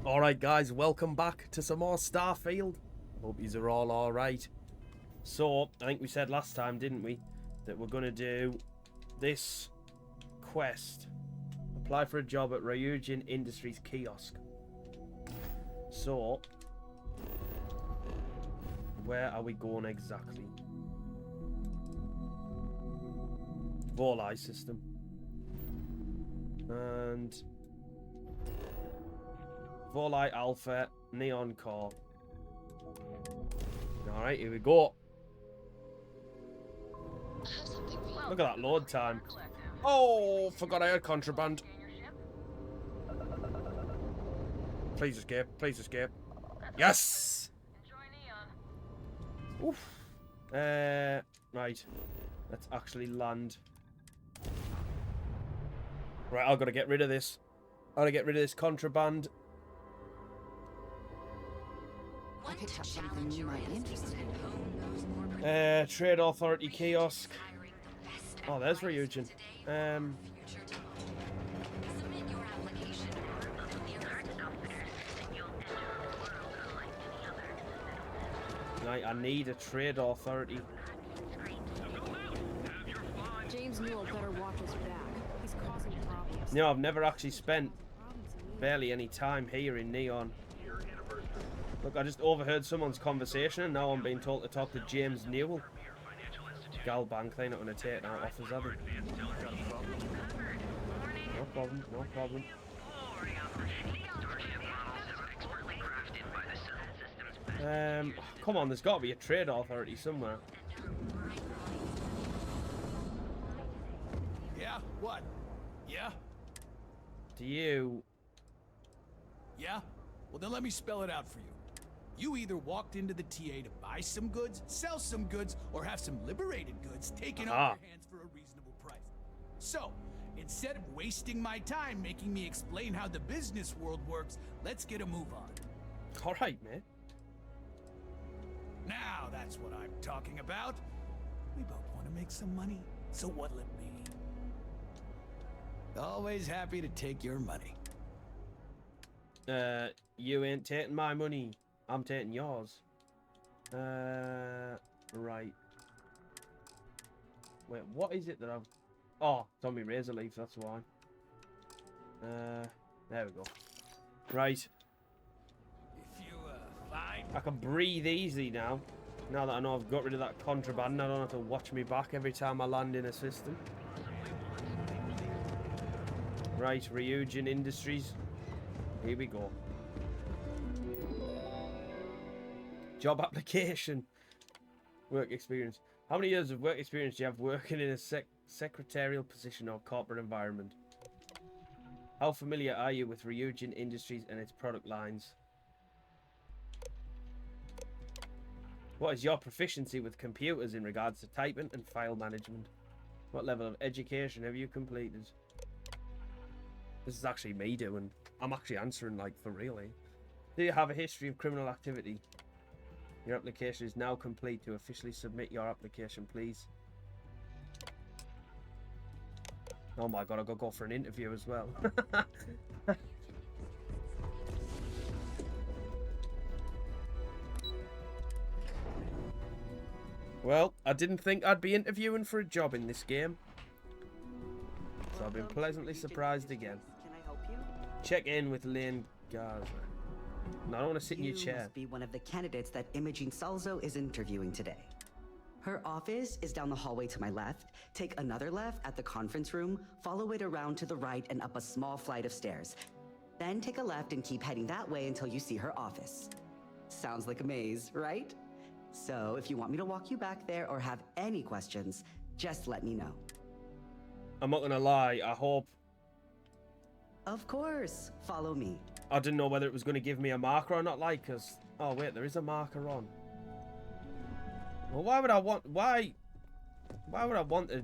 Alright guys, welcome back to some more Starfield. Hope yous are all alright. So, I think we said last time, didn't we, that we're going to do this quest. Apply for a job at Ryujin Industries kiosk. So, where are we going exactly? Volai system. And Volai Alpha Neon Core. Alright, here we go. Look at that load time. Oh, forgot I had contraband. Please escape, please escape. Yes! Oof. Right. Let's actually land. Right, I've got to get rid of this. I've got to get rid of this contraband. I picked up something you might be interested in. Trade Authority kiosk. Oh, there's Ryujin. Right, I need a Trade Authority. James Newell better watch his back. He's causing problems. No, I've never actually spent barely any time here in Neon. Look, I just overheard someone's conversation and now I'm being told to talk to James Newell. Galbank, they're not going to take that offers, are they? No problem, no problem. Come on, there's got to be a trade authority somewhere. Yeah? What? Yeah? Do you... Yeah? Well, then let me spell it out for you. You either walked into the TA to buy some goods, sell some goods, or have some liberated goods taken off your hands for a reasonable price. So, instead of wasting my time making me explain how the business world works, let's get a move on. Alright, man. Now that's what I'm talking about. We both want to make some money, so what'll it be? Always happy to take your money. You ain't taking my money. I'm taking yours. Right. Wait, what is it that I've... Oh, it's on my razor leaf, that's why. There we go. Right. If you, find... I can breathe easy now. Now that I know I've got rid of that contraband, I don't have to watch me back every time I land in a system. Right, Ryujin Industries. Here we go. Job application. Work experience. How many years of work experience do you have working in a secretarial position or corporate environment? How familiar are you with Ryujin Industries and its product lines? What is your proficiency with computers in regards to typing and file management? What level of education have you completed? This is actually me doing. I'm actually answering like for real, eh? Do you have a history of criminal activity? Your application is now complete. To officially submit your application, please. Oh my god, I gotta go for an interview as well. Well, I didn't think I'd be interviewing for a job in this game. So I've been pleasantly surprised again. Can I help you? Check in with Lane Garza. No, I don't want to sit in your chair. You must be one of the candidates that Imogene Salzo is interviewing today. Her office is down the hallway to my left. Take another left at the conference room, follow it around to the right and up a small flight of stairs. Then take a left and keep heading that way until you see her office. Sounds like a maze, right? So if you want me to walk you back there or have any questions, just let me know. I'm not gonna lie, I hope... Of course, follow me. I didn't know whether it was going to give me a marker or not, like, because... Oh, wait, there is a marker on. Well, why would I want... Why would I want to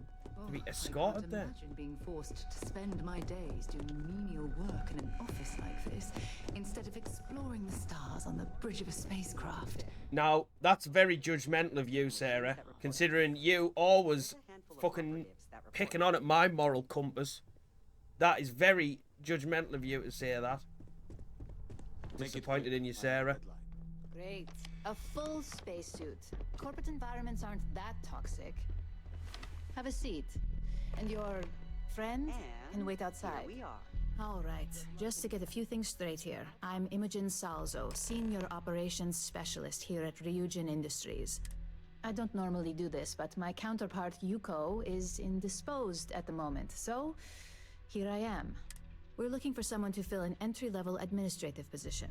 be escorted there? I can't imagine being forced to spend my days doing menial work in an office like this, instead of exploring the stars on the bridge of a spacecraft. Now, that's very judgmental of you, Sarah, considering you always fucking picking on at my moral compass. That is very judgmental of you to say that. Disappointed in you, Sarah. Great. A full spacesuit. Corporate environments aren't that toxic. Have a seat. And your friend can wait outside. Here we are. All right. Just to get a few things straight here. I'm Imogen Salzo, Senior Operations Specialist here at Ryujin Industries. I don't normally do this, but my counterpart, Yuko, is indisposed at the moment, so here I am. We're looking for someone to fill an entry-level administrative position.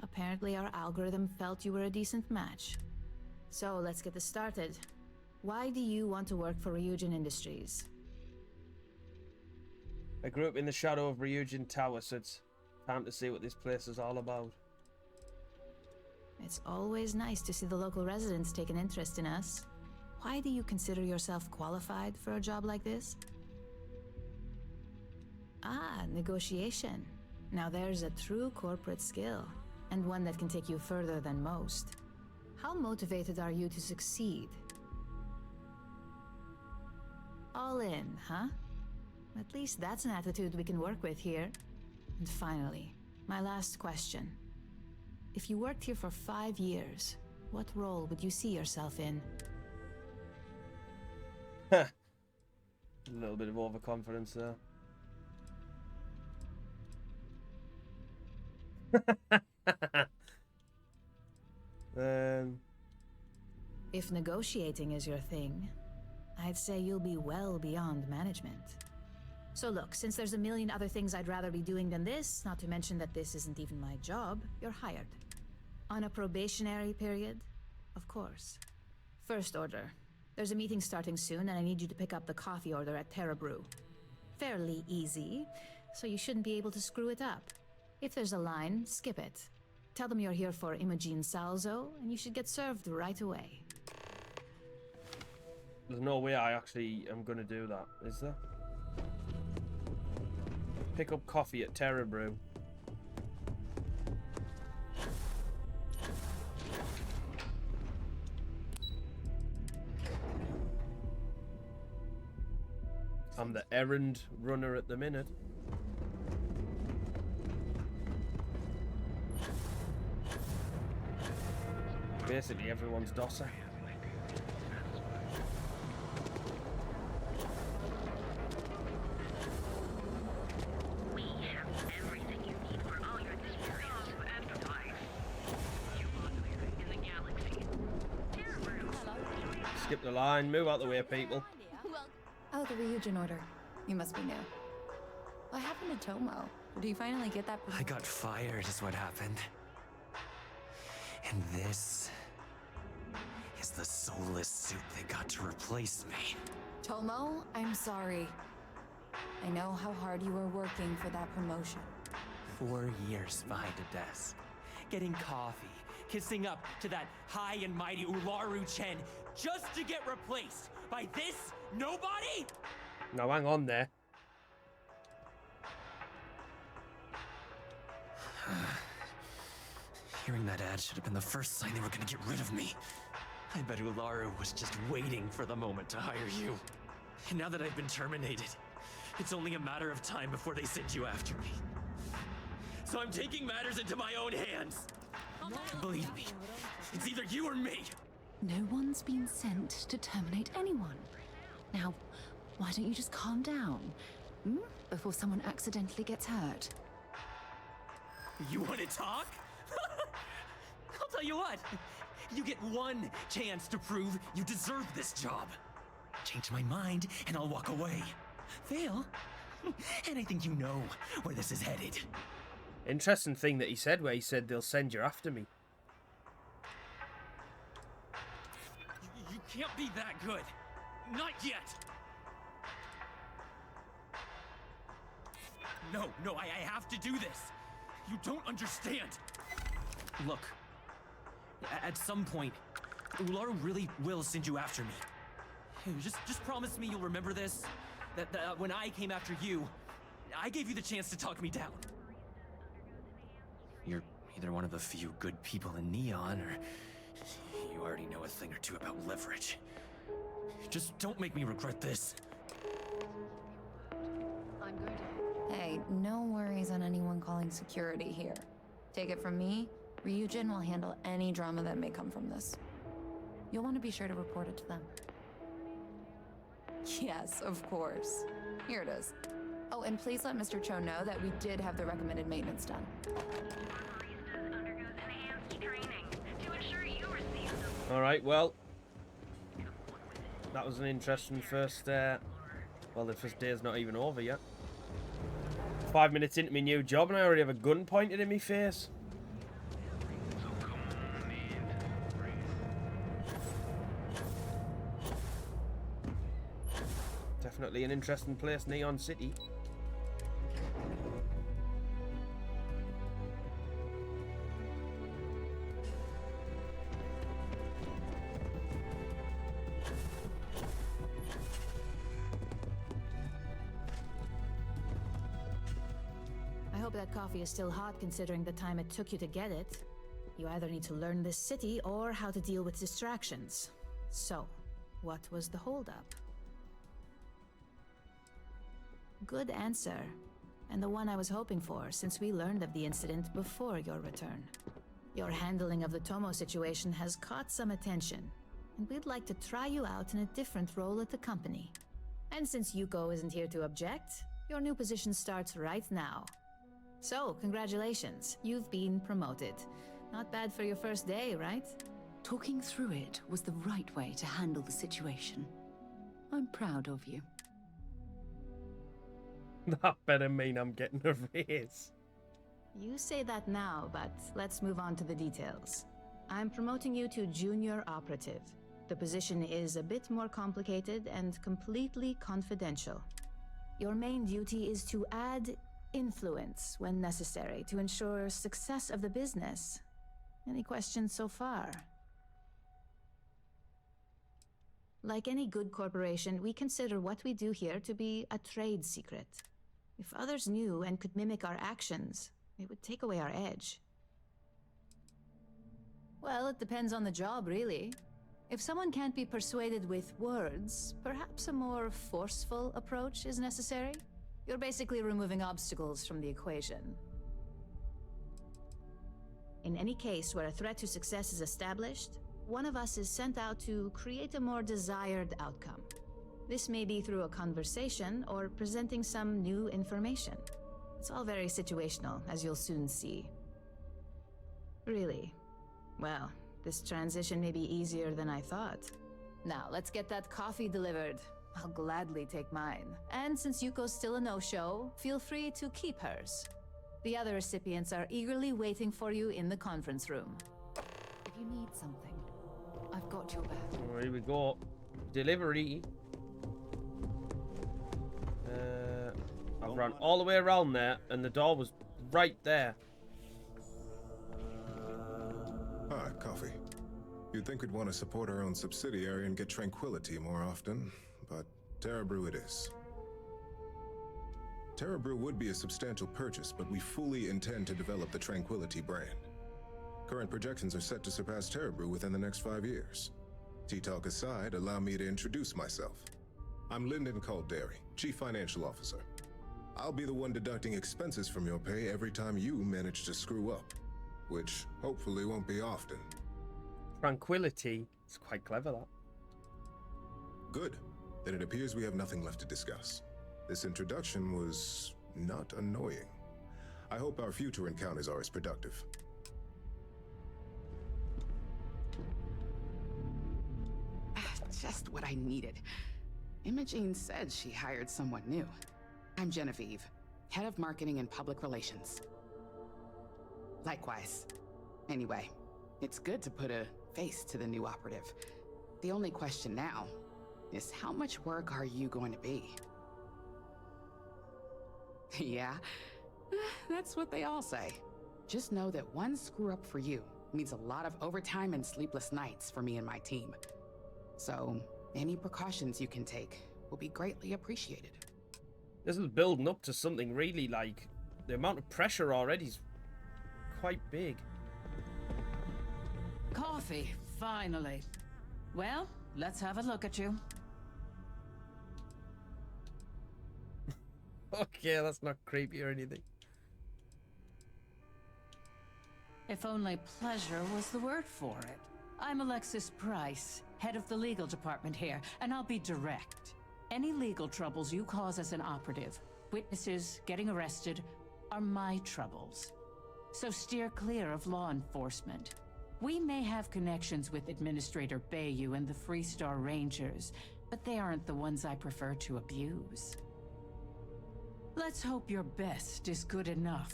Apparently our algorithm felt you were a decent match. So let's get this started. Why do you want to work for Ryujin Industries? I grew up in the shadow of Ryujin Tower, so it's time to see what this place is all about. It's always nice to see the local residents take an interest in us. Why do you consider yourself qualified for a job like this? Ah, negotiation. Now there's a true corporate skill, and one that can take you further than most. How motivated are you to succeed? All in, huh? At least that's an attitude we can work with here. And finally, my last question. If you worked here for 5 years, what role would you see yourself in? A little bit of overconfidence there. If negotiating is your thing, I'd say you'll be well beyond management. So look, since there's a million other things I'd rather be doing than this, not to mention that this isn't even my job, you're hired. On a probationary period? Of course. First order. There's a meeting starting soon, and I need you to pick up the coffee order at Terra Brew. Fairly easy, so you shouldn't be able to screw it up. If there's a line, skip it. Tell them you're here for Imogen Salzo, and you should get served right away. There's no way I actually am going to do that, is there? Pick up coffee at Terra Brew. I'm the errand runner at the minute. Basically, everyone's dosser. We have everything you need for all your experience of afterlife. You are in the galaxy. Skip the line, move out the way, people. Oh, the Ryujin order. You must be new. What happened to Tomo? Did you finally get that? I got fired is what happened. And this is the soulless suit they got to replace me. Tomo, I'm sorry. I know how hard you were working for that promotion. 4 years behind a desk, getting coffee, kissing up to that high and mighty Ularu Chen, just to get replaced by this nobody? Now hang on there. Hearing that ad should have been the first sign they were gonna get rid of me. I bet Ularu was just waiting for the moment to hire you. And now that I've been terminated, it's only a matter of time before they send you after me. So I'm taking matters into my own hands. Believe me, it's either you or me. No one's been sent to terminate anyone. Now, why don't you just calm down? Before someone accidentally gets hurt. You want to talk? I'll tell you what. You get one chance to prove you deserve this job. Change my mind and I'll walk away. Fail, and I think you know where this is headed. Interesting thing that he said, where he said they'll send you after me. You can't be that good. Not yet. No, I have to do this. You don't understand. Look, at some point, Ularu really will send you after me. Just promise me you'll remember this. That when I came after you, I gave you the chance to talk me down. You're either one of the few good people in Neon, or you already know a thing or two about leverage. Just don't make me regret this. I'm going to... Hey, no worries on anyone calling security here. Take it from me, Ryujin will handle any drama that may come from this. You'll want to be sure to report it to them. Yes, of course. Here it is. Oh, and please let Mr. Cho know that we did have the recommended maintenance done. Baristas undergoes enhanced training to ensure you receive the All right, well, that was an interesting first. Well, the first day's not even over yet. 5 minutes into my new job, and I already have a gun pointed in my face. Definitely an interesting place, Neon City. I hope that coffee is still hot considering the time it took you to get it. You either need to learn this city or how to deal with distractions. So, what was the holdup? Good answer, and the one I was hoping for since we learned of the incident before your return. Your handling of the Tomo situation has caught some attention, and we'd like to try you out in a different role at the company. And since Yuko isn't here to object, your new position starts right now. So, congratulations, you've been promoted. Not bad for your first day, right? Talking through it was the right way to handle the situation. I'm proud of you. That better mean I'm getting a raise. You say that now, but let's move on to the details. I'm promoting you to junior operative. The position is a bit more complicated and completely confidential. Your main duty is to add influence when necessary to ensure success of the business. Any questions so far? Like any good corporation, we consider what we do here to be a trade secret. If others knew and could mimic our actions, it would take away our edge. Well, it depends on the job, really. If someone can't be persuaded with words, perhaps a more forceful approach is necessary. You're basically removing obstacles from the equation. In any case where a threat to success is established, one of us is sent out to create a more desired outcome. This may be through a conversation or presenting some new information. It's all very situational, as you'll soon see. Really? Well, this transition may be easier than I thought. Now, let's get that coffee delivered. I'll gladly take mine. And since Yuko's still a no-show, feel free to keep hers. The other recipients are eagerly waiting for you in the conference room. If you need something, I've got your back. Oh, here we go. Delivery. I've run all the way around there, and the door was right there. Hi, coffee. You'd think we'd want to support our own subsidiary and get tranquility more often, but Terra Brew it is. Terra Brew would be a substantial purchase, but we fully intend to develop the Tranquility brand. Current projections are set to surpass Terra Brew within the next 5 years. Tea-talk aside, allow me to introduce myself. I'm Lyndon Calderi, Chief Financial Officer. I'll be the one deducting expenses from your pay every time you manage to screw up, which hopefully won't be often. Tranquility. It's quite clever, that. Good. Then it appears we have nothing left to discuss. This introduction was not annoying. I hope our future encounters are as productive. Just what I needed. Imogene said she hired someone new. I'm Genevieve, Head of Marketing and Public Relations. Likewise. Anyway, it's good to put a face to the new operative. The only question now is how much work are you going to be? Yeah, that's what they all say. Just know that one screw up for you means a lot of overtime and sleepless nights for me and my team. So, any precautions you can take will be greatly appreciated. This is building up to something really, like, the amount of pressure already is quite big. Coffee, finally. Well, let's have a look at you. Okay, that's not creepy or anything. If only pleasure was the word for it. I'm Alexis Price, head of the legal department here, and I'll be direct. Any legal troubles you cause as an operative, witnesses getting arrested, are my troubles. So steer clear of law enforcement. We may have connections with Administrator Bayu and the Freestar Rangers, but they aren't the ones I prefer to abuse. Let's hope your best is good enough.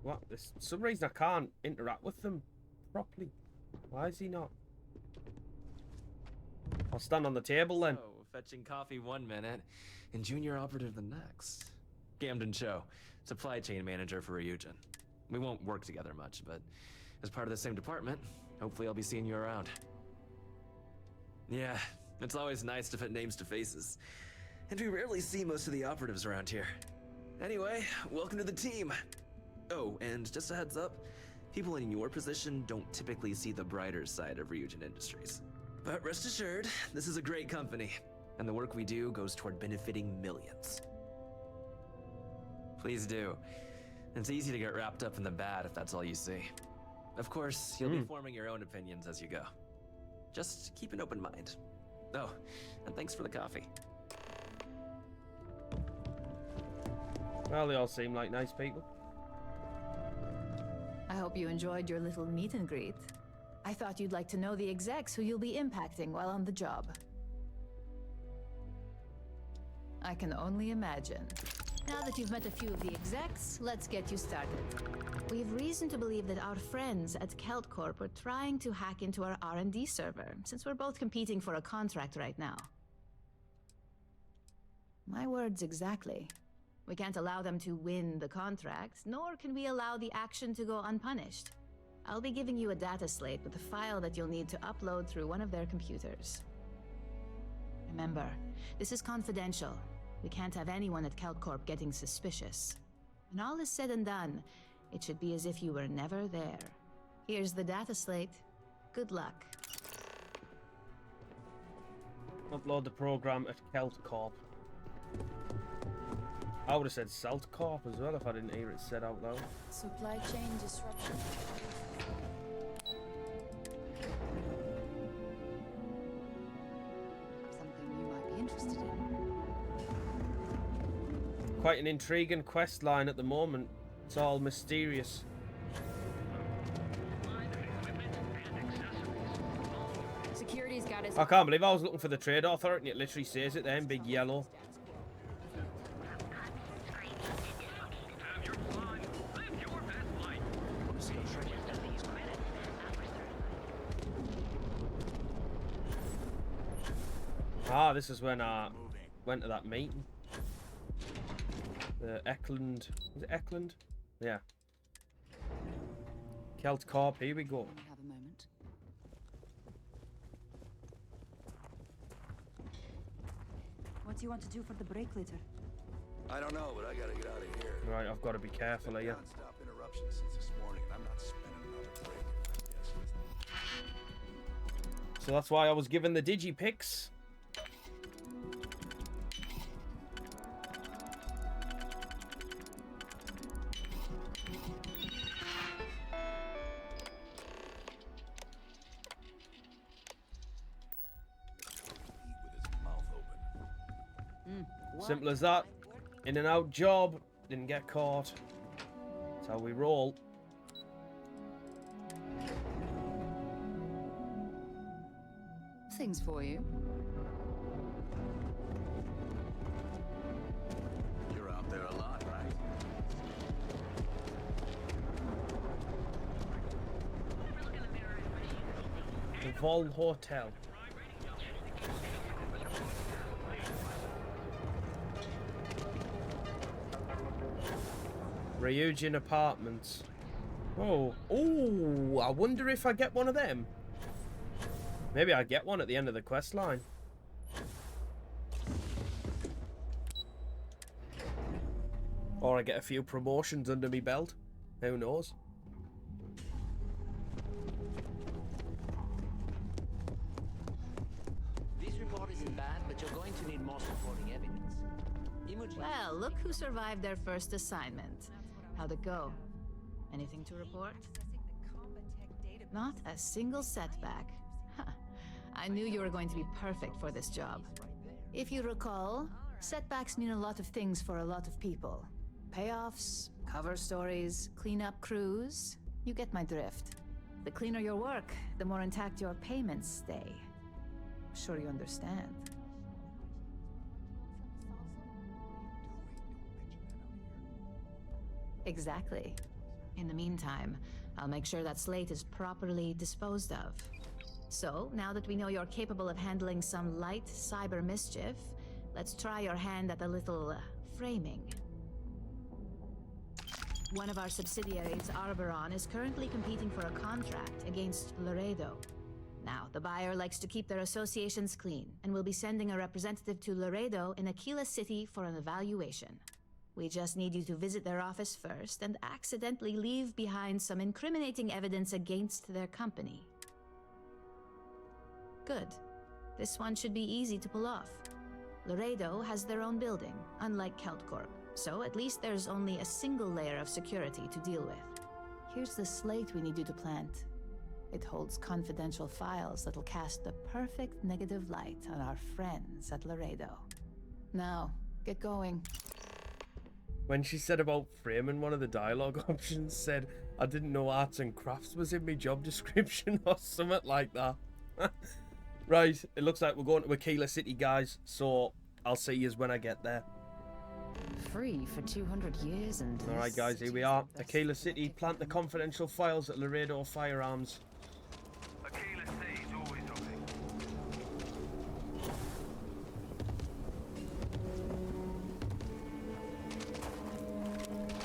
What? For some reason I can't interact with them properly. Why is he not? I'll stand on the table then. So, fetching coffee 1 minute and junior operative the next. Gamden Cho, supply chain manager for Ryujin. We won't work together much, but as part of the same department, hopefully I'll be seeing you around. Yeah, it's always nice to put names to faces. And we rarely see most of the operatives around here. Anyway, welcome to the team. Oh, and just a heads up, people in your position don't typically see the brighter side of Ryujin Industries. But rest assured, this is a great company, and the work we do goes toward benefiting millions. Please do. It's easy to get wrapped up in the bad if that's all you see. Of course, you'll be forming your own opinions as you go. Just keep an open mind. Oh, and thanks for the coffee. Well, they all seem like nice people. I hope you enjoyed your little meet and greet. I thought you'd like to know the execs who you'll be impacting while on the job. I can only imagine. Now that you've met a few of the execs, let's get you started. We have reason to believe that our friends at CeltCorp are trying to hack into our R&D server, since we're both competing for a contract right now. My words exactly. We can't allow them to win the contract, nor can we allow the action to go unpunished. I'll be giving you a data slate with a file that you'll need to upload through one of their computers. Remember, this is confidential. We can't have anyone at CeltCorp getting suspicious. When all is said and done, it should be as if you were never there. Here's the data slate. Good luck. Upload the program at CeltCorp. I would have said CeltCorp as well if I didn't hear it said out loud. Supply chain disruption. Something you might be interested in. Quite an intriguing quest line at the moment. It's all mysterious. Security's got his. I can't believe I was looking for the trade authority and it literally says it there in big yellow. Ah, this is when I went to that meeting. The Eklund. Is it Eklund? Yeah. CeltCorp, here we go. Have a moment. What do you want to do for the break later? I don't know, but I gotta get out of here. Right, I've got to be careful here. Non-stop interruptions since this morning, and I'm not spending another break. So that's why I was given the Digipics. Simple as that. In and out job. Didn't get caught. That's how we roll. Things for you. You're out there a lot, right? The Vol Hotel. Ryujin Apartments. Oh, I wonder if I get one of them. Maybe I get one at the end of the quest line. Or I get a few promotions under my belt. Who knows? This report isn't bad, but you're going to need more supporting evidence. Imogene. Well, look who survived their first assignment. How'd it go? Anything to report? Not a single setback. Huh. I knew you were going to be perfect for this job. If you recall, setbacks mean a lot of things for a lot of people. Payoffs, cover stories, cleanup crews. You get my drift. The cleaner your work, the more intact your payments stay. Sure you understand. Exactly. In the meantime, I'll make sure that slate is properly disposed of. So, now that we know you're capable of handling some light cyber mischief, let's try your hand at a little framing. One of our subsidiaries, Barron, is currently competing for a contract against Laredo. Now, the buyer likes to keep their associations clean, and will be sending a representative to Laredo in Aquila City for an evaluation. We just need you to visit their office first and accidentally leave behind some incriminating evidence against their company. Good. This one should be easy to pull off. Laredo has their own building, unlike CeltCorp, so at least there's only a single layer of security to deal with. Here's the slate we need you to plant. It holds confidential files that'll cast the perfect negative light on our friends at Laredo. Now, get going. When she said about framing, one of the dialogue options said, I didn't know arts and crafts was in my job description or something like that. Right, it looks like we're going to Aquila City, guys, so I'll see you when I get there. Free for 200 years and... Alright guys, here we are. Aquila City, plant the confidential files at Laredo Firearms. Aquila City's always open.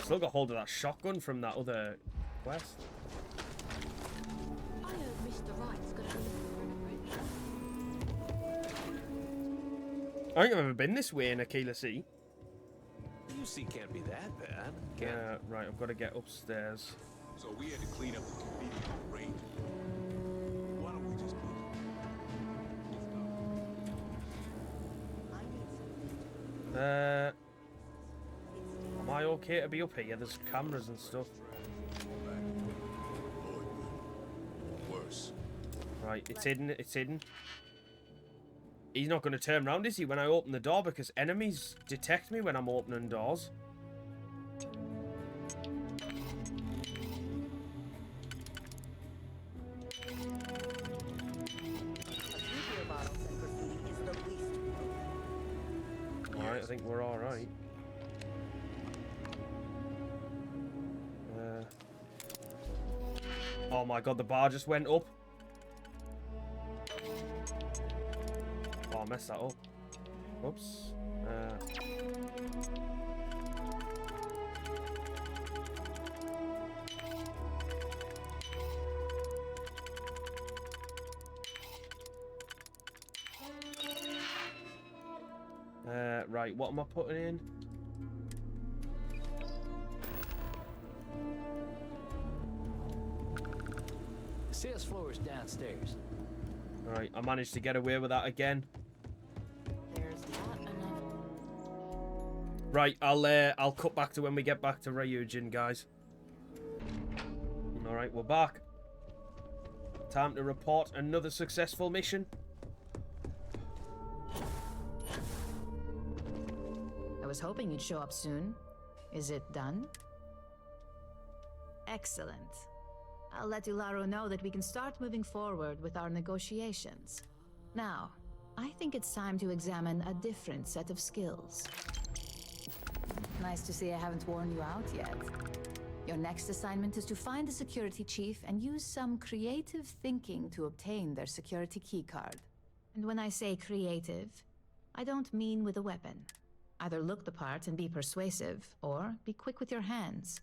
Still got hold of that shotgun from that other quest. I heard Mr. Wright's gonna be I think I've ever been this way in Aquila City. UC can't be that bad. Yeah, right, I've got to get upstairs. So we had to clean up the graffiti on the range. Why don't we just Am I okay to be up here? There's cameras and stuff. Worse. Right, it's hidden, it's hidden. He's not going to turn around, is he, when I open the door? Because enemies detect me when I'm opening doors. Alright, I think we're alright. Oh my god, the bar just went up. Oh, I messed that up. Whoops. Right, what am I putting in? The sales floor is downstairs. Alright, I managed to get away with that again. There's not enough. Right, I'll cut back to when we get back to Ryujin, guys. Alright, we're back. Time to report another successful mission. I was hoping you'd show up soon. Is it done? Excellent. I'll let Ularu know that we can start moving forward with our negotiations. Now, I think it's time to examine a different set of skills. Nice to see I haven't worn you out yet. Your next assignment is to find the security chief and use some creative thinking to obtain their security keycard. And when I say creative, I don't mean with a weapon. Either look the part and be persuasive, or be quick with your hands.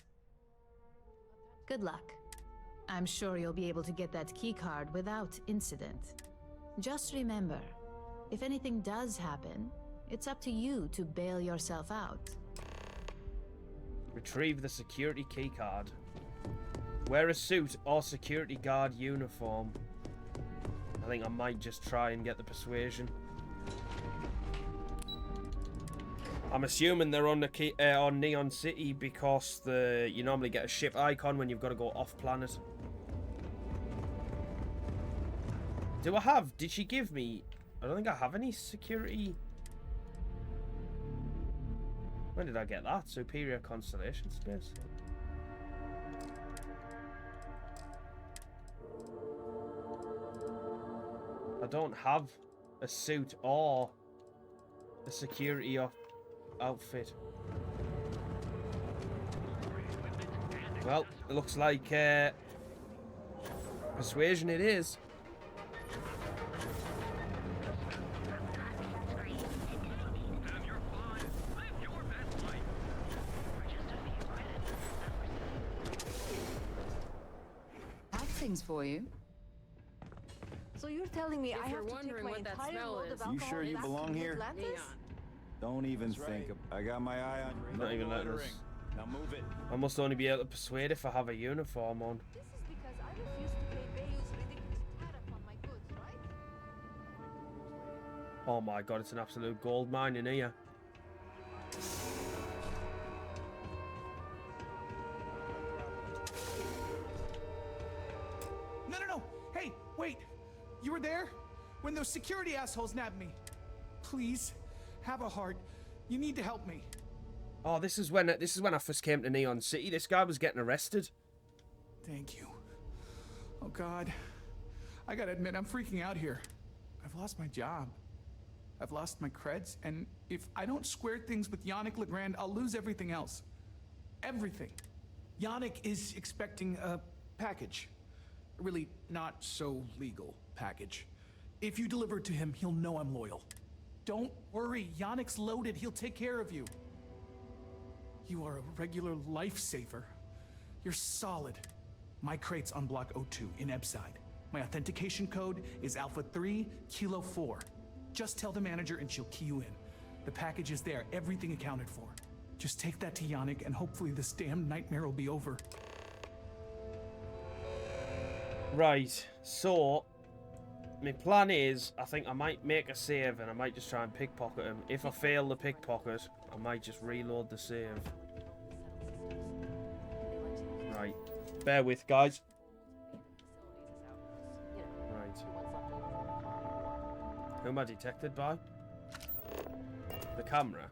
Good luck. I'm sure you'll be able to get that keycard without incident. Just remember, if anything does happen, it's up to you to bail yourself out. Retrieve the security keycard. Wear a suit or security guard uniform. I think I might just try and get the persuasion. I'm assuming they're on the on Neon City because you normally get a ship icon when you've got to go off planet. Did she give me... I don't think I have any security. When did I get that? Superior Constellation Space. I don't have a suit or a security outfit. Well, it looks like persuasion it is. Things for you. So you're telling me I have to take my entire load of alcohol? You sure you belong here? Don't even think. I got my eye on you. Not even letting us. Now move it. I must only be able to persuade if I have a uniform on. This is because I refuse to pay Bayu's ridiculous tariff on my goods, right? Oh my god, it's an absolute gold mine in here. No. Hey, wait. You were there? When those security assholes nabbed me. Please, have a heart. You need to help me. Oh, this is when I first came to Neon City. This guy was getting arrested. Thank you. Oh God. I gotta admit, I'm freaking out here. I've lost my job. I've lost my creds, and if I don't square things with Yannick Legrand, I'll lose everything else. Everything. Yannick is expecting a package. A really not so legal package. If you deliver it to him, he'll know I'm loyal. Don't worry, Yannick's loaded. He'll take care of you. You are a regular lifesaver. You're solid. My crate's on block O2 in Ebside. My authentication code is Alpha 3 Kilo 4. Just tell the manager and she'll key you in. The package is there, everything accounted for. Just take that to Yannick and hopefully this damn nightmare will be over. Right, so my plan is, I think I might make a save and I might just try and pickpocket him. If I fail the pickpocket, I might just reload the save. Right, bear with, guys. Right. Who am I detected by? The camera.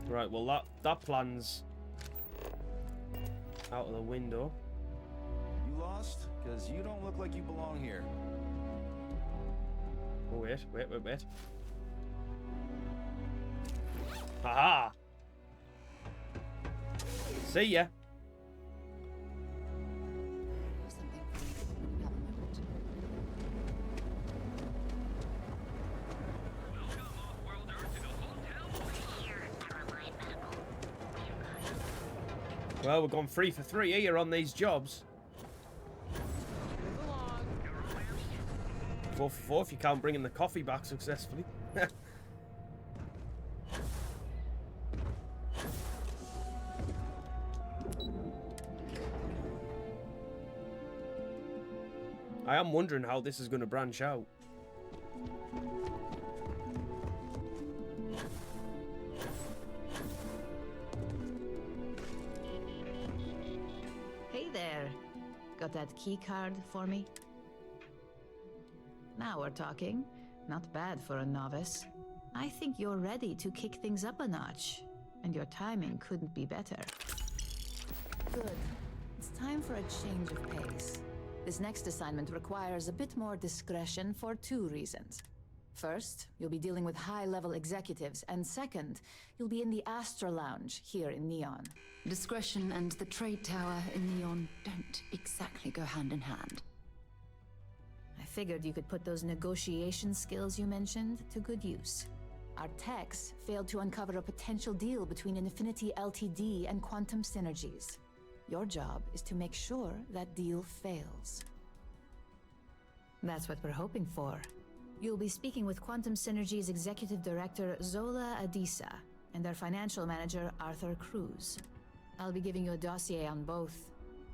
Right, well that plan's out of the window. You lost? Because you don't look like you belong here. Oh, wait. Haha! See ya! Well, we've gone 3 for 3 here on these jobs. 4 for 4 if you can't bring in the coffee back successfully. I am wondering how this is going to branch out. Hey there. Got that key card for me? Now we're talking. Not bad for a novice. I think you're ready to kick things up a notch, and your timing couldn't be better. Good. It's time for a change of pace. This next assignment requires a bit more discretion for 2 reasons. First, you'll be dealing with high-level executives, and second, you'll be in the Astral Lounge here in Neon. Discretion and the trade tower in Neon don't exactly go hand in hand. I figured you could put those negotiation skills you mentioned to good use. Our techs failed to uncover a potential deal between Infinity LTD and Quantum Synergies. Your job is to make sure that deal fails. That's what we're hoping for. You'll be speaking with Quantum Synergy's Executive Director Zola Adisa and their Financial Manager Arthur Cruz. I'll be giving you a dossier on both.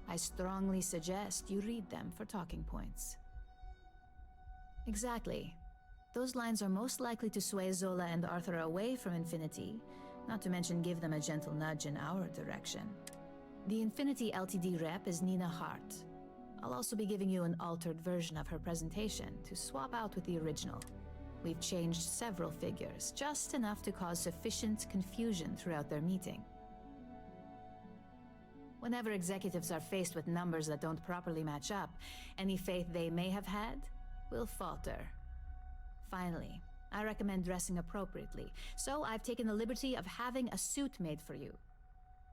I strongly suggest you read them for talking points. Exactly. Those lines are most likely to sway Zola and Arthur away from Infinity, not to mention give them a gentle nudge in our direction. The Infinity LTD rep is Nina Hart. I'll also be giving you an altered version of her presentation to swap out with the original. We've changed several figures, just enough to cause sufficient confusion throughout their meeting. Whenever executives are faced with numbers that don't properly match up, any faith they may have had will falter. Finally, I recommend dressing appropriately, so I've taken the liberty of having a suit made for you.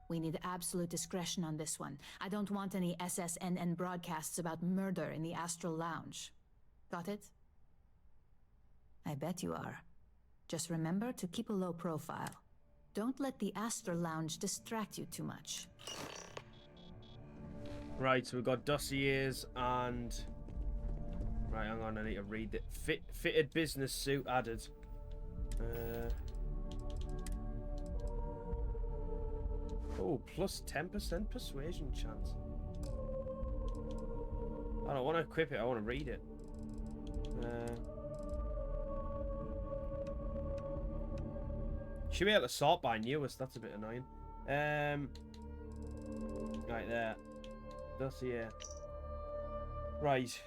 We need absolute discretion on this one. I don't want any SSNN broadcasts about murder in the Astral Lounge. Got it? I bet you are. Just remember to keep a low profile. Don't let the Astral Lounge distract you too much. Right, so we've got dossiers and... Right, hang on, I need to read it. Fitted business suit added. Oh, plus 10% persuasion chance. I don't want to equip it, I want to read it. Should be able to sort by newest, that's a bit annoying. Right there. Dossier. Right.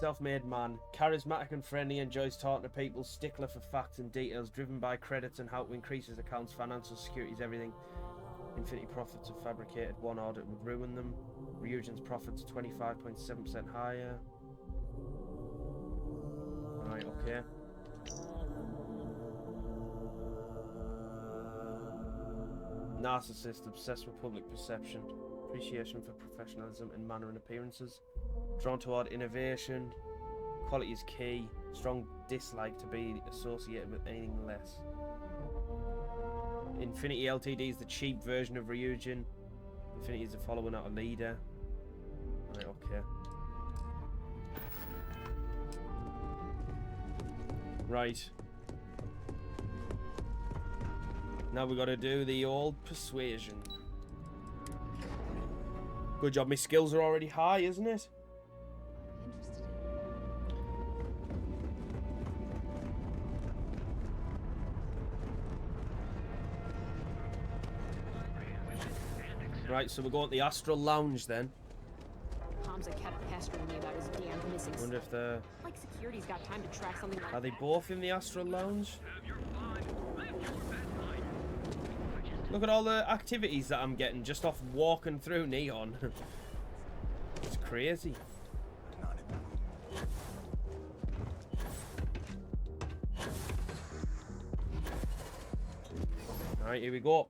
Self-made man. Charismatic and friendly, enjoys talking to people, stickler for facts and details, driven by credits and how to increase his accounts, financial securities, everything. Infinity profits are fabricated. One audit would ruin them. Ryujin's profits 25.7% higher. Right, okay. Narcissist, obsessed with public perception. Appreciation for professionalism in manner and appearances. Drawn toward innovation. Quality is key. Strong dislike to be associated with anything less. Infinity LTD is the cheap version of Ryujin. Infinity is a follower, not a leader. Right, okay. Right. Now we got to do the old persuasion. Good job, my skills are already high, isn't it? Right, so we're going to the Astral Lounge then. Comms that kept pestering me about his damn missing. Wonder if they're... Like security's got time to track something like Are they both in the Astral Lounge? Look at all the activities that I'm getting just off walking through Neon. It's crazy. Alright, here we go.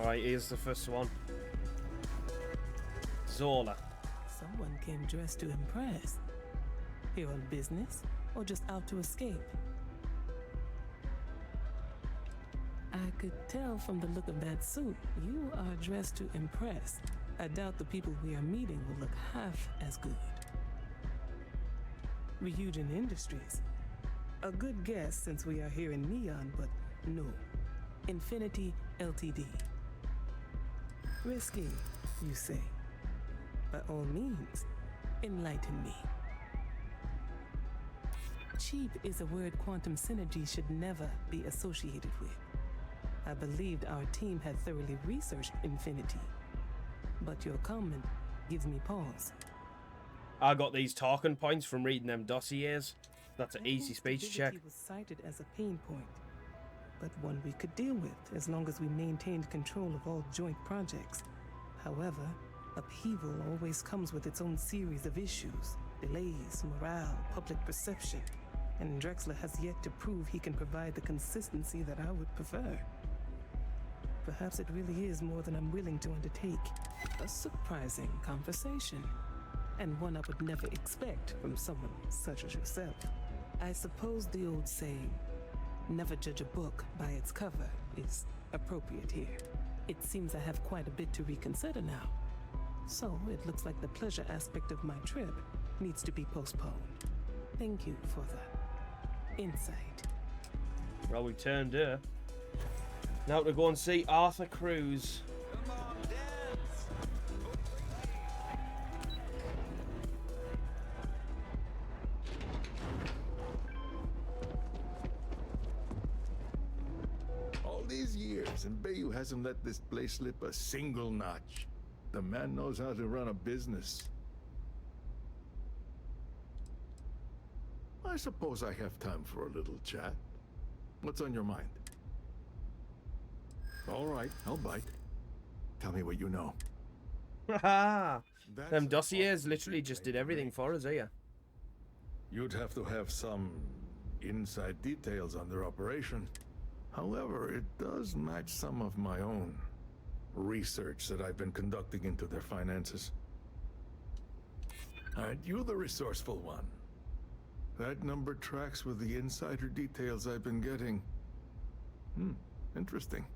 Alright, here's the first one. Zola. Someone came dressed to impress. Here on business, or just out to escape? I could tell from the look of that suit, you are dressed to impress. I doubt the people we are meeting will look half as good. Ryujin Industries. A good guess since we are here in Neon, but no. Infinity LTD. Risky, you say. By all means, enlighten me. Cheap is a word quantum synergy should never be associated with. I believed our team had thoroughly researched Infinity, but your comment gives me pause. I got these talking points from reading them dossiers. That's an easy speech check. Was cited as a pain point, but one we could deal with as long as we maintained control of all joint projects. However, upheaval always comes with its own series of issues. Delays, morale, public perception. And Drexler has yet to prove he can provide the consistency that I would prefer. Perhaps it really is more than I'm willing to undertake. A surprising conversation. And one I would never expect from someone such as yourself. I suppose the old saying, never judge a book by its cover, is appropriate here. It seems I have quite a bit to reconsider now. So it looks like the pleasure aspect of my trip needs to be postponed. Thank you for that. Insight. Well, we turned her. Now to go and see Arthur Cruz. All these years, and Bayu hasn't let this place slip a single notch. The man knows how to run a business. I suppose I have time for a little chat. What's on your mind? All right, I'll bite. Tell me what you know. Haha! Them dossiers literally just did everything for us here. You'd have to have some inside details on their operation. However, it does match some of my own research that I've been conducting into their finances. Aren't you the resourceful one? That number tracks with the insider details I've been getting. Interesting.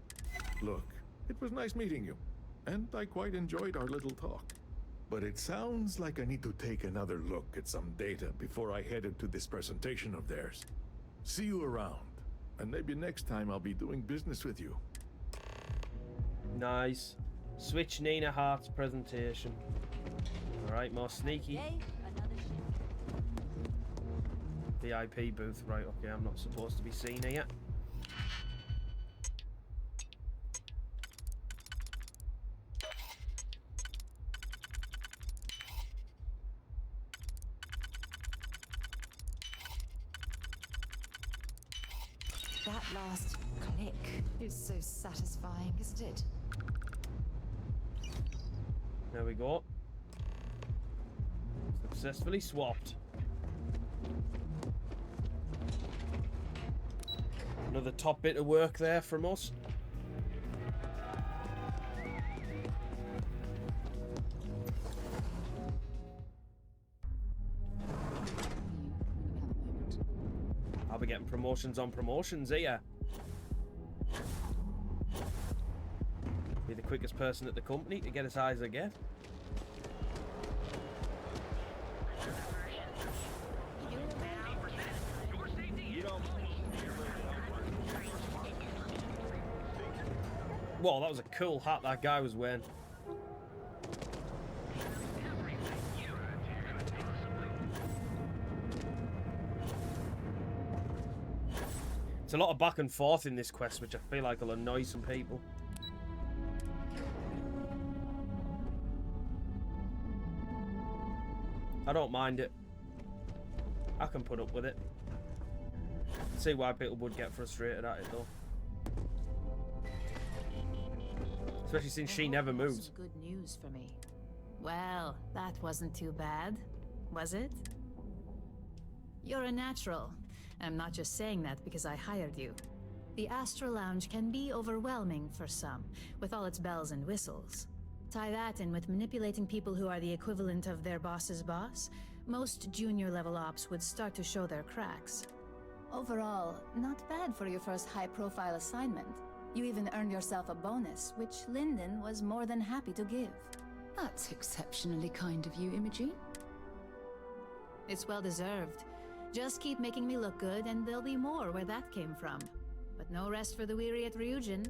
Look, it was nice meeting you, and I quite enjoyed our little talk. But it sounds like I need to take another look at some data before I head into this presentation of theirs. See you around, and maybe next time I'll be doing business with you. Nice. Switch Nina Hart's presentation. Alright, more sneaky. Yay, another ship. VIP booth. Right, okay, I'm not supposed to be seen here. That last click is so satisfying, isn't it? There we go. Successfully swapped. Another top bit of work there from us. I'll be getting promotions on promotions here. Be the quickest person at the company to get as high as I get. Whoa, that was a cool hat that guy was wearing. It's a lot of back and forth in this quest, which I feel like will annoy some people. I don't mind it. I can put up with it. See why people would get frustrated at it though. Especially since she never moves. Good news for me. Well, that wasn't too bad, was it? You're a natural. I'm not just saying that because I hired you. The Astral Lounge can be overwhelming for some, with all its bells and whistles. Tie that in with manipulating people who are the equivalent of their boss's boss, most junior level ops would start to show their cracks. Overall, not bad for your first high-profile assignment. You even earned yourself a bonus, which Lyndon was more than happy to give. That's exceptionally kind of you, Imogene. It's well deserved. Just keep making me look good, and there'll be more where that came from. But no rest for the weary at Ryujin.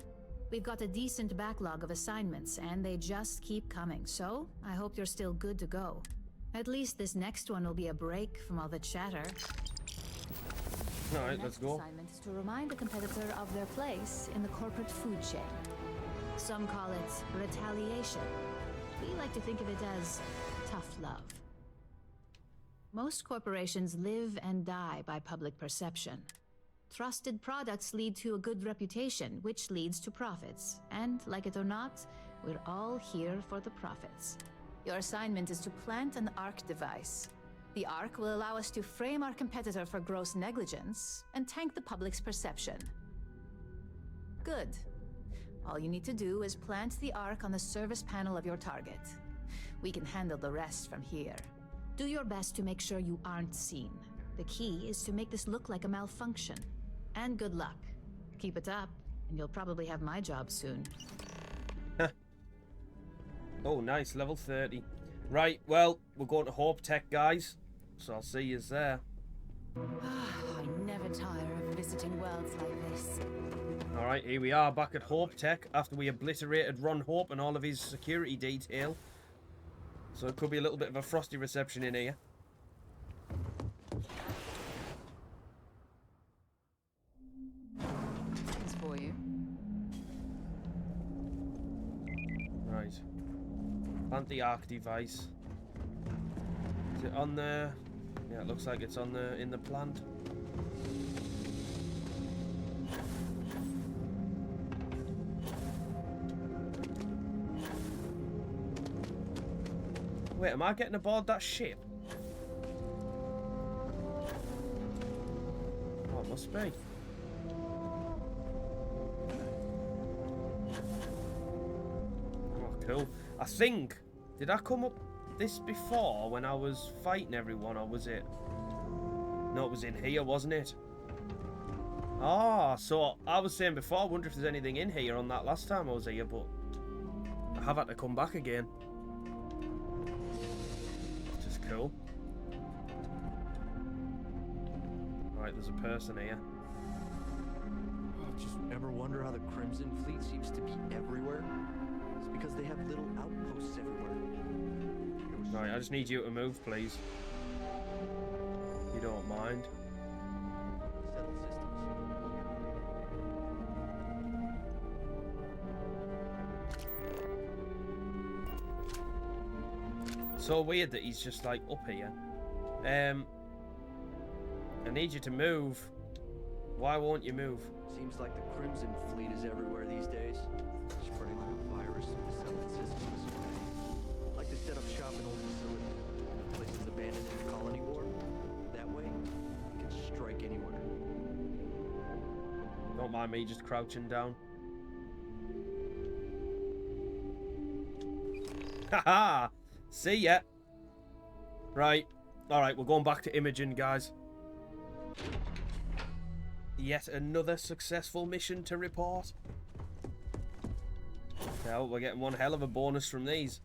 We've got a decent backlog of assignments, and they just keep coming, so I hope you're still good to go. At least this next one will be a break from all the chatter. Alright, let's go. The assignment is to remind the competitor of their place in the corporate food chain. Some call it retaliation. We like to think of it as tough love. Most corporations live and die by public perception. Trusted products lead to a good reputation, which leads to profits. And, like it or not, we're all here for the profits. Your assignment is to plant an ARC device. The ARC will allow us to frame our competitor for gross negligence and tank the public's perception. Good. All you need to do is plant the ARC on the service panel of your target. We can handle the rest from here. Do your best to make sure you aren't seen. The key is to make this look like a malfunction. And good luck. Keep it up, and you'll probably have my job soon. Oh, nice. Level 30. Right, well, we're going to HopeTech, guys. So I'll see you there. I never tire visiting worlds like this. Alright, here we are back at HopeTech after we obliterated Ron Hope and all of his security detail. So it could be a little bit of a frosty reception in here. It's for you. Right. Plant the arc device. Is it on there? Yeah, it looks like it's on the in the plant. Wait, am I getting aboard that ship? Oh, it must be. Oh, cool. I think... Did I come up this before when I was fighting everyone, or was it... No, it was in here, wasn't it? Ah, so I was saying before, I wonder if there's anything in here on that last time I was here, but I have had to come back again. Which is cool. Right, there's a person here. Just ever wonder how the Crimson Fleet seems to be everywhere? It's because they have little outposts everywhere. Right, I just need you to move, please. If you don't mind. Settle systems. So weird that he's just like up here. I need you to move. Why won't you move? Seems like the Crimson Fleet is everywhere these days. Spreading like a virus through the settled systems. Like to set up shop in old facilities. Places abandoned in the colony war. That way, you can strike anywhere. Don't mind me just crouching down. Haha! See ya! Right. Alright, we're going back to Imogene, guys. Yet another successful mission to report. Hell, we're getting one hell of a bonus from these.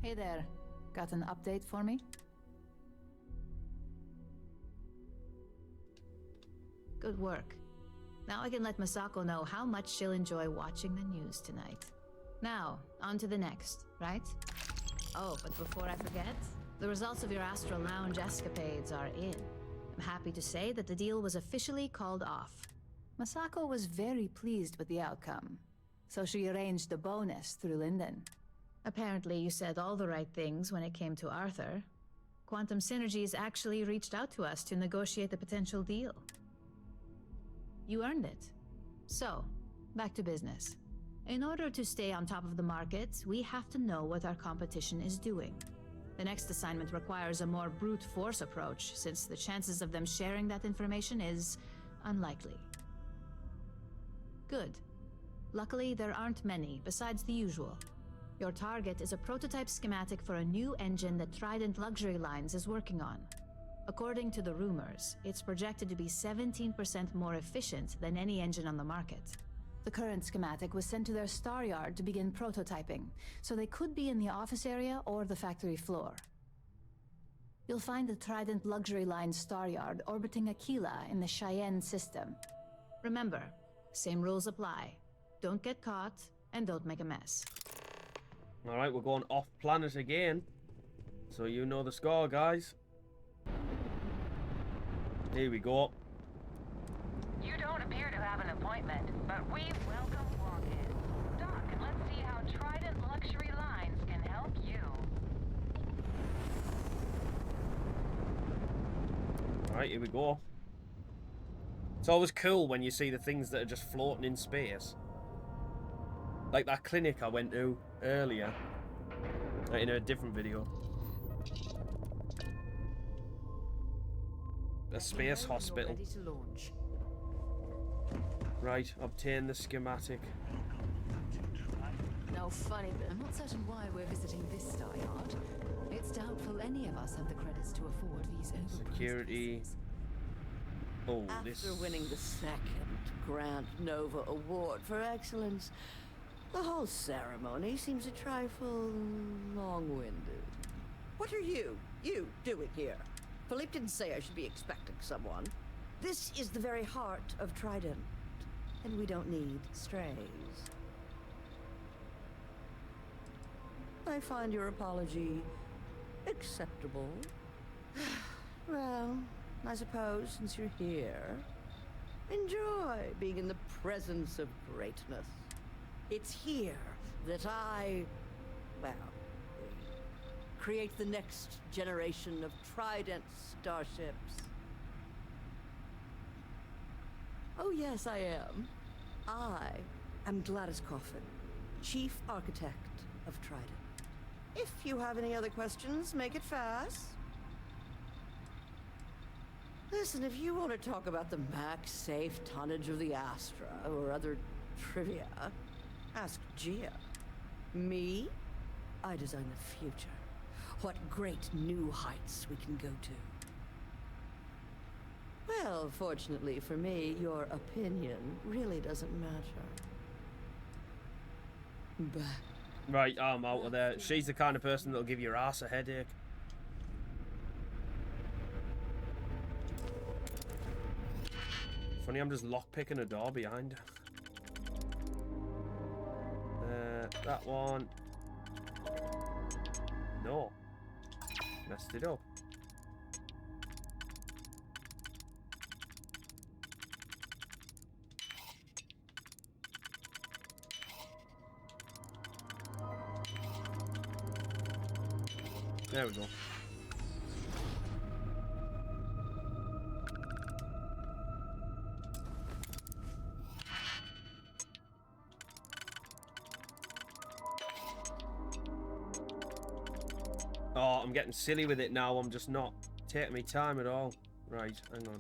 Hey there. Got an update for me? Good work. Now I can let Masako know how much she'll enjoy watching the news tonight. Now, on to the next, right? Oh, but before I forget, the results of your Astral Lounge escapades are in. I'm happy to say that the deal was officially called off. Masako was very pleased with the outcome, so she arranged a bonus through Linden. Apparently you said all the right things when it came to Arthur. Quantum Synergies actually reached out to us to negotiate the potential deal. You earned it. So, back to business. In order to stay on top of the market, we have to know what our competition is doing. The next assignment requires a more brute force approach, since the chances of them sharing that information is unlikely. Good. Luckily, there aren't many, besides the usual. Your target is a prototype schematic for a new engine that Trident Luxury Lines is working on. According to the rumors, it's projected to be 17% more efficient than any engine on the market. The current schematic was sent to their Staryard to begin prototyping, so they could be in the office area or the factory floor. You'll find the Trident Luxury Line Staryard orbiting Aquila in the Cheyenne system. Remember, same rules apply. Don't get caught, and don't make a mess. Alright, we're going off planet again. So you know the score, guys. Here we go. You don't appear to have an appointment, but we welcome walk-in. Doc, let's see how Trident Luxury Lines can help you. Alright, here we go. It's always cool when you see the things that are just floating in space. Like that clinic I went to earlier. In a different video. A space hospital. Ready to launch. Right, obtain the schematic. No funny, but I'm not certain why we're visiting this Staryard. It's doubtful any of us have the credits to afford these overpriced Security. pieces. Oh, After this. winning the second Grand Nova Award for Excellence, the whole ceremony seems a trifle long-winded. What are you doing here? Philippe didn't say I should be expecting someone. This is the very heart of Trident, and we don't need strays. I find your apology acceptable. Well, I suppose since you're here, enjoy being in the presence of greatness. It's here that I, well, create the next generation of Trident starships. Oh yes, I am. I am Gladys Coffin, Chief Architect of Trident. If you have any other questions, make it fast. Listen, if you want to talk about the max safe tonnage of the Astra or other trivia, ask Gia. Me? I design the future. What great new heights we can go to. Well, fortunately for me, your opinion really doesn't matter. But Right, I'm out of there. She's the kind of person that'll give your ass a headache. Funny, I'm just lockpicking a door behind her. That one. No. Messed it up. There we go. Oh, I'm getting silly with it now. I'm just not taking my time at all. Right, hang on.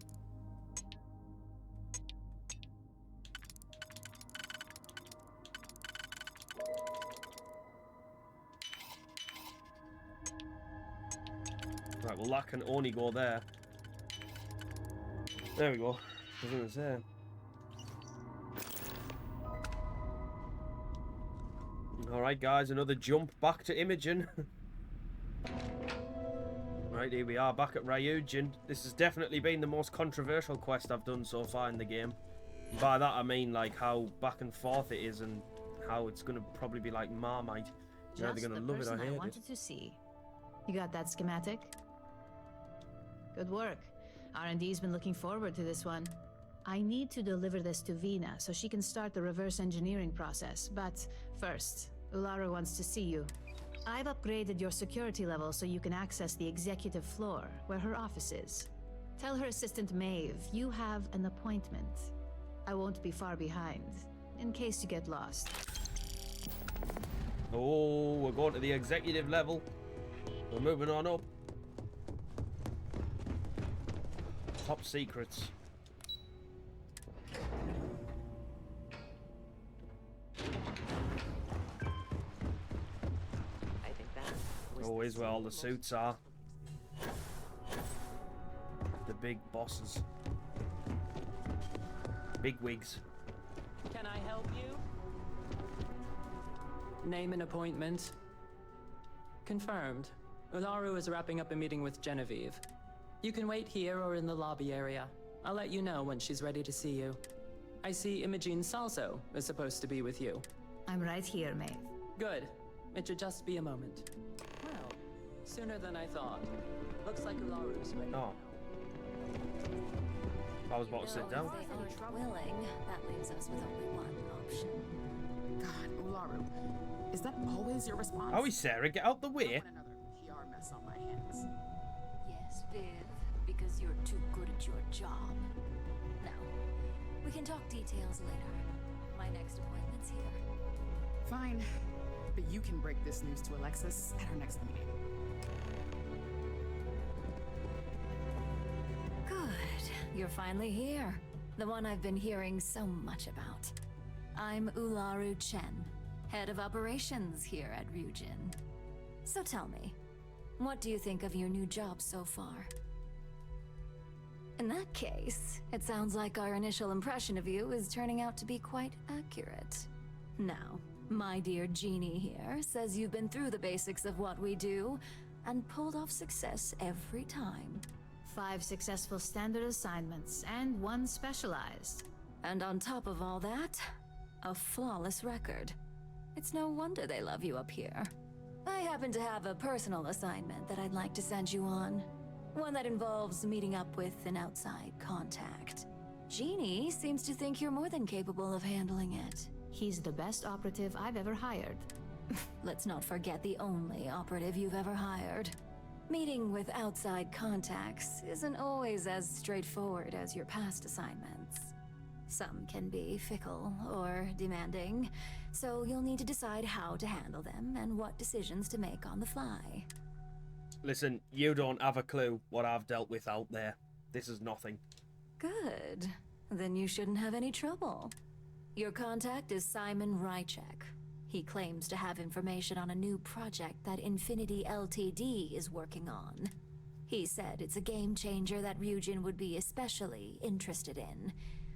Right, well that can only go there. There we go. I was gonna say. Alright guys, another jump back to Imogene. Right, here we are back at Ryujin. This has definitely been the most controversial quest I've done so far in the game. By that I mean like how back and forth it is and how it's gonna probably be like Marmite. You're either gonna love it or hate it. I wanted to see. You got that schematic? Good work. R&D's been looking forward to this one. I need to deliver this to Vina so she can start the reverse engineering process. But first, Ularu wants to see you. I've upgraded your security level so you can access the executive floor, where her office is. Tell her assistant Maeve you have an appointment. I won't be far behind, in case you get lost. Oh, we're going to the executive level. We're moving on up. Top secrets. Always where all the suits are. The big bosses. Big wigs. Can I help you? Name and appointment. Confirmed. Ularu is wrapping up a meeting with Genevieve. You can wait here or in the lobby area. I'll let you know when she's ready to see you. I see Imogene Salso is supposed to be with you. I'm right here, Maeve. Good. It should just be a moment. Well, sooner than I thought. Looks like Ularu's ready. Oh. I was about to sit down. If they aren't willing, that leaves us with only one option. God, Ularu, is that always your response? Oh, Sarah, get out the way. Another PR mess on my hands. Yes, Viv, because you're too good at your job. Now, we can talk details later. My next appointment's here. Fine, but you can break this news to Alexis at our next meeting. Good. You're finally here. The one I've been hearing so much about. I'm Ularu Chen, head of operations here at Ryujin. So tell me, what do you think of your new job so far? In that case, it sounds like our initial impression of you is turning out to be quite accurate. Now, my dear Jeannie here says you've been through the basics of what we do and pulled off success every time. 5 successful standard assignments and 1 specialized. And on top of all that, a flawless record. It's no wonder they love you up here. I happen to have a personal assignment that I'd like to send you on. One that involves meeting up with an outside contact. Genie seems to think you're more than capable of handling it. He's the best operative I've ever hired. Let's not forget the only operative you've ever hired. Meeting with outside contacts isn't always as straightforward as your past assignments. Some can be fickle or demanding, so you'll need to decide how to handle them and what decisions to make on the fly. Listen, you don't have a clue what I've dealt with out there. This is nothing. Good. Then you shouldn't have any trouble. Your contact is Simon Ryczek. He claims to have information on a new project that Infinity LTD is working on. He said it's a game changer that Ryujin would be especially interested in.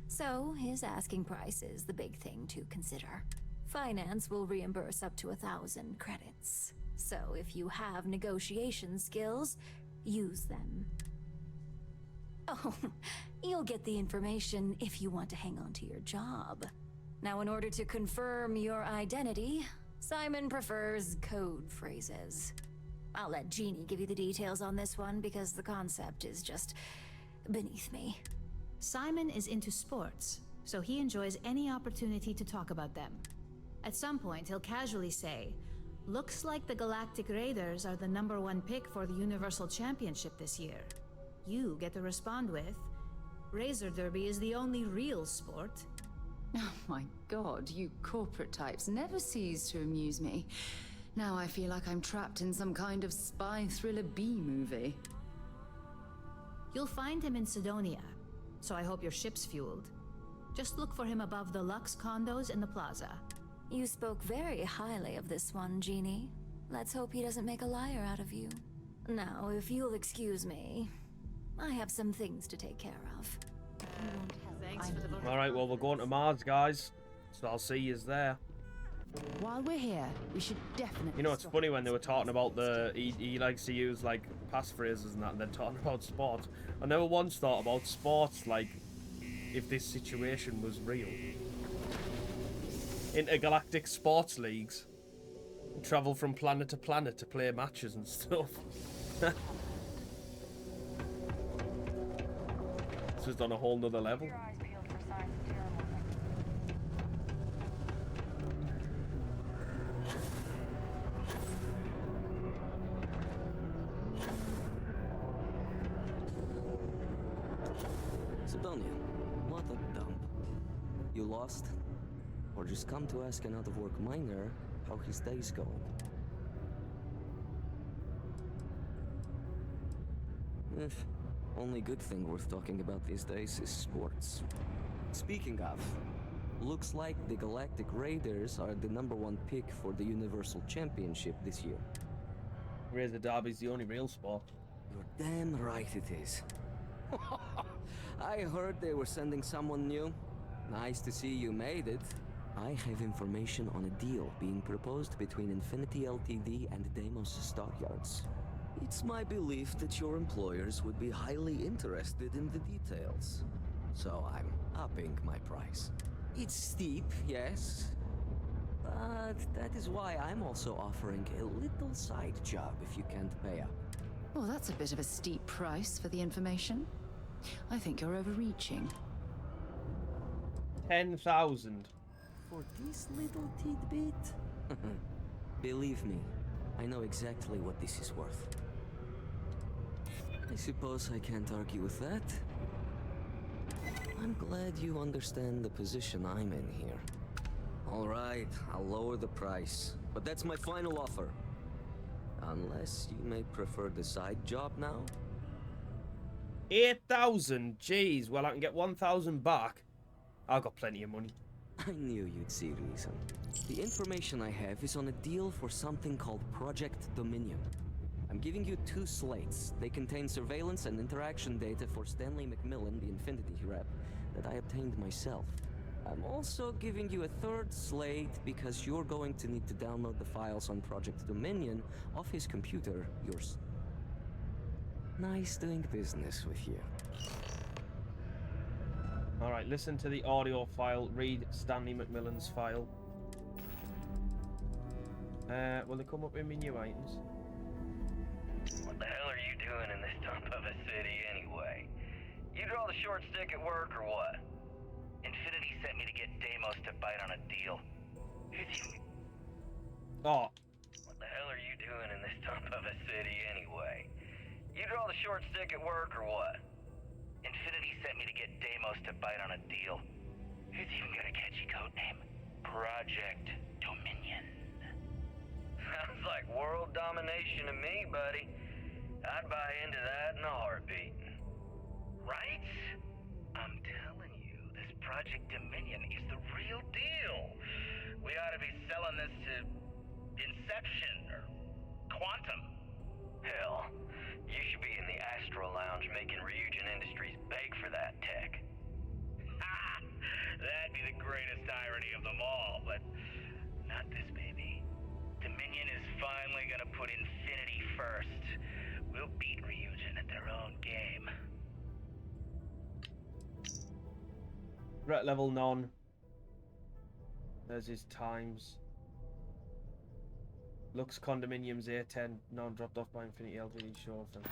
So his asking price is the big thing to consider. Finance will reimburse up to 1,000 credits. So if you have negotiation skills, use them. Oh, you'll get the information if you want to hang on to your job. Now, in order to confirm your identity, Simon prefers code phrases. I'll let Jeannie give you the details on this one because the concept is just beneath me. Simon is into sports, so he enjoys any opportunity to talk about them. At some point, he'll casually say, "Looks like the Galactic Raiders are the #1 pick for the Universal Championship this year." You get to respond with, "Razor Derby is the only real sport." Oh my god, you corporate types never cease to amuse me. Now I feel like I'm trapped in some kind of spy thriller B-movie. You'll find him in Cydonia, so I hope your ship's fueled. Just look for him above the Lux condos in the plaza. You spoke very highly of this one, Jeannie. Let's hope he doesn't make a liar out of you. Now, if you'll excuse me, I have some things to take care of. Alright, well, we're going to Mars, guys. So I'll see you there. While we're here, we should definitely... You know, it's funny when they were talking about he likes to use, like, passphrases and that, and then talking about sports. I never once thought about sports, like, if this situation was real. Intergalactic sports leagues. Travel from planet to planet to play matches and stuff. This was on a whole nother level. Cydonia, what a dump. You lost? Or just come to ask an out-of-work miner how his day's going? Only good thing worth talking about these days is sports. Speaking of, looks like the Galactic Raiders are the #1 pick for the Universal Championship this year. Razor Derby's the only real sport. You're damn right it is. I heard they were sending someone new. Nice to see you made it. I have information on a deal being proposed between Infinity LTD and Deimos Staryards. It's my belief that your employers would be highly interested in the details. So I'm upping my price. It's steep, yes. But that is why I'm also offering a little side job if you can't pay up. Well, that's a bit of a steep price for the information. I think you're overreaching. 10,000. For this little tidbit? Believe me, I know exactly what this is worth. I suppose I can't argue with that. I'm glad you understand the position I'm in here. All right, I'll lower the price, but that's my final offer. Unless you may prefer the side job now? 8,000? Jeez, well, I can get 1,000 back. I've got plenty of money. I knew you'd see reason. The information I have is on a deal for something called Project Dominion. I'm giving you 2 slates. They contain surveillance and interaction data for Stanley McMillan, the Infinity rep, that I obtained myself. I'm also giving you a 3rd slate because you're going to need to download the files on Project Dominion off his computer, yours. Nice doing business with you. Alright, listen to the audio file. Read Stanley McMillan's file. Will they come up in my new items? What the hell are you doing in this dump of a city anyway? You draw the short stick at work or what? Infinity sent me to get Deimos to bite on a deal. Oh. What the hell are you doing in this dump of a city anyway? You draw the short stick at work or what? Infinity sent me to get Deimos to bite on a deal. Who's even got a catchy code name? Project Dominion. Sounds like world domination to me, buddy. I'd buy into that in a heartbeat. Right? I'm telling you, this Project Dominion is the real deal. We ought to be selling this to Inception or Quantum. Hell, you should be in the Astral Lounge making Ryujin Industries beg for that tech. Ha! That'd be the greatest irony of them all, but not this baby. Dominion is finally gonna put Infinity first. We'll beat Ryujin at their own game. Threat level none. There's his times. Lux condominiums A10 non dropped off by Infinity LTD short term.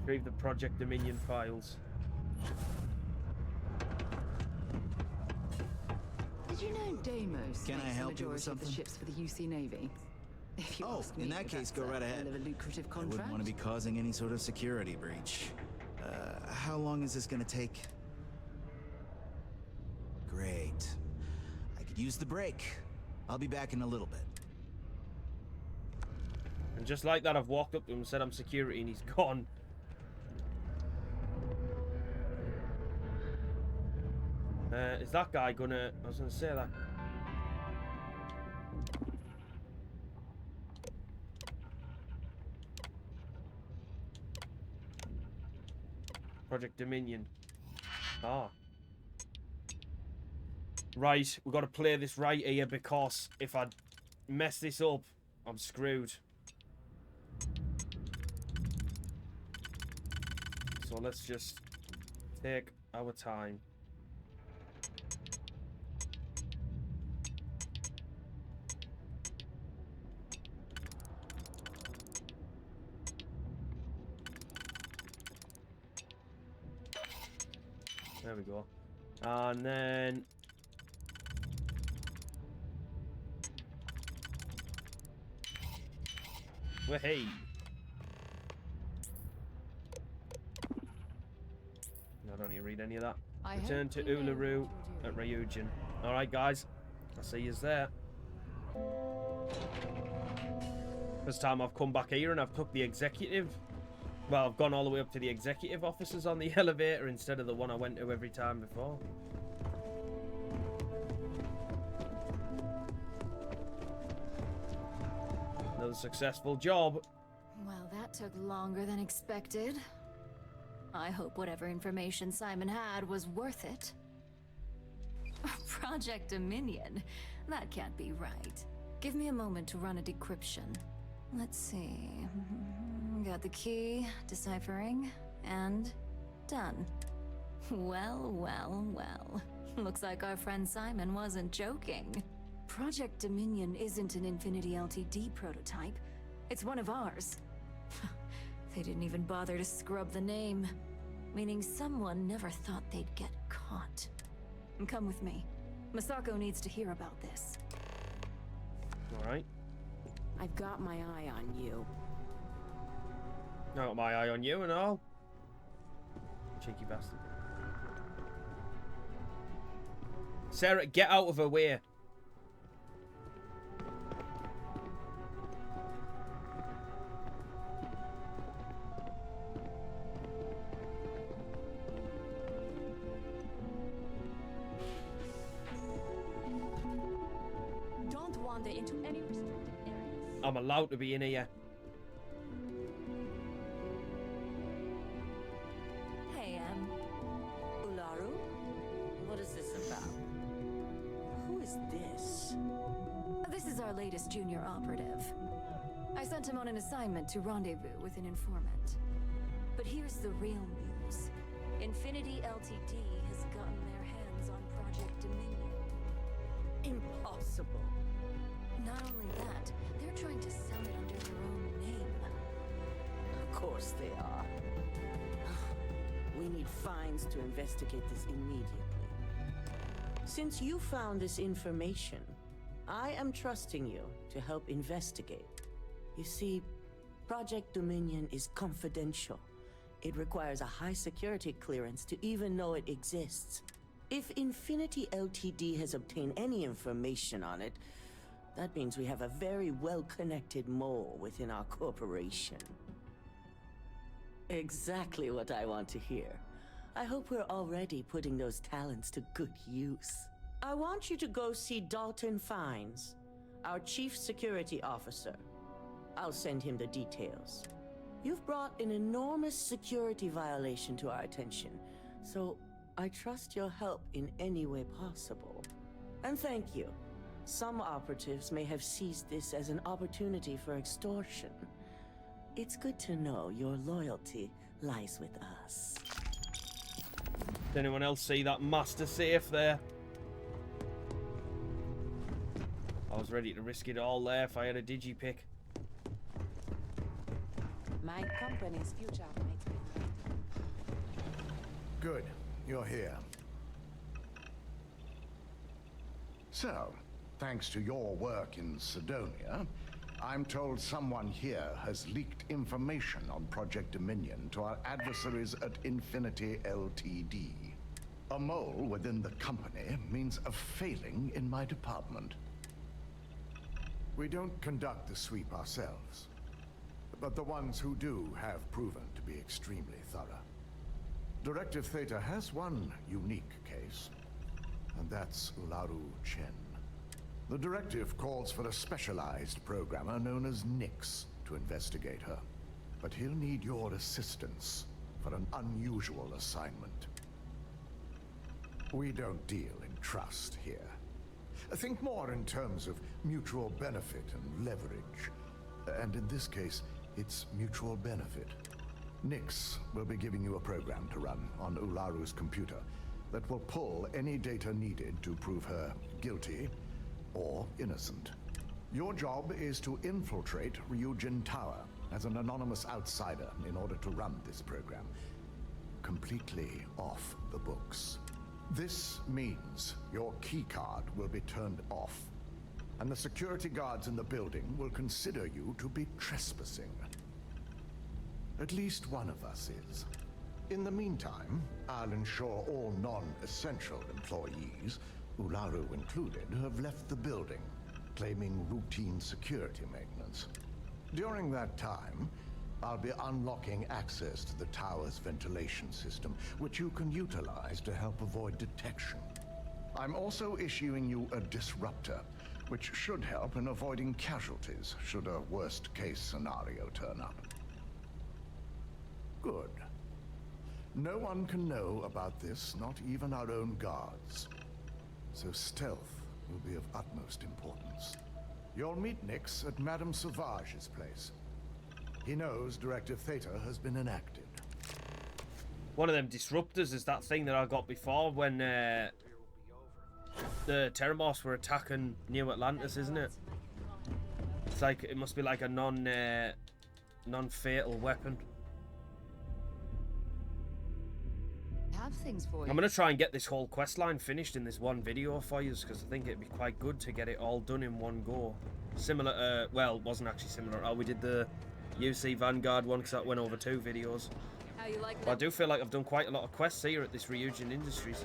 Retrieve the Project Dominion files. Did you know Deimos Can I makes the help you with majority of the something? ships for the UC Navy? If you ask in me, that case, that's go right a ahead. hell of a lucrative I contract. wouldn't want to be causing any sort of security breach. How long is this gonna take? Great. I could use the break. I'll be back in a little bit. And just like that, I've walked up to him and said I'm security and he's gone. Is that guy gonna... I was gonna say that... Project Dominion. Ah. Right, we've got to play this right here because if I mess this up, I'm screwed. So let's just take our time. There we go. And then... well, hey. I don't need to read any of that. Return to Ularu at Ryujin. Alright, guys. I'll see you there. This time I've come back here and I've took the executive. Well, I've gone all the way up to the executive offices on the elevator instead of the one I went to every time before. Another successful job. Well, that took longer than expected. I hope whatever information Simon had was worth it. Project Dominion? That can't be right. Give me a moment to run a decryption. Let's see. Got the key, deciphering, and done. Well, well, well. Looks like our friend Simon wasn't joking. Project Dominion isn't an Infinity LTD prototype. It's one of ours. They didn't even bother to scrub the name. Meaning someone never thought they'd get caught. Come with me. Masako needs to hear about this. Alright. I've got my eye on you. Got my eye on you and all. Cheeky bastard. Sarah, get out of her way. Don't wander into any restricted areas. I'm allowed to be in here. Hey, Ularu? What is this about? Who is this? This is our latest junior operative. I sent him on an assignment to rendezvous with an informant. But here's the real news. Infinity LTD has gotten their hands on Project Dominion. Impossible. Not only that, they're trying to sell it under their own name. Of course they are. We need Fiennes to investigate this immediately. Since you found this information, I am trusting you to help investigate. You see, Project Dominion is confidential. It requires a high security clearance to even know it exists. If Infinity LTD has obtained any information on it, that means we have a very well-connected mole within our corporation. Exactly what I want to hear. I hope we're already putting those talents to good use. I want you to go see Dalton Fiennes, our Chief Security Officer. I'll send him the details. You've brought an enormous security violation to our attention, so I trust your help in any way possible. And thank you. Some operatives may have seized this as an opportunity for extortion. It's good to know your loyalty lies with us. Did anyone else see that master safe there? I was ready to risk it all there if I had a digipick. My company's future might be. Good, you're here. So, thanks to your work in Cydonia, I'm told someone here has leaked information on Project Dominion to our adversaries at Infinity LTD. A mole within the company means a failing in my department. We don't conduct the sweep ourselves, but the ones who do have proven to be extremely thorough. Directive Theta has one unique case, and that's Ularu Chen. The directive calls for a specialized programmer known as Nix to investigate her, but he'll need your assistance for an unusual assignment. We don't deal in trust here. Think more in terms of mutual benefit and leverage. And in this case, it's mutual benefit. Nix will be giving you a program to run on Ularu's computer that will pull any data needed to prove her guilty or innocent. Your job is to infiltrate Ryujin Tower as an anonymous outsider in order to run this program completely off the books. This means your keycard will be turned off, and the security guards in the building will consider you to be trespassing. At least one of us is. In the meantime, I'll ensure all non-essential employees, Ularu included, have left the building, claiming routine security maintenance. During that time, I'll be unlocking access to the tower's ventilation system, which you can utilize to help avoid detection. I'm also issuing you a disruptor, which should help in avoiding casualties should a worst-case scenario turn up. Good. No one can know about this, not even our own guards. So stealth will be of utmost importance. You'll meet Nix at Madame Sauvage's place. He knows Directive Theta has been enacted. One of them disruptors is that thing that I got before when the Terramorphs were attacking New Atlantis, isn't it? It's like, it must be like a non-fatal weapon. Have things for you. I'm going to try and get this whole questline finished in this one video for you, because I think it'd be quite good to get it all done in one go. Similar to, well, it wasn't actually similar. Oh, we did the UC Vanguard one because that went over 2 videos. How you like But I do feel like I've done quite a lot of quests here at this Ryujin Industries.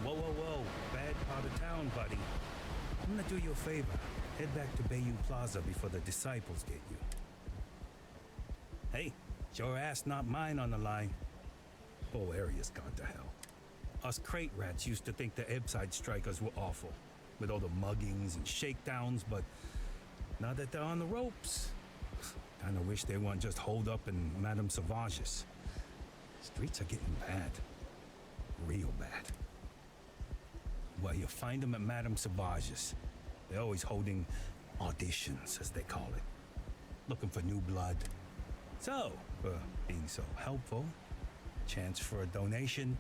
Whoa, whoa, whoa. Bad part of town, buddy. I'm gonna do you a favor. Head back to Bayu Plaza before the disciples get you. Hey, it's your ass, not mine on the line. Whole area's gone to hell. Us crate rats used to think the Ebside strikers were awful, with all the muggings and shakedowns, but now that they're on the ropes, Kinda wish they weren't just holed up in Madame Sauvage's. Streets are getting bad. Real bad. Well, you'll find them at Madame Sauvage's. They're always holding auditions, as they call it. Looking for new blood. So, for being so helpful, chance for a donation.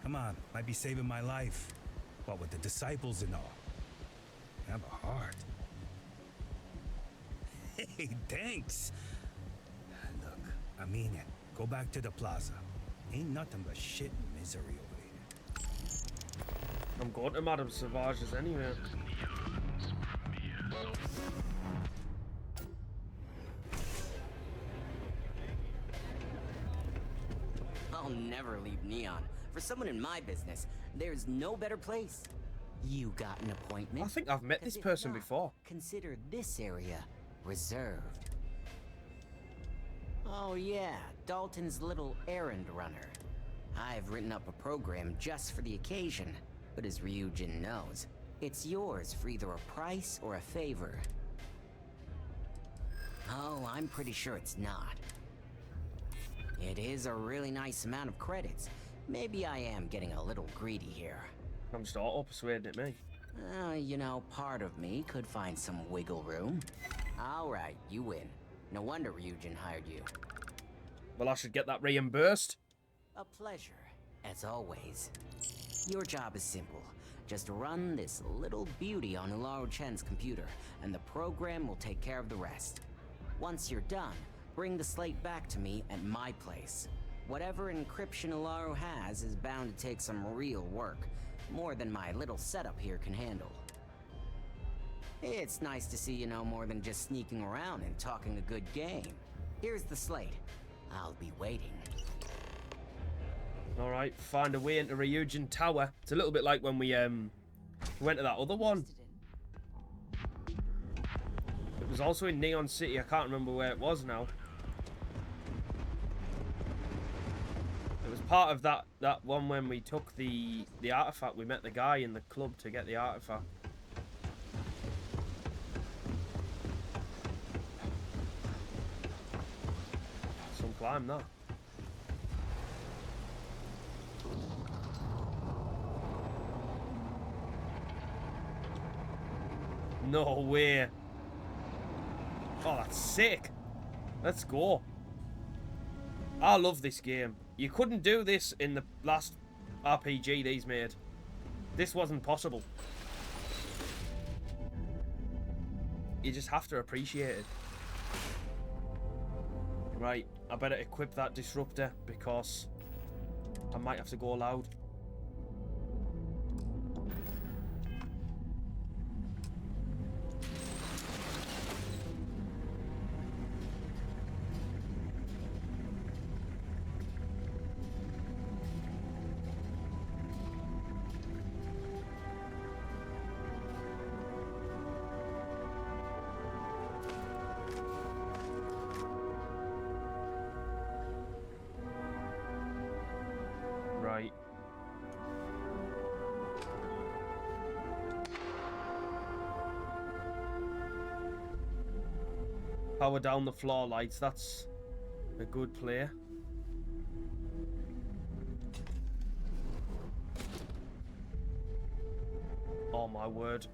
Come on, might be saving my life. What with the disciples and all. Have a heart. Hey, thanks. Look, I mean it. Go back to the plaza. Ain't nothing but shit and misery over here. I'm going to Madame Sauvage's anyway. I'll never leave Neon. For someone in my business, there's no better place. You got an appointment? I think I've met this person before. Consider this area reserved. Oh yeah, Dalton's little errand runner. I've written up a program just for the occasion, but as Ryujin knows, it's yours for either a price or a favor. Oh, I'm pretty sure it's not. It is a really nice amount of credits. Maybe I am getting a little greedy here. I'm just auto-persuading at me. You know, part of me could find some wiggle room. Alright, you win. No wonder Ryujin hired you. Well, I should get that reimbursed. A pleasure, as always. Your job is simple. Just run this little beauty on Ularu Chen's computer, and the program will take care of the rest. Once you're done, bring the slate back to me at my place. Whatever encryption Ularu has is bound to take some real work. More than my little setup here can handle. It's nice to see you know more than just sneaking around and talking a good game. Here's the slate. I'll be waiting. Alright, find a way into Ryujin Tower. It's a little bit like when we went to that other one. It was also in Neon City. I can't remember where it was now. It was part of that one when we took the artifact. We met the guy in the club to get the artifact. Some climb that. No way. Oh, that's sick. Let's go. I love this game. You couldn't do this in the last RPG these made. This wasn't possible. You just have to appreciate it. Right, I better equip that disruptor because I might have to go loud. Right. Power down the floor lights, that's a good play. Oh my word.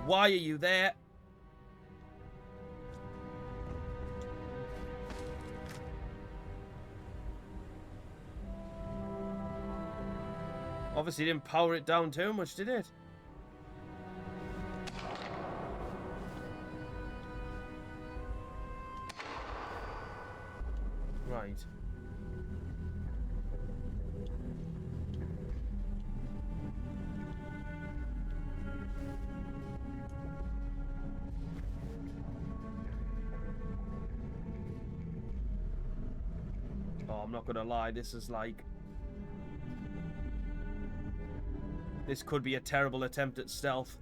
Why are you there? Obviously didn't power it down too much, did it? Right. Oh, I'm not gonna lie, this is like... This could be a terrible attempt at stealth.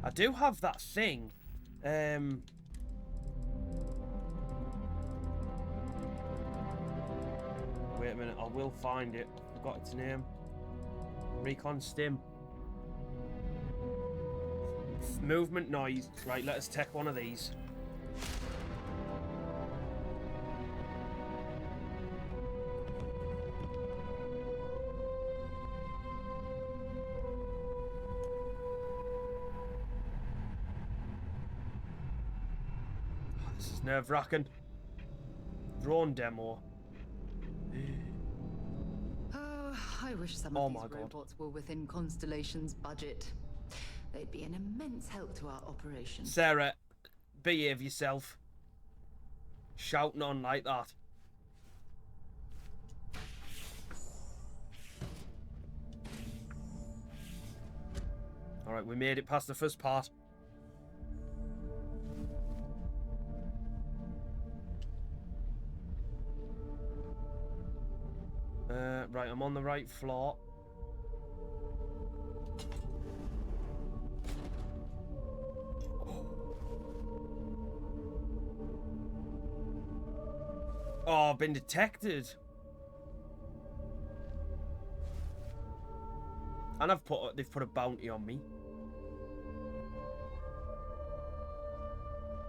I do have that thing. a minute, I will find it. Forgot its name. Recon Stim. Movement noise. Right, let us take one of these. This is nerve-wracking. Drone demo. Oh, I wish some of these robots were within Constellation's budget. They'd be an immense help to our operation. Sarah, behave yourself. Shouting on like that. Alright, we made it past the first part. Right, I'm on the right floor. Oh, I've been detected. And they've put a bounty on me.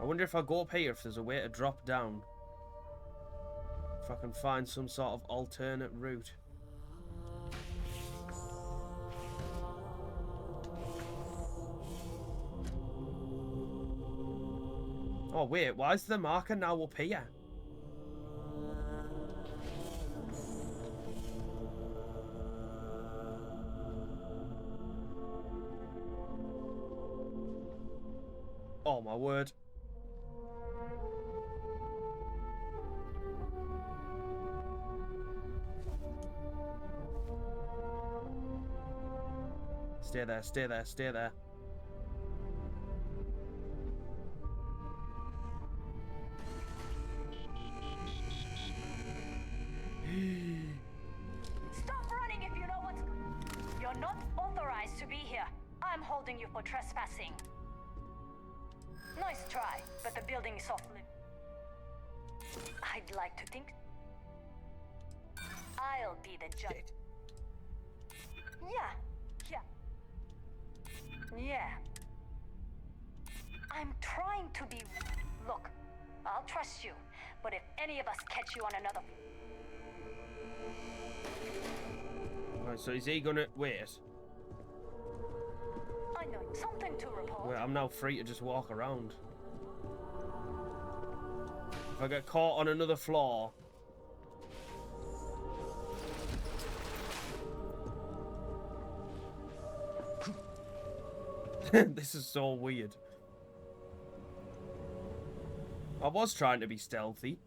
I wonder if I go up here if there's a way to drop down. If I can find some sort of alternate route. Oh wait, why is the marker now up here? Oh my word. Stay there, stay there, stay there. Stop running if you know what's... You're not authorized to be here. I'm holding you for trespassing. Nice try, but the building is off limits. I'd like to think I'll be the judge. Yeah. I'm trying to be... Look, I'll trust you, but if any of us catch you on another... Right, so is he gonna... Wait. I know something to report. Wait, I'm now free to just walk around. If I get caught on another floor... This is so weird. I was trying to be stealthy.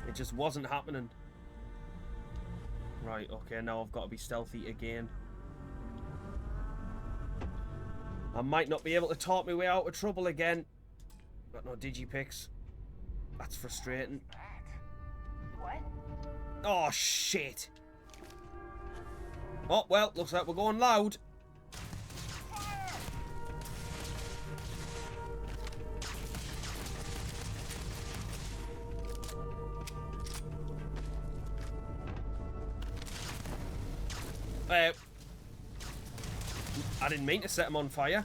It just wasn't happening. Right, okay, now I've got to be stealthy again. I might not be able to talk my way out of trouble again. Got no digipicks. That's frustrating. What? Oh, shit. Oh, well, looks like we're going loud. I didn't mean to set him on fire.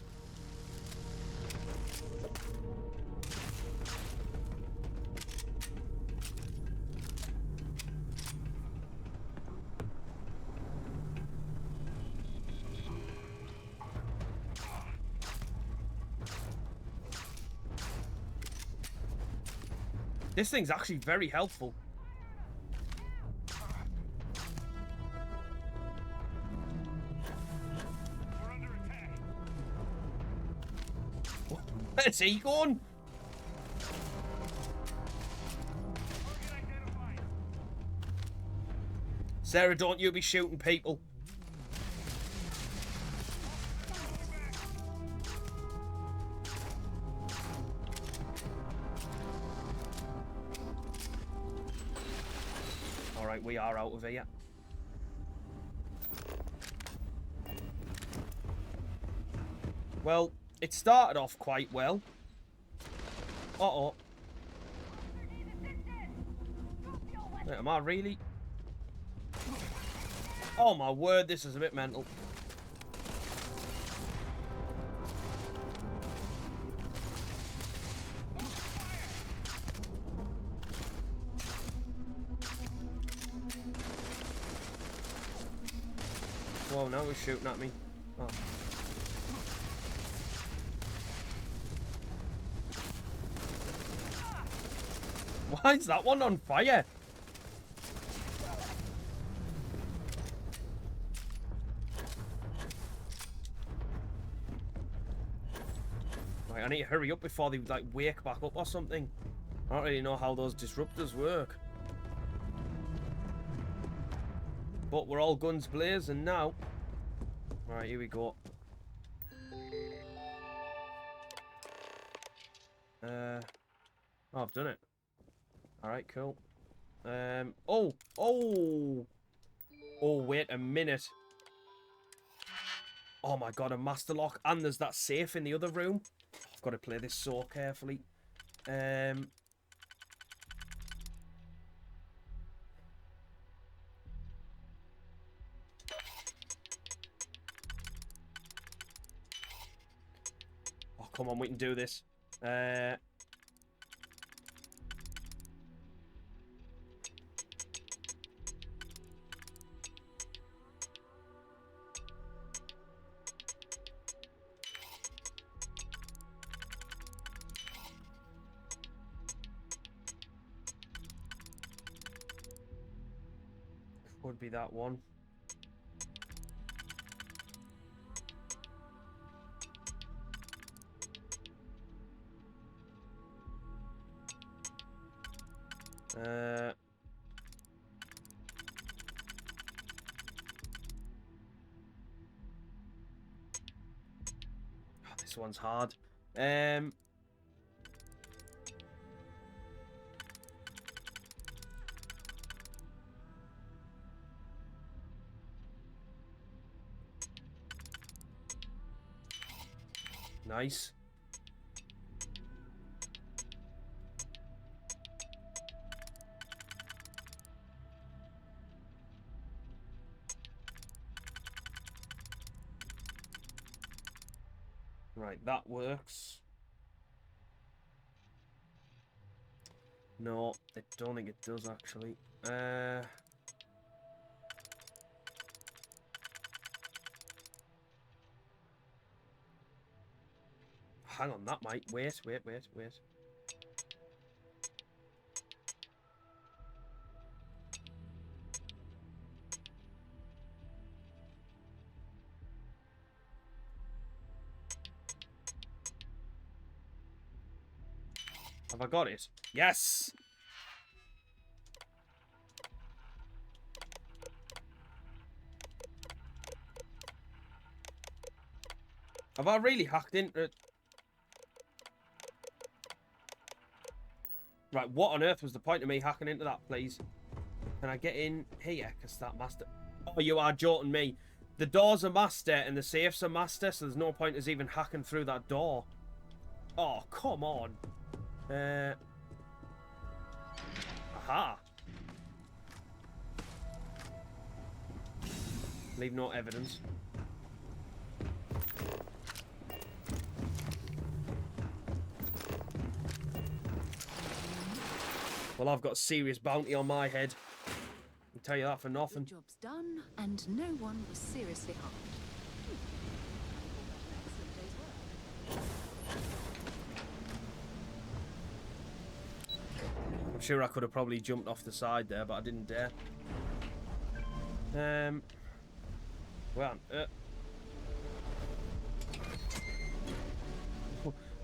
This thing's actually very helpful. Where's he going? Sarah, don't you be shooting people. Alright, we are out of here. Well, it started off quite well. Uh-oh. Wait, am I really? Oh my word, this is a bit mental. Whoa, now he's shooting at me. Oh. Why is that one on fire? Right, I need to hurry up before they like wake back up or something. I don't really know how those disruptors work. But we're all guns blazing now. Alright, here we go. Oh, I've done it. Alright, cool. Oh, wait a minute. Oh my god, a master lock. And there's that safe in the other room. I've got to play this so carefully. Oh, come on, we can do this. Would be that one. Oh, this one's hard. Nice. Right, that works. No, I don't think it does actually. Hang on, that might. Wait. Have I got it? Yes! Have I really hacked into it? Right, what on earth was the point of me hacking into that, please? Can I get in here? Because that master... Oh, you are joking me. The door's a master and the safe's a master, so there's no point us even hacking through that door. Oh, come on. Aha. Leave no evidence. Well, I've got a serious bounty on my head. I'll tell you that for nothing. The job's done, and no one was seriously harmed. I'm sure I could have probably jumped off the side there, but I didn't dare. Well,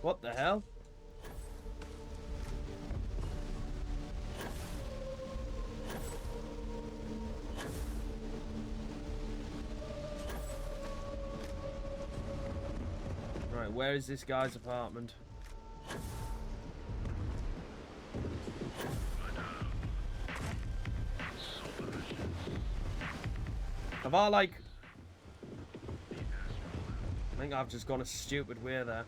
what the hell? Right, where is this guy's apartment? Have I, like... I think I've just gone a stupid way there.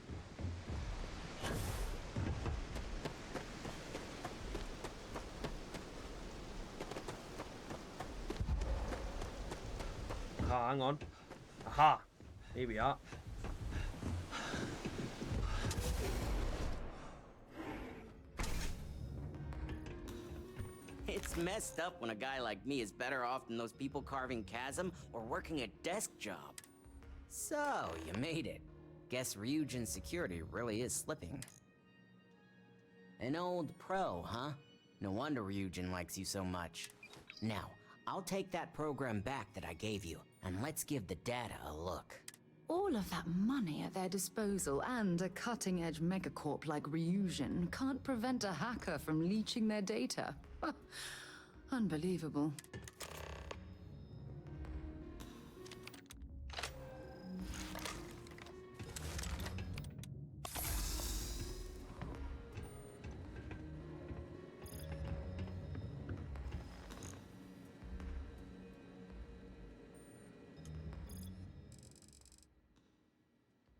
Oh, hang on. Aha. Here we are. It's messed up when a guy like me is better off than those people carving chasm or working a desk job. So, you made it. Guess Ryujin's security really is slipping. An old pro, huh? No wonder Ryujin likes you so much. Now, I'll take that program back that I gave you, and let's give the data a look. All of that money at their disposal and a cutting-edge megacorp like Ryujin can't prevent a hacker from leeching their data. Unbelievable.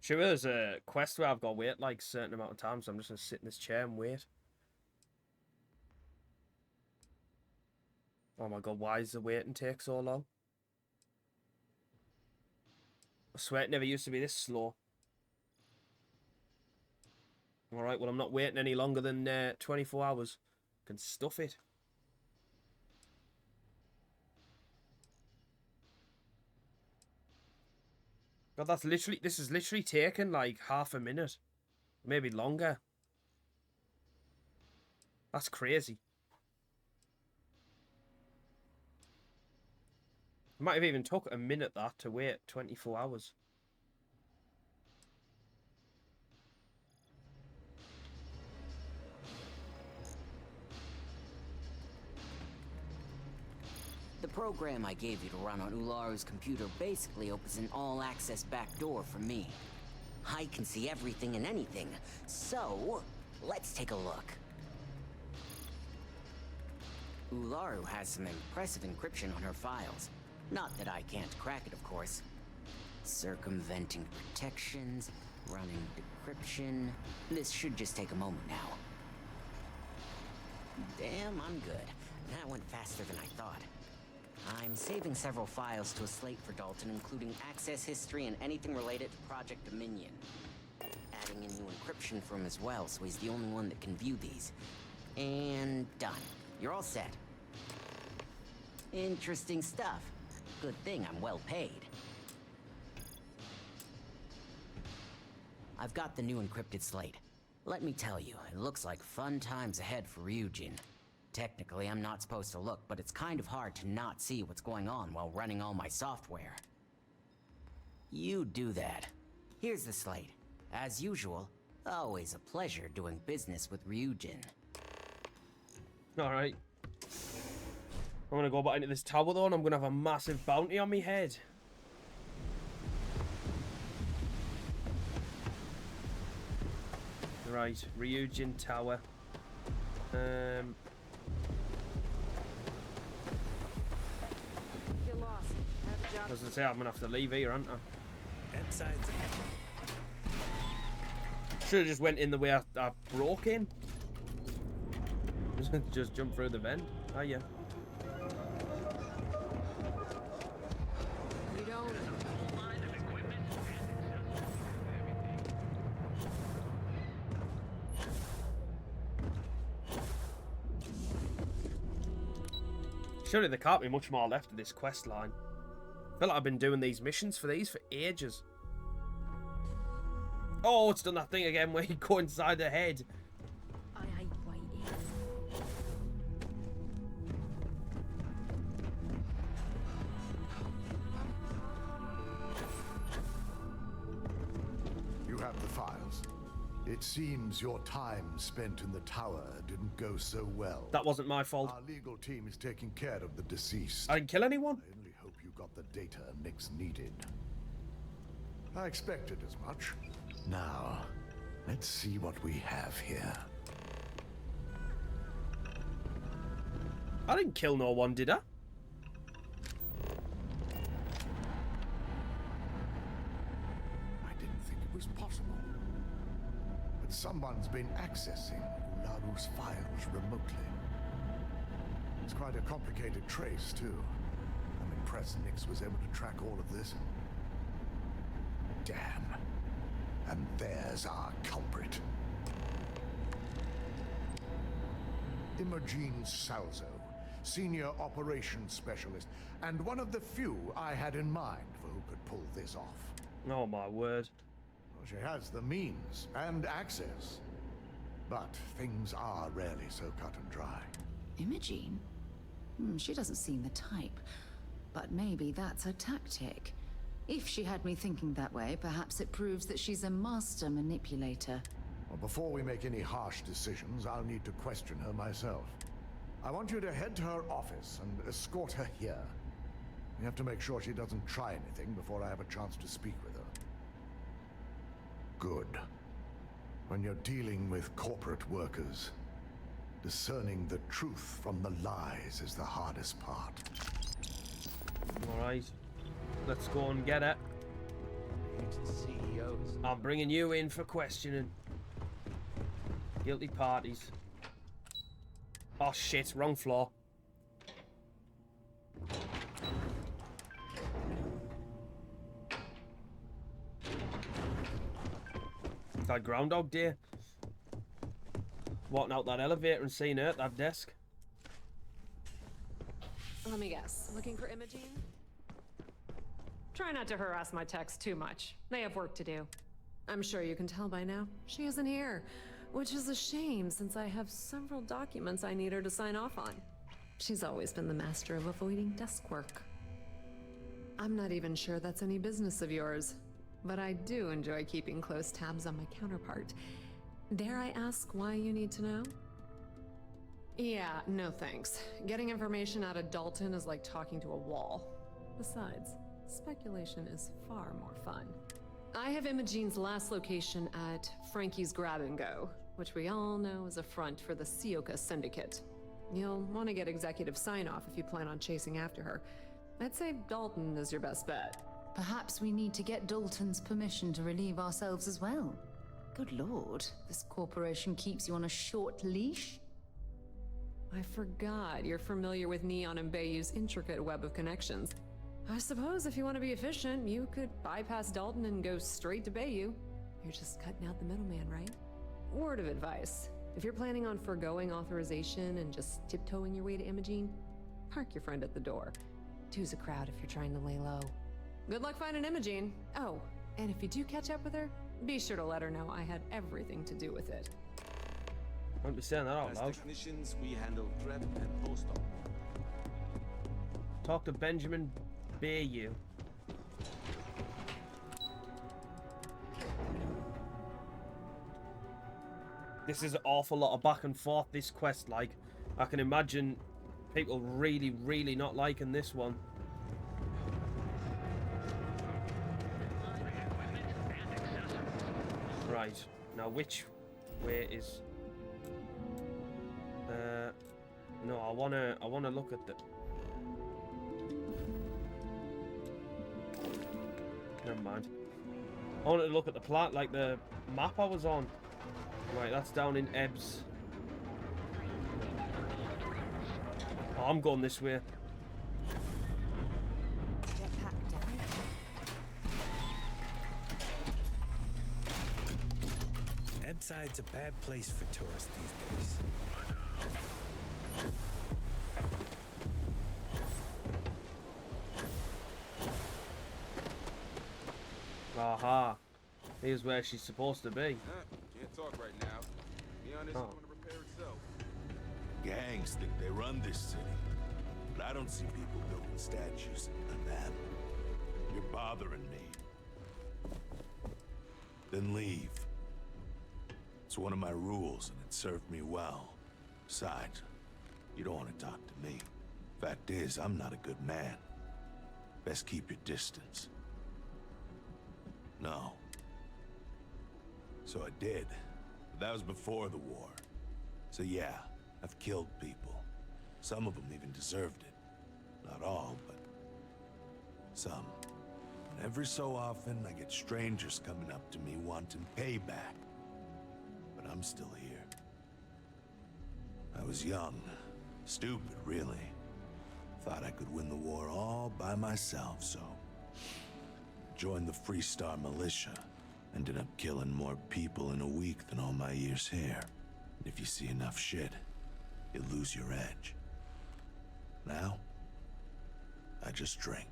Sure, there's a quest where I've got to wait like a certain amount of time, so I'm just going to sit in this chair and wait. Oh my god, why does the waiting take so long? I swear it never used to be this slow. Alright, well I'm not waiting any longer than 24 hours. I can stuff it. God, this is literally taken like half a minute. Maybe longer. That's crazy. It might have even took a minute that to wait 24 hours. The program I gave you to run on Ularu's computer basically opens an all-access backdoor for me. I can see everything and anything, so let's take a look. Ularu has some impressive encryption on her files. Not that I can't crack it, of course. Circumventing protections, running decryption. This should just take a moment now. Damn, I'm good. That went faster than I thought. I'm saving several files to a slate for Dalton, including access history and anything related to Project Dominion. Adding in new encryption for him as well, so he's the only one that can view these. And done. You're all set. Interesting stuff. Good thing I'm well paid. I've got the new encrypted slate. Let me tell you, it looks like fun times ahead for Ryujin. Technically, I'm not supposed to look, but it's kind of hard to not see what's going on while running all my software. You do that. Here's the slate. As usual, always a pleasure doing business with Ryujin. Alright. I'm gonna go back into this tower though, and I'm gonna have a massive bounty on me head. Right, Ryujin Tower. You're lost. Have a job. I was gonna say I'm gonna have to leave here, aren't I? Inside. Should have just went in the way I broke in. Just jump through the vent. Oh yeah. You don't. Surely there can't be much more left of this quest line. I feel like I've been doing these missions for ages. Oh, it's done that thing again where you go inside the head. I hate waiting. You have the files. It seems your time spent in the tower didn't go so well. That wasn't my fault. Our legal team is taking care of the deceased. I didn't kill anyone. I only hope you got the data Nix needed. I expected as much. Now, let's see what we have here. I didn't kill no one, did I? I didn't think it was possible. But someone's been accessing Ularu's files remotely. It's quite a complicated trace, too. I'm Kresnix was able to track all of this. Damn. And there's our culprit. Imogene Salzo, Senior Operations Specialist, and one of the few I had in mind for who could pull this off. Oh my word. Well, she has the means and access. But things are rarely so cut and dry. Imogene? She doesn't seem the type. But maybe that's her tactic. If she had me thinking that way, perhaps it proves that she's a master manipulator. Well, before we make any harsh decisions, I'll need to question her myself. I want you to head to her office and escort her here. We have to make sure she doesn't try anything before I have a chance to speak with her. Good. When you're dealing with corporate workers, discerning the truth from the lies is the hardest part. Alright. Let's go and get it. CEOs. I'm bringing you in for questioning. Guilty parties. Oh shit, wrong floor. It's like Groundhog Day. Walking out that elevator and seeing her at that desk. Let me guess. Looking for Imogene? Try not to harass my techs too much. They have work to do. I'm sure you can tell by now. She isn't here, which is a shame since I have several documents I need her to sign off on. She's always been the master of avoiding desk work. I'm not even sure that's any business of yours, but I do enjoy keeping close tabs on my counterpart. Dare I ask why you need to know? Yeah, no thanks. Getting information out of Dalton is like talking to a wall. Besides, speculation is far more fun. I have Imogene's last location at Frankie's Grab and Go, which we all know is a front for the Sioka Syndicate. You'll want to get executive sign-off if you plan on chasing after her. I'd say Dalton is your best bet. Perhaps we need to get Dalton's permission to relieve ourselves as well. Good lord, this corporation keeps you on a short leash? I forgot you're familiar with Neon and Bayu's intricate web of connections. I suppose if you want to be efficient, you could bypass Dalton and go straight to Bayu. You're just cutting out the middleman, right? Word of advice. If you're planning on foregoing authorization and just tiptoeing your way to Imogene, park your friend at the door. Two's a crowd if you're trying to lay low. Good luck finding Imogene. Oh, and if you do catch up with her, be sure to let her know I had everything to do with it. I won't be saying that out As loud. technicians, we handle threat and post-op. Talk to Benjamin Bayu. This is an awful lot of back and forth, this quest, like. I can imagine people really not liking this one. Right, now which way is... no, I wanna look at the... Never mind. I wanted to look at the plant, like the map I was on. Right, that's down in Ebbs. Oh, I'm going this way. Ebbside's a bad place for tourists these days. Aha. Here's where she's supposed to be. Can't talk right now. Neon is Oh. going to repair itself. Gangs think they run this city, but I don't see people building statues of them. You're bothering me. Then leave. It's one of my rules, and it served me well. Besides, you don't want to talk to me. Fact is, I'm not a good man. Best keep your distance. No. So I did. But that was before the war. So yeah, I've killed people. Some of them even deserved it. Not all, but some. And every so often, I get strangers coming up to me wanting payback. But I'm still here. I was young. Stupid, really. Thought I could win the war all by myself, so joined the Freestar militia. Ended up killing more people in a week than all my years here. If you see enough shit, you lose your edge. Now, I just drink.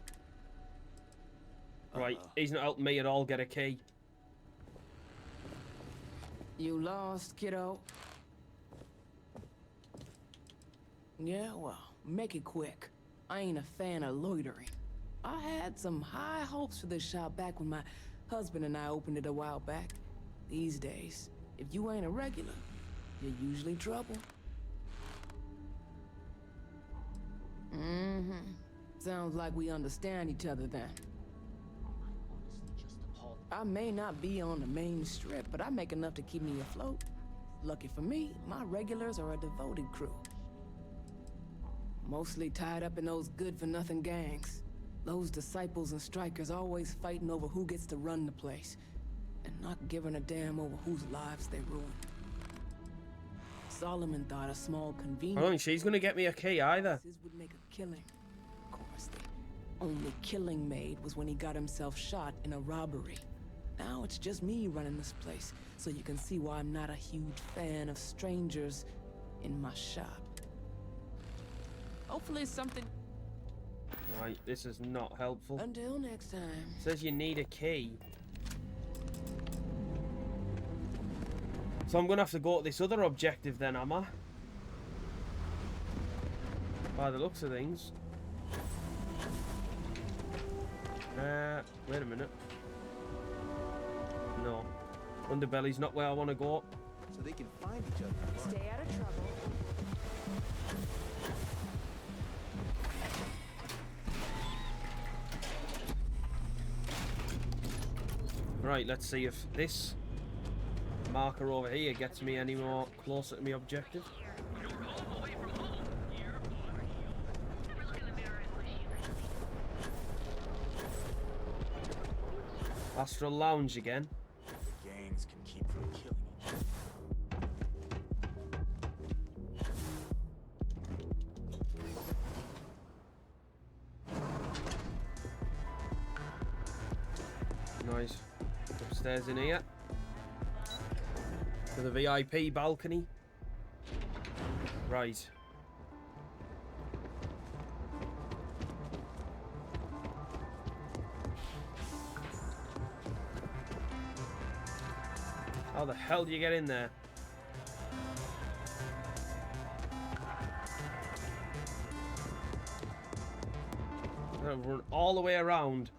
Right, he's not helping me at all get a key. You lost, kiddo? Yeah, well, make it quick. I ain't a fan of loitering. I had some high hopes for this shop back when my husband and I opened it a while back. These days, if you ain't a regular, you're usually trouble. Mm-hmm. Sounds like we understand each other then. I may not be on the main strip, but I make enough to keep me afloat. Lucky for me, my regulars are a devoted crew. Mostly tied up in those good-for-nothing gangs. Those disciples and strikers always fighting over who gets to run the place, and not giving a damn over whose lives they ruin. Solomon thought a small convenience... I don't think she's gonna get me a key either. ...would make a killing. Of course, the only killing made was when he got himself shot in a robbery. Now it's just me running this place, so you can see why I'm not a huge fan of strangers in my shop. Hopefully something... Right, this is not helpful. Until next time. Says you need a key. So I'm gonna have to go to this other objective then, am I? By the looks of things. Wait a minute. No. Underbelly's not where I want to go. So they can find each other. Stay out of trouble. Right, let's see if this marker over here gets me any more closer to my objective. Astral Lounge again. The gangs can keep from killing each other. Nice. Upstairs in here. To the VIP balcony. Right. How the hell do you get in there? Gotta run all the way around.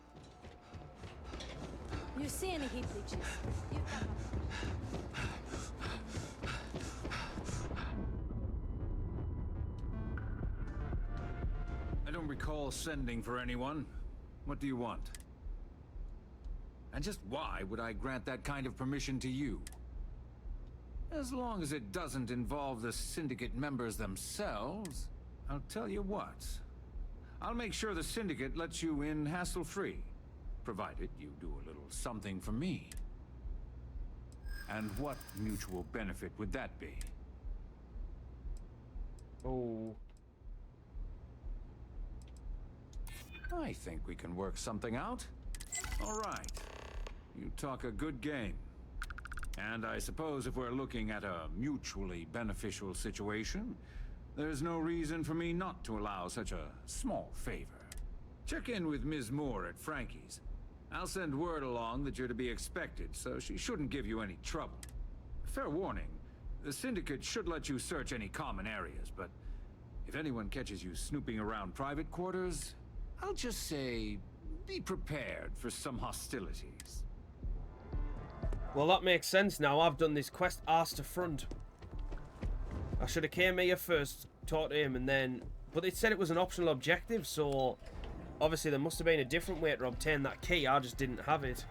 You see any heat leeches? You've got I don't recall sending for anyone. What do you want? And just why would I grant that kind of permission to you? As long as it doesn't involve the Syndicate members themselves, I'll tell you what. I'll make sure the Syndicate lets you in hassle-free, provided you do a little something for me. And what mutual benefit would that be? Oh. I think we can work something out. All right. You talk a good game. And I suppose if we're looking at a mutually beneficial situation, there's no reason for me not to allow such a small favor. Check in with Ms. Moore at Frankie's. I'll send word along that you're to be expected, so she shouldn't give you any trouble. Fair warning, the Syndicate should let you search any common areas, but if anyone catches you snooping around private quarters, I'll just say, be prepared for some hostilities. Well, that makes sense now. I've done this quest arse to front. I should have came here first, talked to him, and then... But it said it was an optional objective, so... Obviously, there must have been a different way to obtain that key. I just didn't have it.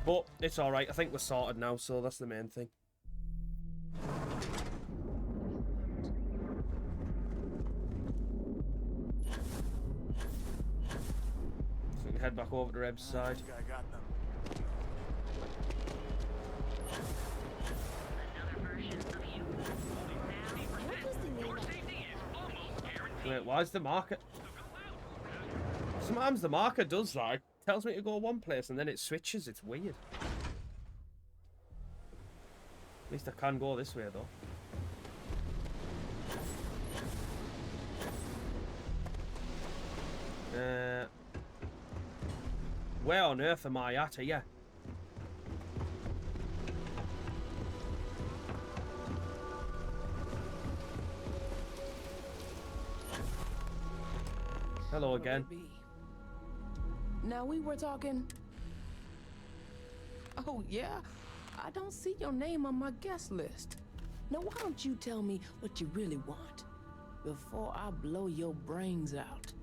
But it's alright. I think we're sorted now, so that's the main thing. So we can head back over to Reb's side. I got them. What was the name of Wait, why is the marker? Sometimes the marker does that. It tells me to go one place and then it switches. It's weird. At least I can go this way though. Where on earth am I at here? Hello again. Now we were talking. Oh yeah, I don't see your name on my guest list. Now why don't you tell me what you really want before I blow your brains out?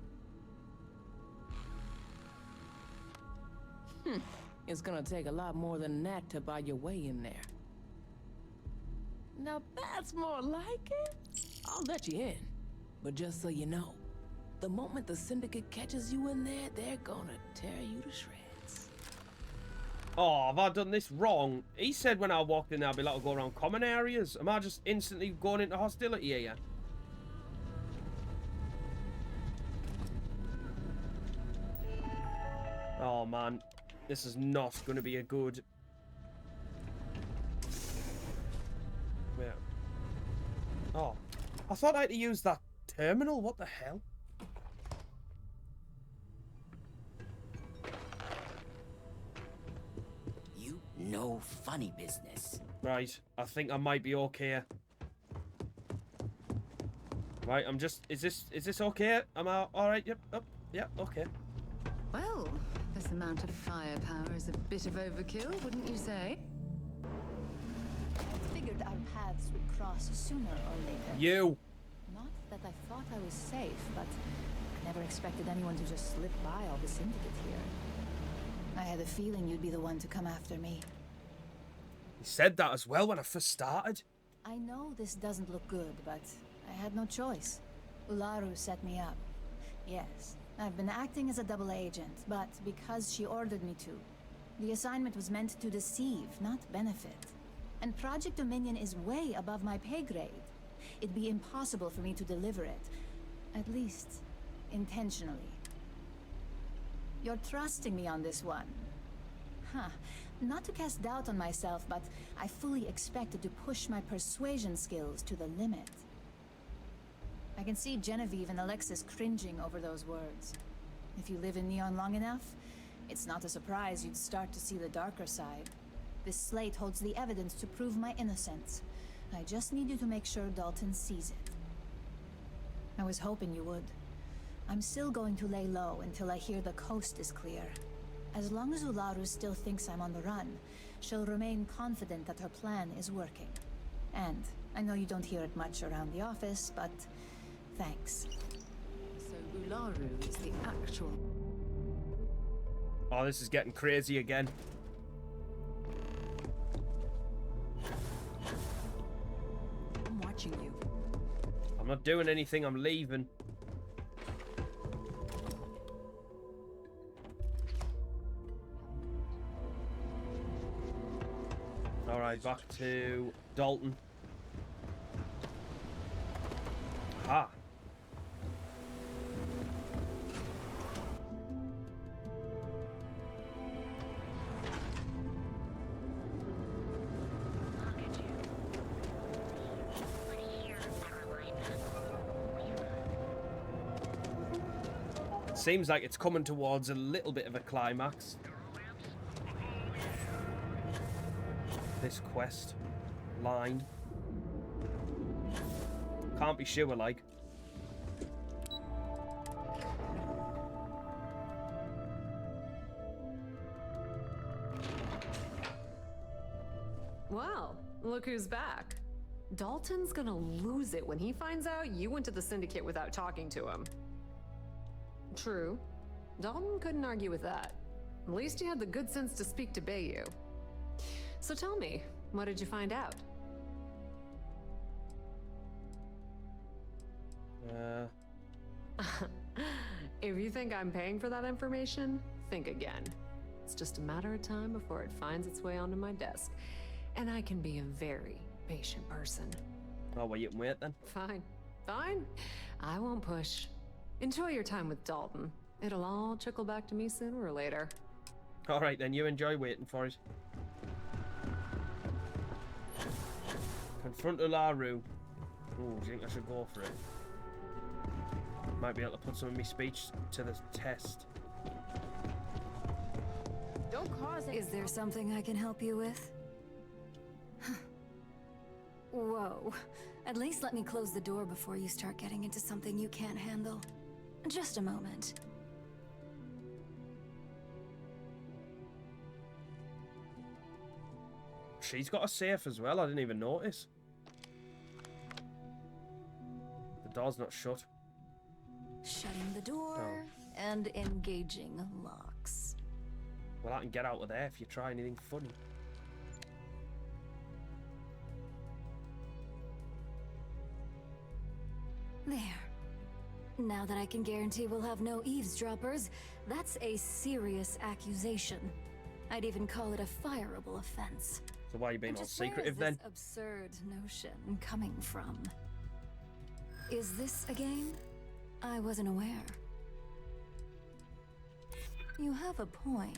It's gonna take a lot more than that to buy your way in there. Now that's more like it. I'll let you in, but just so you know, the moment the Syndicate catches you in there, they're gonna tear you to shreds. Oh, have I done this wrong? He said when I walked in there I'd be allowed to go around common areas. Am I just instantly going into hostility here? Oh man, this is not going to be a good... Wait. Oh, I thought I had to use that terminal. What the hell? No funny business. Right, I think I might be okay. Right, I'm just... Is this okay? Am I alright? Yep, oh, yep, okay. Well, this amount of firepower is a bit of overkill, wouldn't you say? Figured our paths would cross sooner or later. You! Not that I thought I was safe, but I never expected anyone to just slip by all the Syndicate here. I had a feeling you'd be the one to come after me. He said that as well when I first started. I know this doesn't look good, but I had no choice. Ularu set me up. Yes, I've been acting as a double agent, but because she ordered me to. The assignment was meant to deceive, not benefit. And Project Dominion is way above my pay grade. It'd be impossible for me to deliver it. At least, intentionally. You're trusting me on this one. Huh. Not to cast doubt on myself, but I fully expected to push my persuasion skills to the limit. I can see Genevieve and Alexis cringing over those words. If you live in Neon long enough, it's not a surprise you'd start to see the darker side. This slate holds the evidence to prove my innocence. I just need you to make sure Dalton sees it. I was hoping you would. I'm still going to lay low until I hear the coast is clear. As long as Ularu still thinks I'm on the run, she'll remain confident that her plan is working. And I know you don't hear it much around the office, but thanks. So Ularu is the actual... Oh, this is getting crazy again. I'm watching you. I'm not doing anything, I'm leaving. Alright, back to Dalton. Ah. Seems like it's coming towards a little bit of a climax. This quest line. Can't be sure, like. Well, look who's back. Dalton's gonna lose it when he finds out you went to the Syndicate without talking to him. True. Dalton couldn't argue with that. At least he had the good sense to speak to Bayu. So tell me, what did you find out? If you think I'm paying for that information, think again. It's just a matter of time before it finds its way onto my desk. And I can be a very patient person. Oh, well, you can wait then. Fine. Fine. I won't push. Enjoy your time with Dalton. It'll all trickle back to me sooner or later. Alright then, you enjoy waiting for it. Confront Ularu. Oh, do you think I should go for it? Might be able to put some of my speech to the test. Don't cause it. Is there something I can help you with? Whoa. At least let me close the door before you start getting into something you can't handle. Just a moment. She's got a safe as well, I didn't even notice. The door's not shut. Shutting the door and engaging locks. Well, I can get out of there if you try anything funny. There. Now that I can guarantee we'll have no eavesdroppers, that's a serious accusation. I'd even call it a fireable offense. So why are you being all Just where secretive is then? this absurd notion coming from? Is this a game? I wasn't aware. You have a point.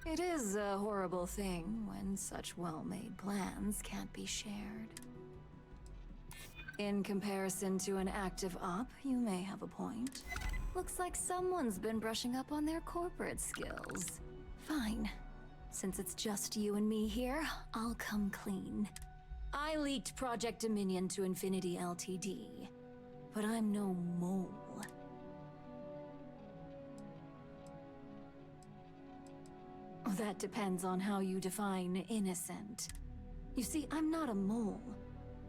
It is a horrible thing when such well-made plans can't be shared. In comparison to an active op, you may have a point. Looks like someone's been brushing up on their corporate skills. Fine. Since it's just you and me here, I'll come clean. I leaked Project Dominion to Infinity LTD, but I'm no mole. That depends on how you define innocent. You see, I'm not a mole.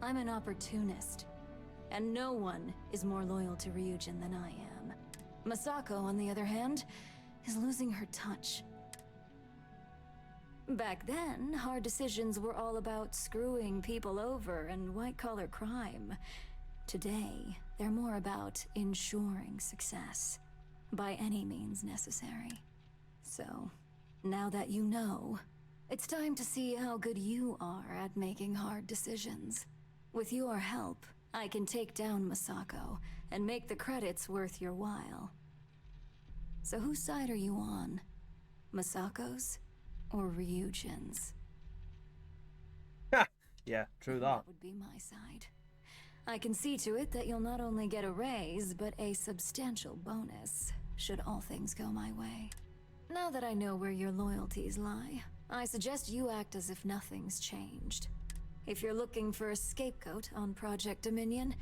I'm an opportunist. And no one is more loyal to Ryujin than I am. Masako, on the other hand, is losing her touch. Back then, hard decisions were all about screwing people over and white-collar crime. Today, they're more about ensuring success, by any means necessary. So, now that you know, it's time to see how good you are at making hard decisions. With your help, I can take down Masako and make the credits worth your while. So whose side are you on? Masako's or Ryujin's? Yeah, true that. That would be my side. I can see to it that you'll not only get a raise, but a substantial bonus, should all things go my way. Now that I know where your loyalties lie, I suggest you act as if nothing's changed. If you're looking for a scapegoat on Project Dominion,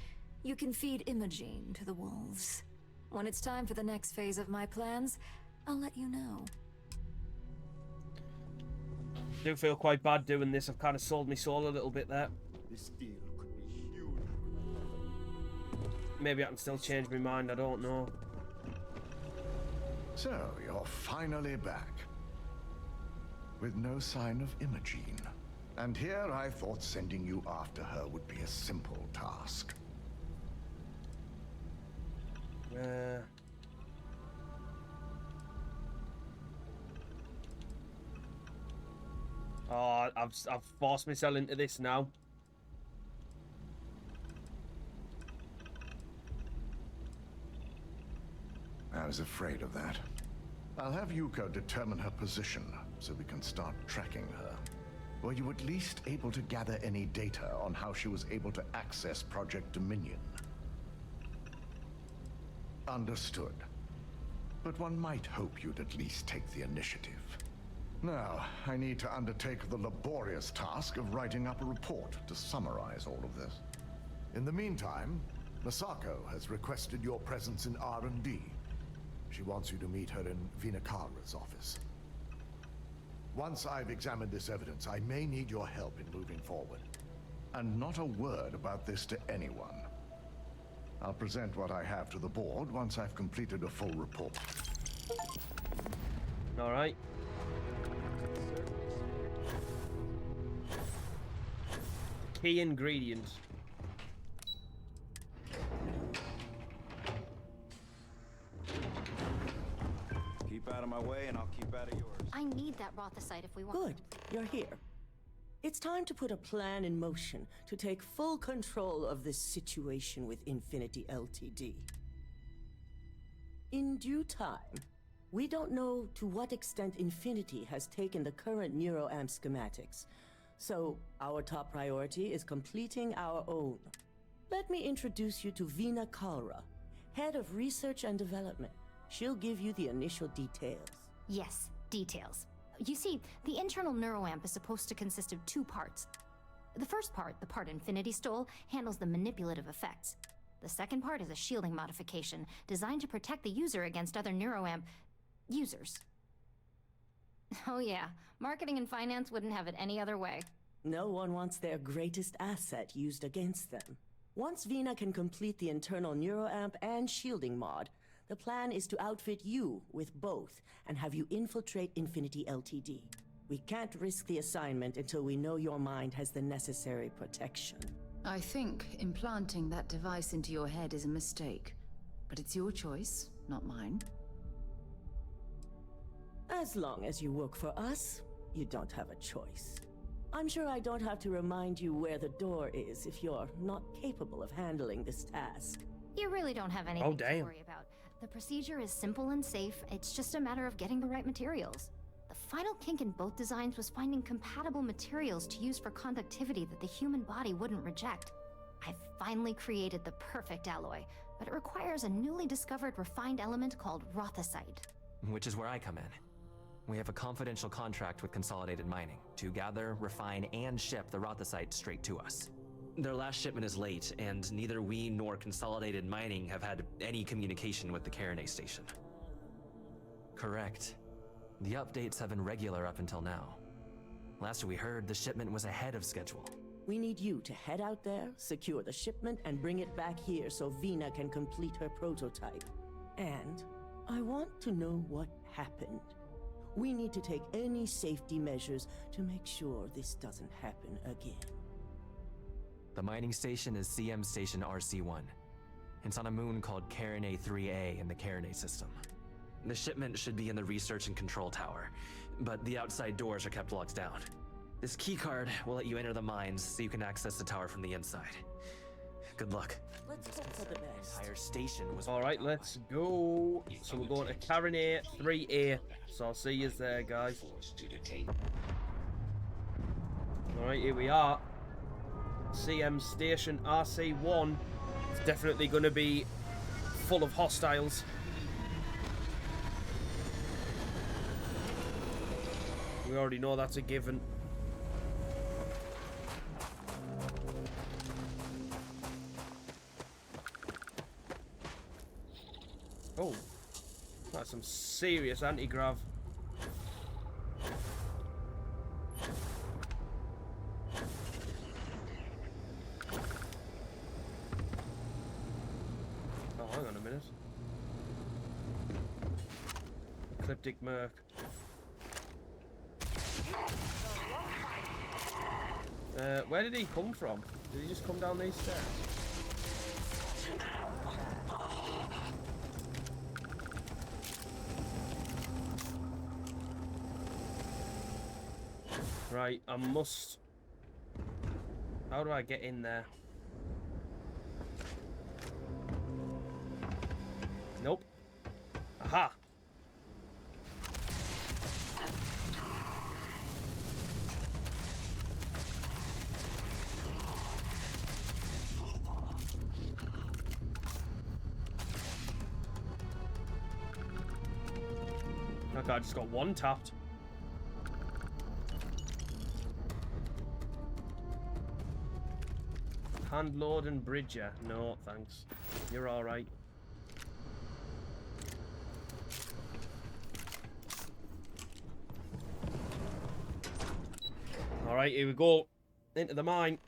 you can feed Imogene to the wolves. When it's time for the next phase of my plans, I'll let you know. I do feel quite bad doing this. I've kind of sold my soul a little bit there. This deal could be huge. Maybe I can still change my mind, I don't know. So, you're finally back. With no sign of Imogene. And here I thought sending you after her would be a simple task. Oh, I've forced myself into this now. I was afraid of that. I'll have Yuko determine her position so we can start tracking her. Were you at least able to gather any data on how she was able to access Project Dominion? Understood. But one might hope you'd at least take the initiative. Now, I need to undertake the laborious task of writing up a report to summarize all of this. In the meantime, Masako has requested your presence in R&D. She wants you to meet her in Vinakara's office. Once I've examined this evidence, I may need your help in moving forward. And not a word about this to anyone. I'll present what I have to the board once I've completed a full report. All right. Key ingredients. Keep out of my way and I'll keep out of yours. I need that Rothicite if we want. Good. You're here. It's time to put a plan in motion to take full control of this situation with Infinity LTD. In due time, we don't know to what extent Infinity has taken the current Neuroamp schematics, so our top priority is completing our own. Let me introduce you to Vina Kalra, Head of Research and Development. She'll give you the initial details. Yes, details. You see, the internal Neuroamp is supposed to consist of two parts. The first part, the part Infinity stole, handles the manipulative effects. The second part is a shielding modification, designed to protect the user against other Neuroamp users. Oh yeah, marketing and finance wouldn't have it any other way. No one wants their greatest asset used against them. Once Vina can complete the internal Neuroamp and shielding mod, the plan is to outfit you with both and have you infiltrate Infinity LTD. We can't risk the assignment until we know your mind has the necessary protection. I think implanting that device into your head is a mistake. But it's your choice, not mine. As long as you work for us, you don't have a choice. I'm sure I don't have to remind you where the door is if you're not capable of handling this task. You really don't have anything to worry about. The procedure is simple and safe. It's just a matter of getting the right materials. The final kink in both designs was finding compatible materials to use for conductivity that the human body wouldn't reject. I've finally created the perfect alloy, but it requires a newly discovered refined element called rothicite. Which is where I come in. We have a confidential contract with Consolidated Mining to gather, refine, and ship the rothicite straight to us. Their last shipment is late, and neither we nor Consolidated Mining have had any communication with the Carinay station. Correct. The updates have been regular up until now. Last we heard, the shipment was ahead of schedule. We need you to head out there, secure the shipment, and bring it back here so Vina can complete her prototype. And I want to know what happened. We need to take any safety measures to make sure this doesn't happen again. The mining station is CM Station RC-1. It's on a moon called Carinay 3A in the Carinay system. The shipment should be in the research and control tower, but the outside doors are kept locked down. This keycard will let you enter the mines so you can access the tower from the inside. Good luck. Let's hope for the best. The entire station was... Alright, let's go. So we're going to Carinay 3A. So I'll see you there, guys. Alright, here we are. CM Station RC1. It's definitely going to be full of hostiles. We already know that's a given. Oh, that's some serious anti-grav. Oh, hang on a minute. Ecliptic Merc. Where did he come from? Did he just come down these stairs? Right, I must... How do I get in there? Nope. Aha! Okay, I just got one tapped. Handlord and Bridger. No, thanks. You're alright. Alright, here we go. Into the mine.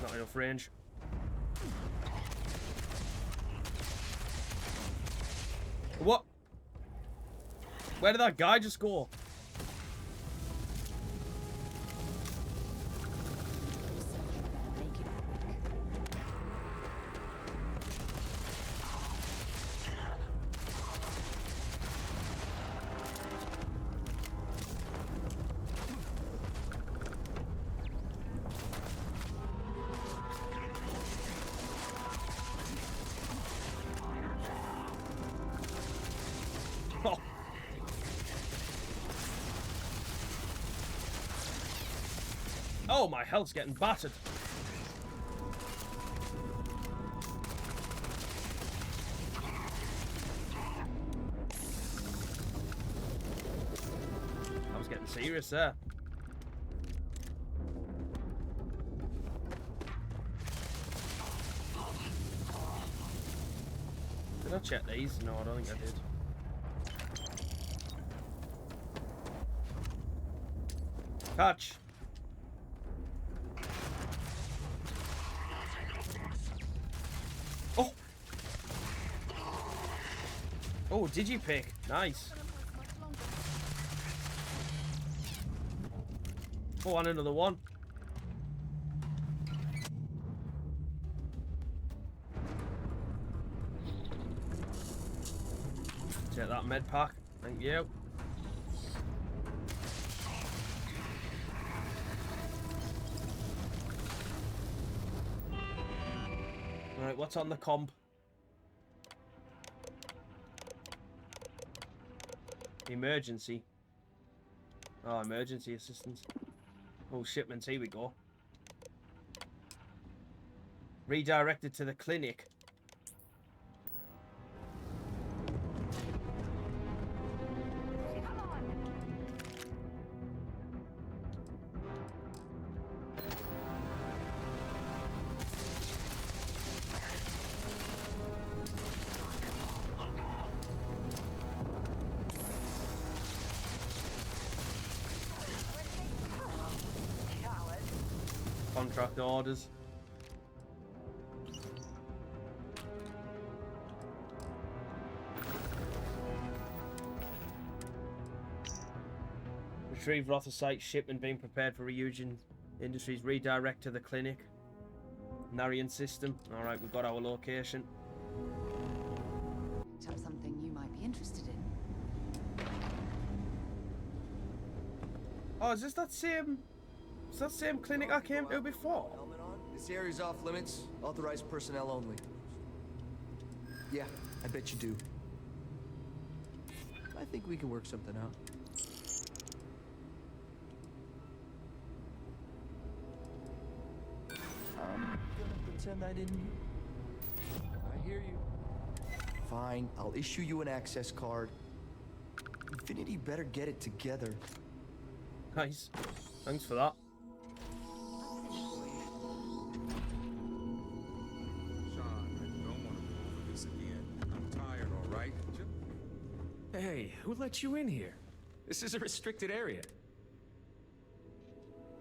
Not enough range. What? Where did that guy just go? Oh, my health's getting battered. I was getting serious there. Did I check these? No, I don't think I did. Catch. Oh. Oh, Digipick. Nice. Oh, and another one. Take that med pack. Thank you. Right, what's on the comp? Emergency. Oh, emergency assistance. Oh, shipments, here we go. Redirected to the clinic. Contract orders. Retrieve Rothosite shipment being prepared for Ryujin Industries. Redirect to the clinic. Narion system. Alright, we've got our location. Tell something you might be interested in. Oh, is this that same... Is that same clinic I came to before? This area's off limits. Authorized personnel only. Yeah, I bet you do. I think we can work something out. I'm gonna pretend I didn't. I hear you. Fine, I'll issue you an access card. Infinity better get it together. Nice. Thanks for that. Hey, who let you in here? This is a restricted area.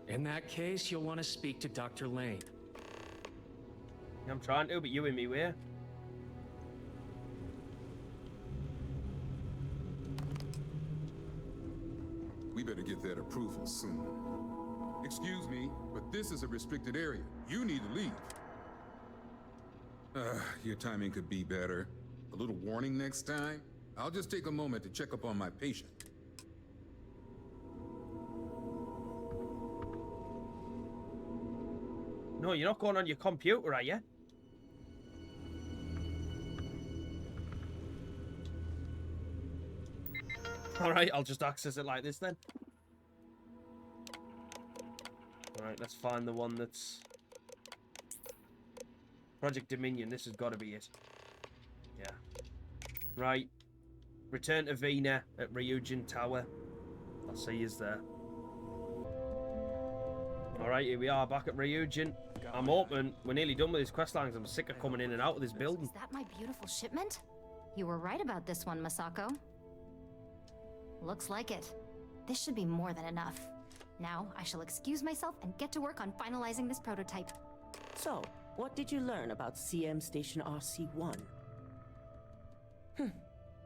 In that case, you'll want to speak to Dr. Lane. I'm trying to, but you in me way. We better get that approval soon. Excuse me, but this is a restricted area. You need to leave. Your timing could be better. A little warning next time. I'll just take a moment to check up on my patient. No, you're not going on your computer, are you? Alright, I'll just access it like this then. Alright, let's find the one that's... Project Dominion, this has got to be it. Yeah. Right. Return to Vina at Ryujin Tower. I'll see you there. Alright, here we are back at Ryujin. I'm hoping we're nearly done with these quest lines. I'm sick of coming in and out of this building. Is that my beautiful shipment? You were right about this one, Masako. Looks like it. This should be more than enough. Now, I shall excuse myself and get to work on finalizing this prototype. So, what did you learn about CM Station RC-1?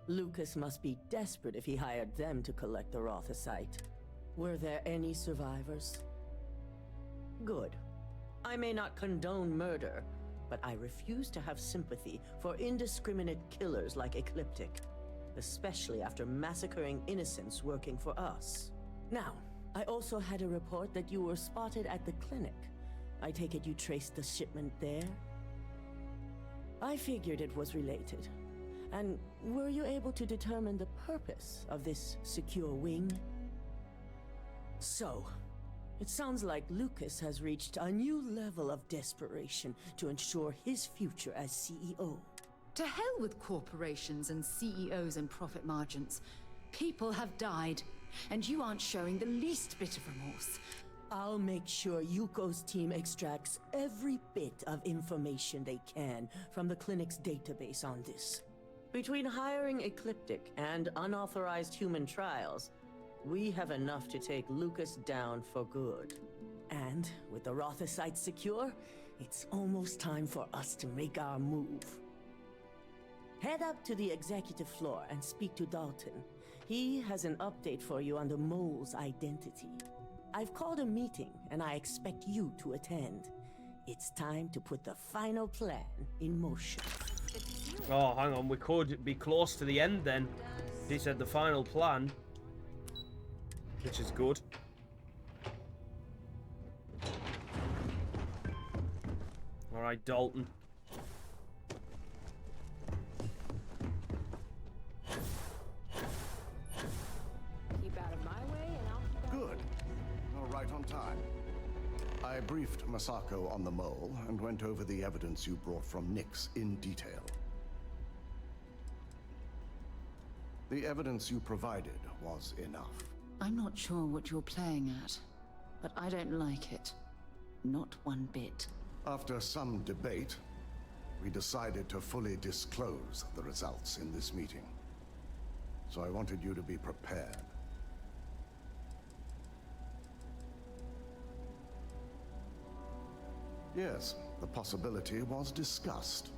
Lucas must be desperate if he hired them to collect the Rothosite. Were there any survivors? Good. I may not condone murder, but I refuse to have sympathy for indiscriminate killers like Ecliptic, especially after massacring innocents working for us. Now, I also had a report that you were spotted at the clinic. I take it you traced the shipment there? I figured it was related. And were you able to determine the purpose of this secure wing? So, It sounds like Lucas has reached a new level of desperation to ensure his future as CEO. To hell with corporations and CEOs and profit margins. People have died, and you aren't showing the least bit of remorse. I'll make sure Yuko's team extracts every bit of information they can from the clinic's database on this. Between hiring Ecliptic and unauthorized human trials, we have enough to take Lucas down for good. And with the Rotha site secure, it's almost time for us to make our move. Head up to the executive floor and speak to Dalton. He has an update for you on the mole's identity. I've called a meeting, and I expect you to attend. It's time to put the final plan in motion. Oh, hang on. We could be close to the end then. He said the final plan. Which is good. Alright, Dalton. Keep out of my way and I'll keep out. Good. You're right on time. I briefed Masako on the mole and went over the evidence you brought from Nyx in detail. The evidence you provided was enough. I'm not sure what you're playing at, but I don't like it. Not one bit. After some debate, we decided to fully disclose the results in this meeting. So I wanted you to be prepared. Yes, the possibility was discussed.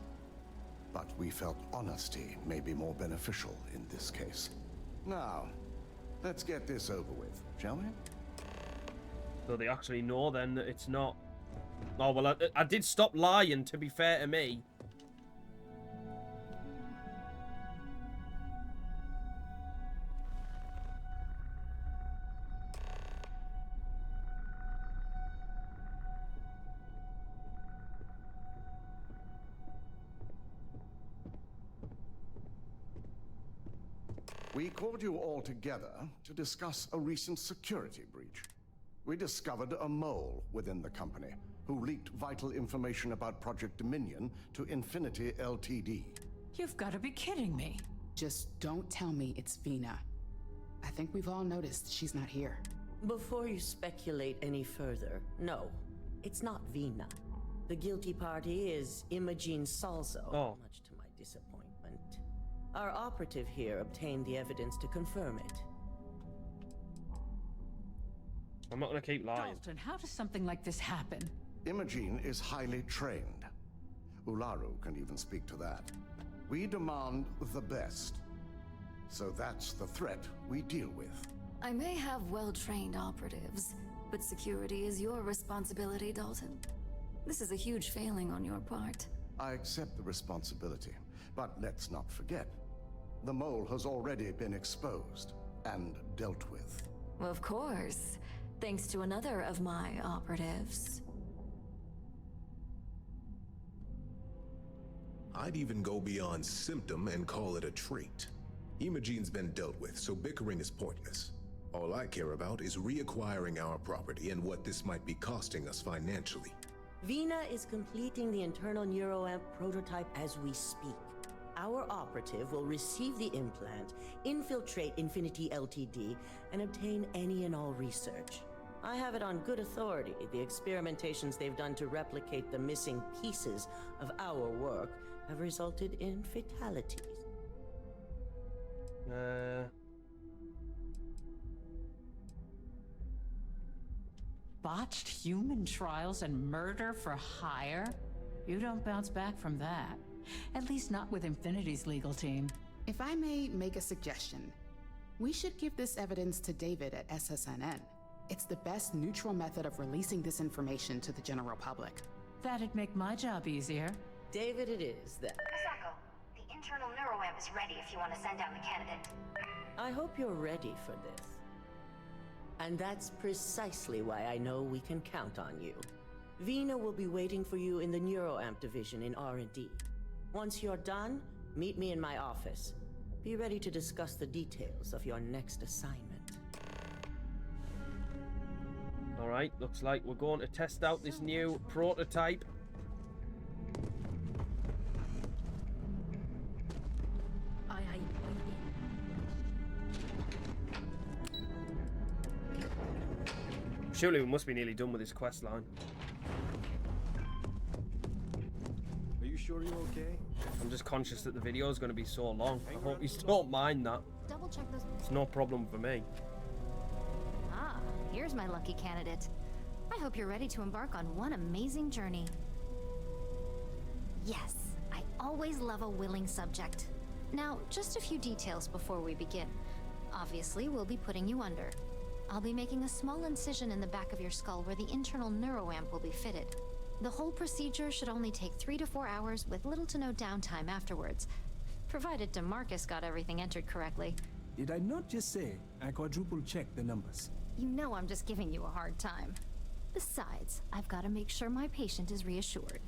But we felt honesty may be more beneficial in this case. Now, let's get this over with, shall we? So they actually know then that it's not... Oh, well, I did stop lying, to be fair to me. We called you all together to discuss a recent security breach. We discovered a mole within the company who leaked vital information about Project Dominion to Infinity LTD. You've got to be kidding me. Just don't tell me it's Vina. I think we've all noticed she's not here. Before you speculate any further, no, it's not Vina. The guilty party is Imogene Salzo, much to my disappointment. Our operative here obtained the evidence to confirm it. I'm not going to keep lying. Dalton, how does something like this happen? Imogene is highly trained. Ularu can even speak to that. We demand the best. So that's the threat we deal with. I may have well-trained operatives, but security is your responsibility, Dalton. This is a huge failing on your part. I accept the responsibility, but let's not forget. The mole has already been exposed and dealt with. Of course, thanks to another of my operatives. I'd even go beyond symptom and call it a trait. Imogene's been dealt with, so bickering is pointless. All I care about is reacquiring our property and what this might be costing us financially. Vina is completing the internal Neuroamp prototype as we speak. Our operative will receive the implant, infiltrate Infinity LTD, and obtain any and all research. I have it on good authority. The experimentations they've done to replicate the missing pieces of our work have resulted in fatalities. Botched human trials and murder for hire? You don't bounce back from that. At least not with Infinity's legal team. If I may make a suggestion, we should give this evidence to David at SSNN. It's the best neutral method of releasing this information to the general public. That'd make my job easier. David it is, then. Masako, the internal Neuroamp is ready if you want to send out the candidate. I hope you're ready for this. And that's precisely why I know we can count on you. Vina will be waiting for you in the Neuroamp division in R&D. Once you're done, meet me in my office. Be ready to discuss the details of your next assignment. Alright. Right, looks like we're going to test out this new prototype. Surely we must be nearly done with this quest line. Are you sure you're okay? I'm just conscious that the video is going to be so long. I hope you don't mind that. Double check those. It's no problem for me. Ah, here's my lucky candidate. I hope you're ready to embark on one amazing journey. Yes, I always love a willing subject. Now, just a few details before we begin. Obviously, we'll be putting you under. I'll be making a small incision in the back of your skull where the internal neuroamp will be fitted. The whole procedure should only take 3 to 4 hours with little to no downtime afterwards, provided DeMarcus got everything entered correctly. Did I not just say I quadruple checked the numbers? You know I'm just giving you a hard time. Besides, I've got to make sure my patient is reassured.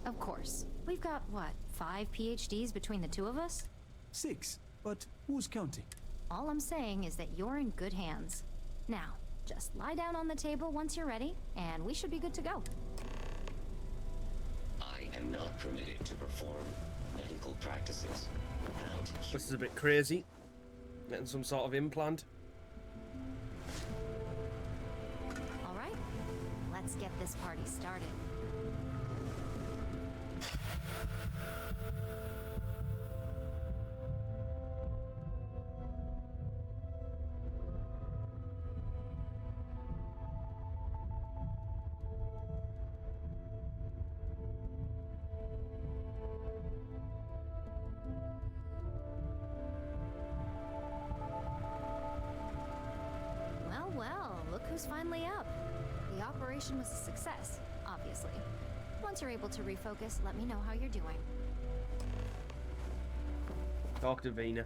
Of course, we've got, what, 5 PhDs between the two of us? 6, but who's counting? All I'm saying is that you're in good hands. Now, just lie down on the table once you're ready, and we should be good to go. I am not permitted to perform medical practices. This is a bit crazy. Getting some sort of implant. All right, let's get this party started. Well, look who's finally up. The operation was a success, obviously. Once you're able to refocus, let me know how you're doing. Talk to Vina.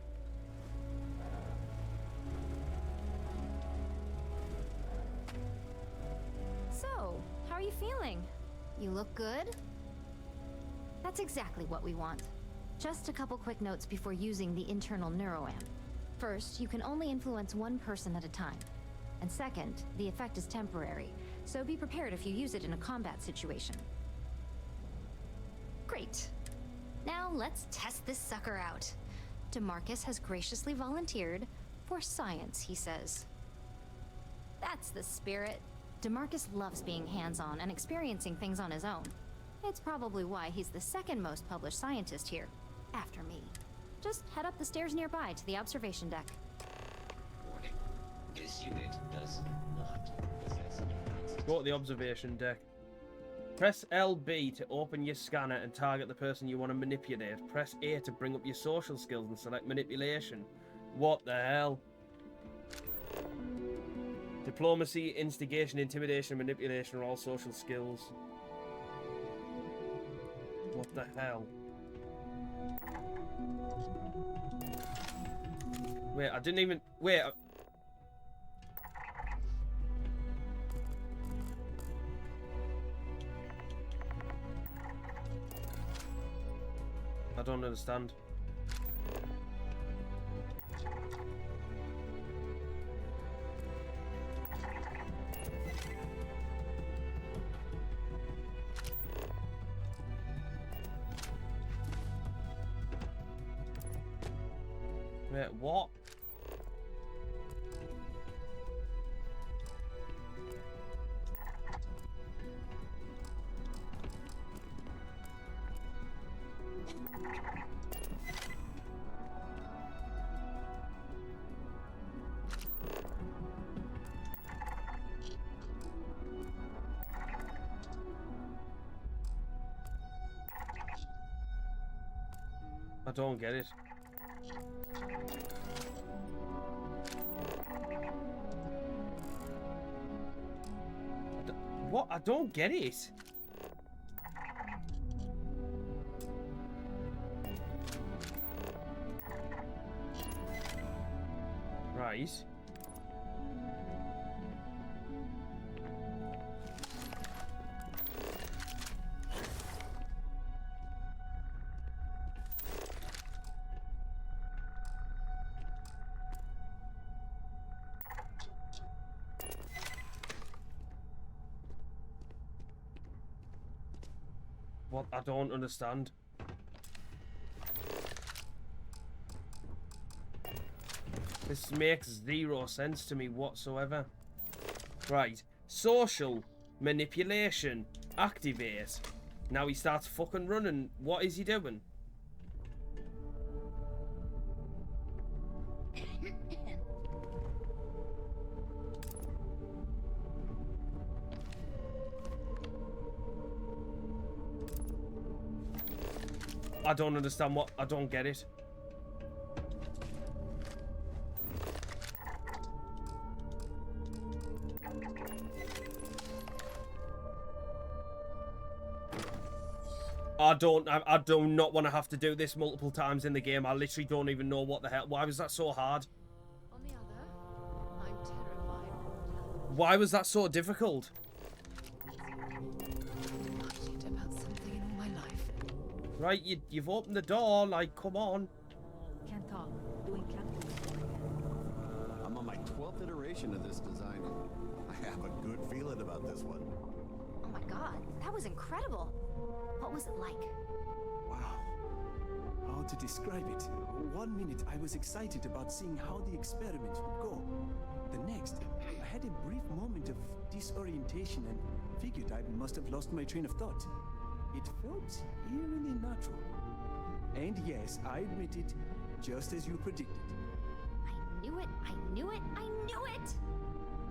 So, how are you feeling? You look good? That's exactly what we want. Just a couple quick notes before using the internal neuroamp. First, you can only influence one person at a time. And second, the effect is temporary, so be prepared if you use it in a combat situation. Great. Now let's test this sucker out. DeMarcus has graciously volunteered for science, he says. That's the spirit. DeMarcus loves being hands-on and experiencing things on his own. It's probably why he's the second most published scientist here, after me. Just head up the stairs nearby to the observation deck. Warning. This unit does not possess Go to the observation deck. Press LB to open your scanner and target the person you want to manipulate. Press A to bring up your social skills and select manipulation. What the hell? Diplomacy, instigation, intimidation, manipulation are all social skills. What the hell? Wait, I didn't even... Wait... I don't understand. Wait, what? I don't get it. What? I don't get it. Right. What? I don't understand. This makes zero sense to me whatsoever. Right. Social manipulation. Activate. Now he starts fucking running. What is he doing? I don't understand what... I don't get it. I do not want to have to do this multiple times in the game. I literally don't even know what the hell... Why was that so hard? On the other, I'm terrified. Why was that so difficult? About something in all my life. Right, you've opened the door, like, come on. Can't talk. Doing I'm on my 12th iteration of this design. I have a good feeling about this one. Oh my god, that was incredible. What was it like? Wow. How to describe it? 1 minute I was excited about seeing how the experiment would go. The next, I had a brief moment of disorientation and figured I must have lost my train of thought. It felt eerily natural. And yes, I admit it, just as you predicted. I knew it, I knew it, I knew it!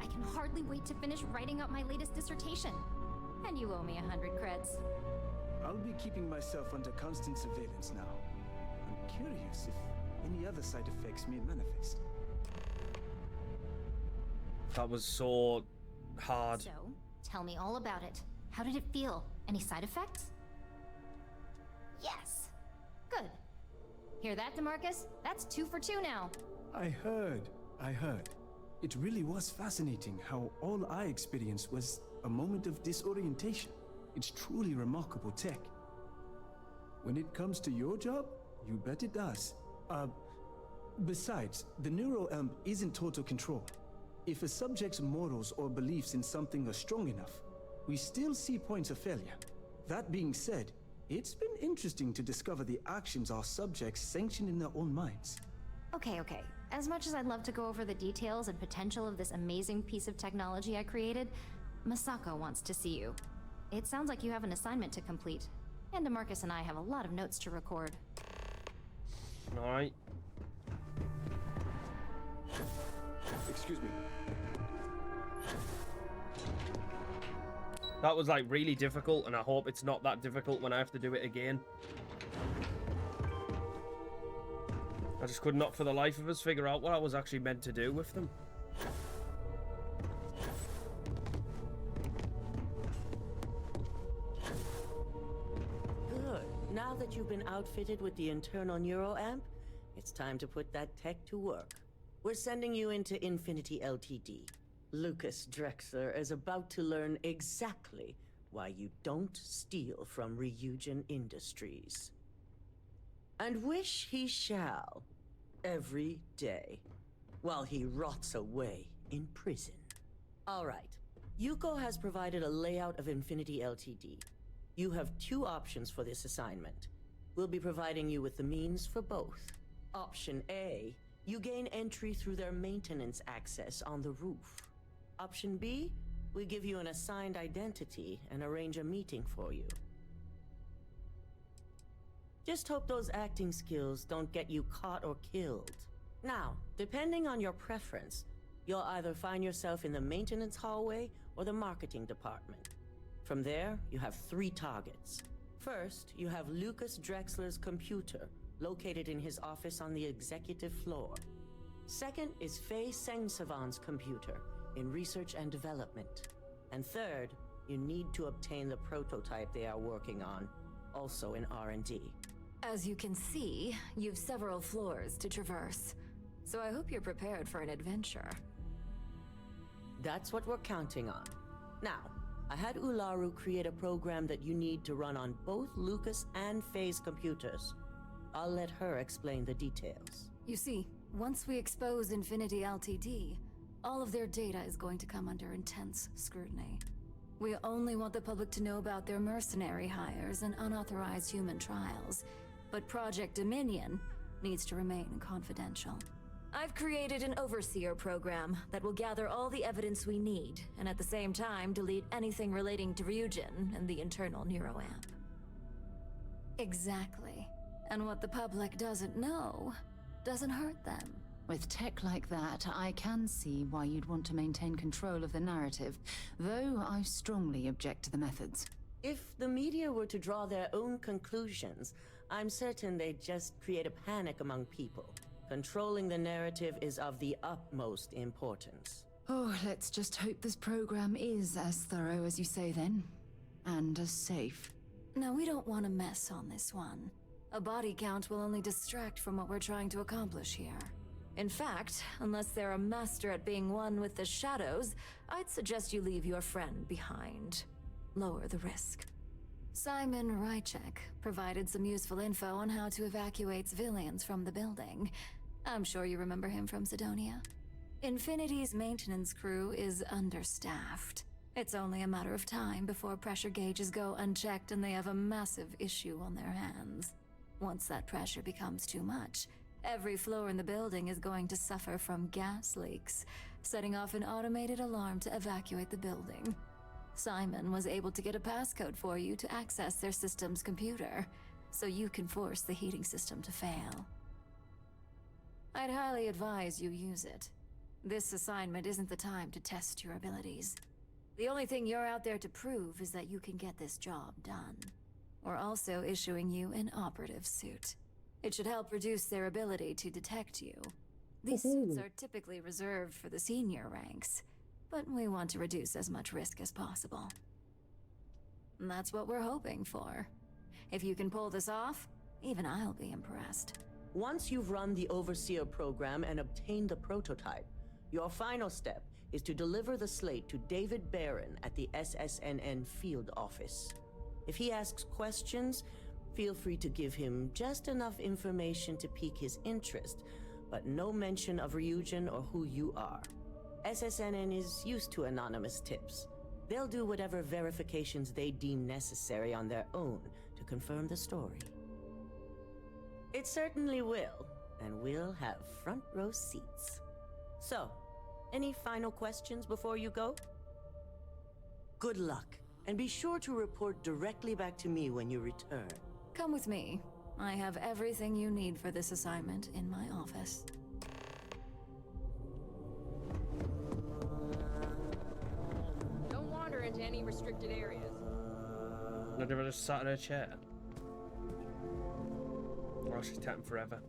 I can hardly wait to finish writing up my latest dissertation. And you owe me 100 creds. I'll be keeping myself under constant surveillance now. I'm curious if any other side effects may manifest. That was so hard. So, tell me all about it. How did it feel? Any side effects? Yes. Good. Hear that, DeMarcus? That's 2 for 2 now. I heard. It really was fascinating how all I experienced was a moment of disorientation. It's truly remarkable tech. When it comes to your job, you bet it does. Besides, the Neuroamp isn't total control. If a subject's morals or beliefs in something are strong enough, we still see points of failure. That being said, it's been interesting to discover the actions our subjects sanction in their own minds. Okay. As much as I'd love to go over the details and potential of this amazing piece of technology I created, Masako wants to see you. It sounds like you have an assignment to complete, and DeMarcus and I have a lot of notes to record. Alright. Excuse me. That was like really difficult, and I hope it's not that difficult when I have to do it again. I just could not for the life of us figure out what I was actually meant to do with them. Good. Now that you've been outfitted with the internal Neuroamp, it's time to put that tech to work. We're sending you into Infinity LTD. Lucas Drexler is about to learn exactly why you don't steal from Ryujin Industries. And wish he shall, every day, while he rots away in prison. All right. Yuko has provided a layout of Infinity LTD. You have 2 options for this assignment. We'll be providing you with the means for both. Option A, you gain entry through their maintenance access on the roof. Option B, we give you an assigned identity and arrange a meeting for you. Just hope those acting skills don't get you caught or killed. Now, depending on your preference, you'll either find yourself in the maintenance hallway or the marketing department. From there, you have 3 targets. First, you have Lucas Drexler's computer, located in his office on the executive floor. Second is Faye Sengsavan's computer, in research and development. And third, you need to obtain the prototype they are working on, also in R&D. As you can see, you've several floors to traverse, so I hope you're prepared for an adventure. That's what we're counting on. Now, I had Ularu create a program that you need to run on both Lucas and Faye's computers. I'll let her explain the details. You see, once we expose Infinity LTD, all of their data is going to come under intense scrutiny. We only want the public to know about their mercenary hires and unauthorized human trials. But Project Dominion needs to remain confidential. I've created an overseer program that will gather all the evidence we need, and at the same time delete anything relating to Ryujin and the internal Neuroamp. Exactly. And what the public doesn't know doesn't hurt them. With tech like that, I can see why you'd want to maintain control of the narrative, though I strongly object to the methods. If the media were to draw their own conclusions, I'm certain they'd just create a panic among people. Controlling the narrative is of the utmost importance. Oh, let's just hope this program is as thorough as you say then, and as safe. No, we don't want to mess on this one. A body count will only distract from what we're trying to accomplish here. In fact, unless they're a master at being one with the shadows, I'd suggest you leave your friend behind. Lower the risk. Simon Ryczek provided some useful info on how to evacuate civilians from the building. I'm sure you remember him from Cydonia. Infinity's maintenance crew is understaffed. It's only a matter of time before pressure gauges go unchecked and they have a massive issue on their hands. Once that pressure becomes too much, every floor in the building is going to suffer from gas leaks, setting off an automated alarm to evacuate the building. Simon was able to get a passcode for you to access their system's computer, so you can force the heating system to fail. I'd highly advise you use it. This assignment isn't the time to test your abilities. The only thing you're out there to prove is that you can get this job done. We're also issuing you an operative suit. It should help reduce their ability to detect you. These suits are typically reserved for the senior ranks, but we want to reduce as much risk as possible. And that's what we're hoping for. If you can pull this off, even I'll be impressed. Once you've run the Overseer program and obtained the prototype, your final step is to deliver the slate to David Barron at the SSNN field office. If he asks questions, feel free to give him just enough information to pique his interest, but no mention of Ryujin or who you are. SSNN is used to anonymous tips. They'll do whatever verifications they deem necessary on their own to confirm the story. It certainly will, and we'll have front row seats. So, any final questions before you go? Good luck, and be sure to report directly back to me when you return. Come with me. I have everything you need for this assignment in my office. Don't wander into any restricted areas. Not even just sat in her chair. Oh, she's tapping forever.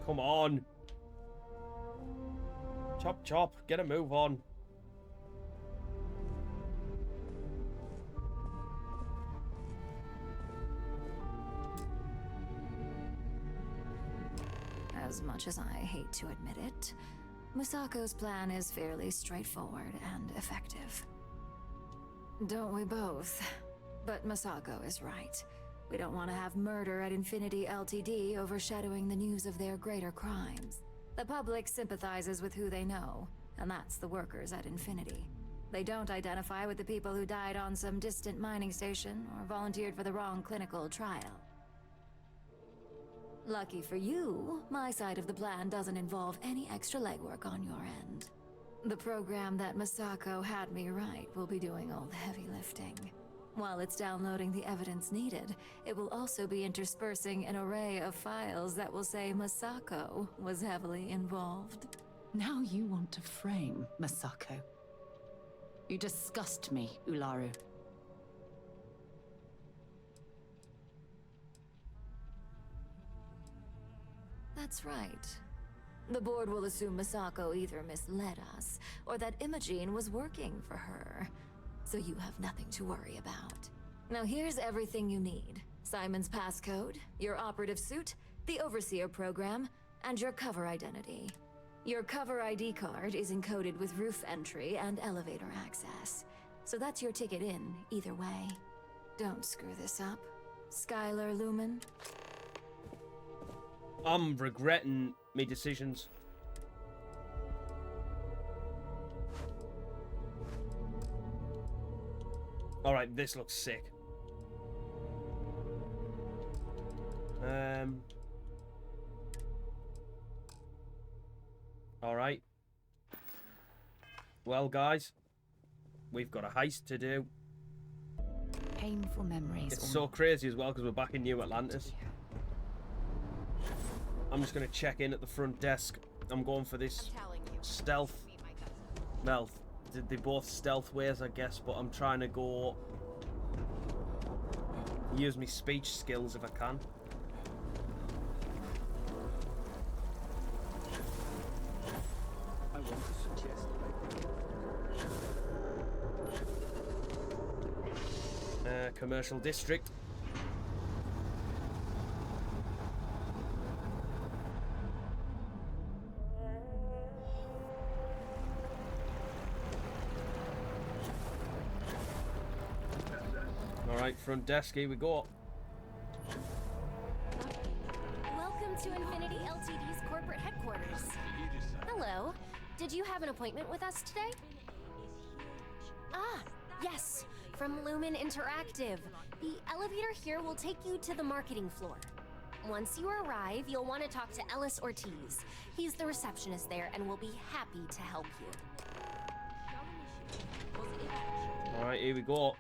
Come on. Chop, chop. Get a move on. As much as I hate to admit it, Masako's plan is fairly straightforward and effective. Don't we both? But Masako is right. We don't want to have murder at Infinity LTD overshadowing the news of their greater crimes. The public sympathizes with who they know, and that's the workers at Infinity. They don't identify with the people who died on some distant mining station or volunteered for the wrong clinical trial. Lucky for you, my side of the plan doesn't involve any extra legwork on your end. The program that Masako had me write will be doing all the heavy lifting. While it's downloading the evidence needed, it will also be interspersing an array of files that will say Masako was heavily involved. Now you want to frame Masako. You disgust me, Ularu. That's right. The board will assume Masako either misled us, or that Imogene was working for her. So you have nothing to worry about. Now here's everything you need. Simon's passcode, your operative suit, the Overseer program, and your cover identity. Your cover ID card is encoded with roof entry and elevator access. So that's your ticket in, either way. Don't screw this up. Skylar Lumen. I'm regretting my decisions. Alright, this looks sick. Alright. Well, guys, we've got a heist to do. Painful memories. It's so crazy as well because we're back in New Atlantis. I'm just going to check in at the front desk. I'm going for this stealth. Well, they're both stealth ways, I guess, but I'm trying to go use my speech skills if I can. I want to suggest Commercial district. Alright, front desk, here we go. Welcome to Infinity LTD's corporate headquarters. Hello. Did you have an appointment with us today? Ah, yes. From Lumen Interactive. The elevator here will take you to the marketing floor. Once you arrive, you'll want to talk to Ellis Ortiz. He's the receptionist there and will be happy to help you. Alright, here we go.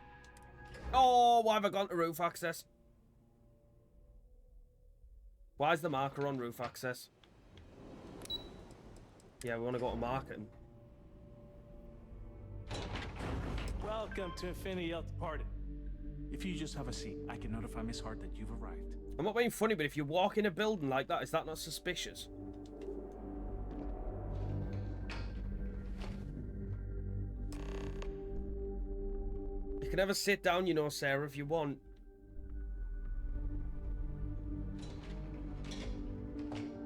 Oh, why have I gone to roof access? Why is the marker on roof access? Yeah, we want to go to marketing. Welcome to Infinity LTD Party. If you just have a seat, I can notify Miss Hart that you've arrived. I'm not being funny, but if you walk in a building like that, is that not suspicious? You can have a sit down, you know, Sarah, if you want.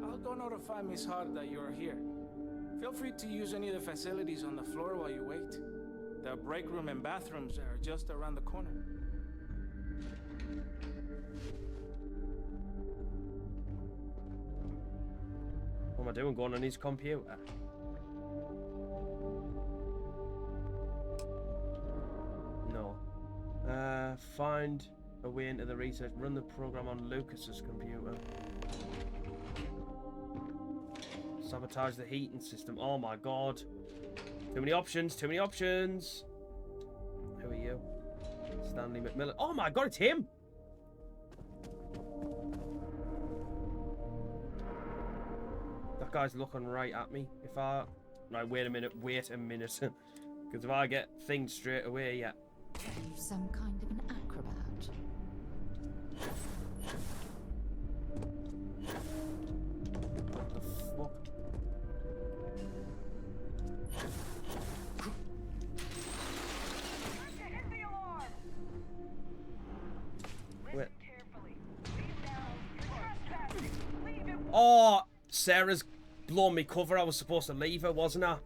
I'll go notify Miss Hart that you're here. Feel free to use any of the facilities on the floor while you wait. The break room and bathrooms are just around the corner. What am I doing? Going on his computer? No. Find a way into the research. Run the program on Lucas's computer. Sabotage the heating system. Oh my god. Too many options. Too many options. Who are you? Stanley McMillan. Oh my god, it's him! That guy's looking right at me. If I... Right, wait a minute. Wait a minute. Because if I get things straight away, yeah. Some kind of an acrobat. What the fuck? Wait. Oh, Sarah's blown me cover. I was supposed to leave her, wasn't I?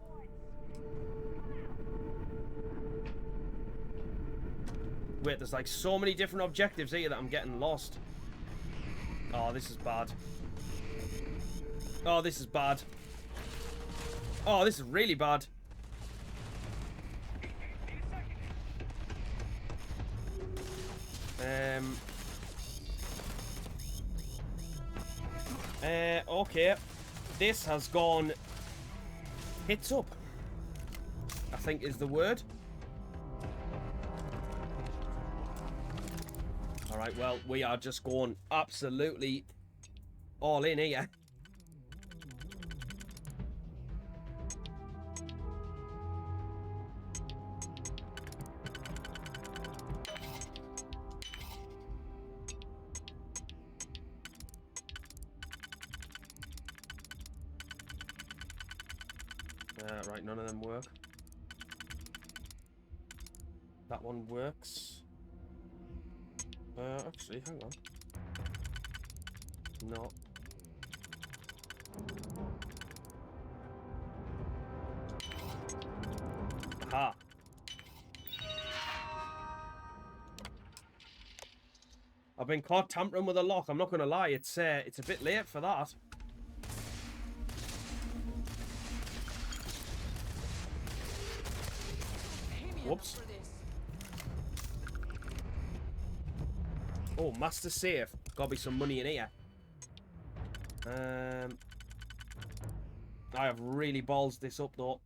Wait, there's like so many different objectives here that I'm getting lost. Oh, this is bad. Oh, this is bad. Oh, this is really bad. Okay. This has gone hits up, I think is the word. Alright, well, we are just going absolutely all in here. Right, none of them work. That one works. Actually, hang on. No. Aha. been caught tampering with a lock. I'm not going to lie. It's a bit late for that. Whoops. Oh, master safe. Gotta be some money in here. I have really balls this up though.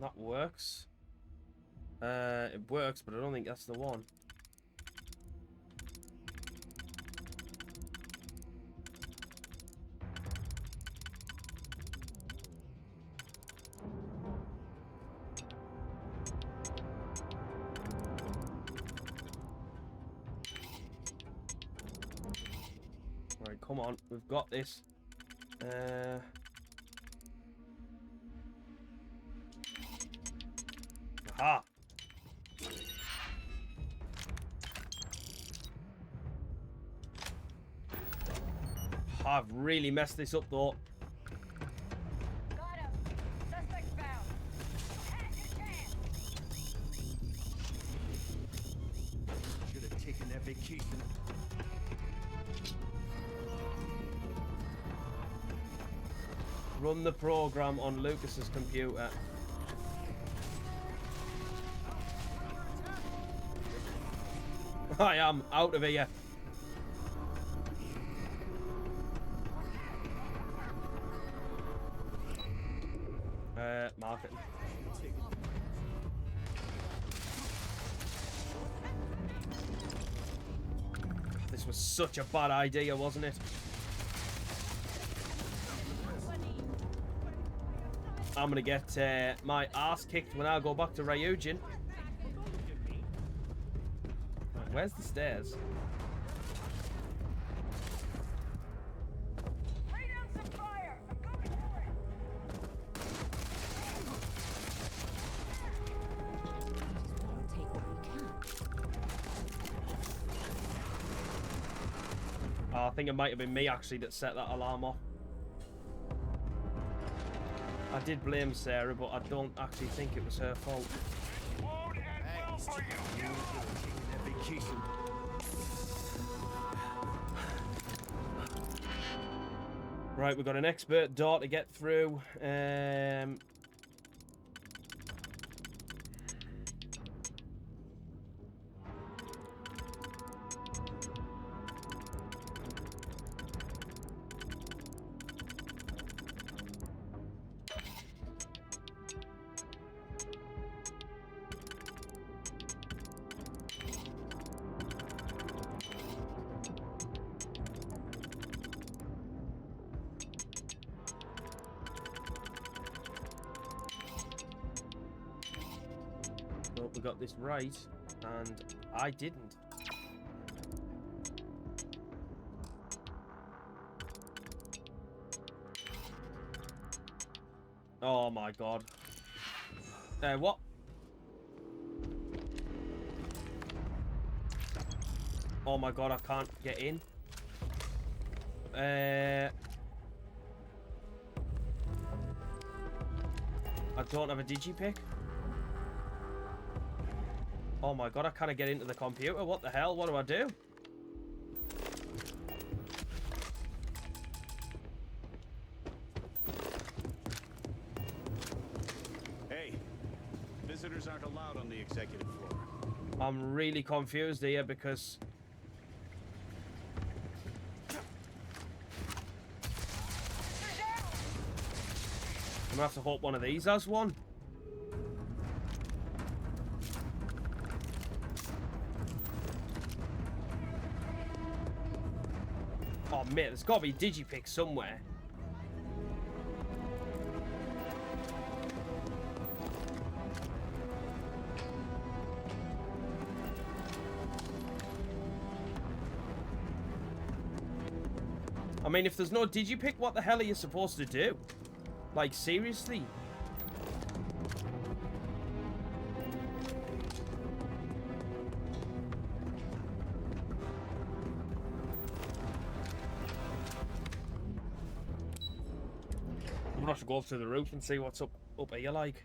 That works. It works, but I don't think that's the one. Right, come on, we've got this. Aha! I've really messed this up though. Got him. Suspect found. Should have taken that vacation. Run the program on Lucas's computer. I am out of here. Marketing. This was such a bad idea, wasn't it? I'm gonna get my ass kicked when I go back to Ryujin. Right, where's the stairs? I think it might have been me actually that set that alarm off. I did blame Sarah, but I don't actually think it was her fault. Right, we've got an expert door to get through. We got this right, and I didn't. Oh my god. What? Oh my god, I can't get in. I don't have a digipick. Oh my god, I can't get into the computer. What the hell? What do I do? Hey, visitors aren't allowed on the executive floor. I'm really confused here because... I'm gonna have to hope one of these has one. Oh mate, there's gotta be digipick somewhere. I mean, if there's no digipick, what the hell are you supposed to do? Like, seriously? I'm gonna have to go up to the roof and see what's up here, like.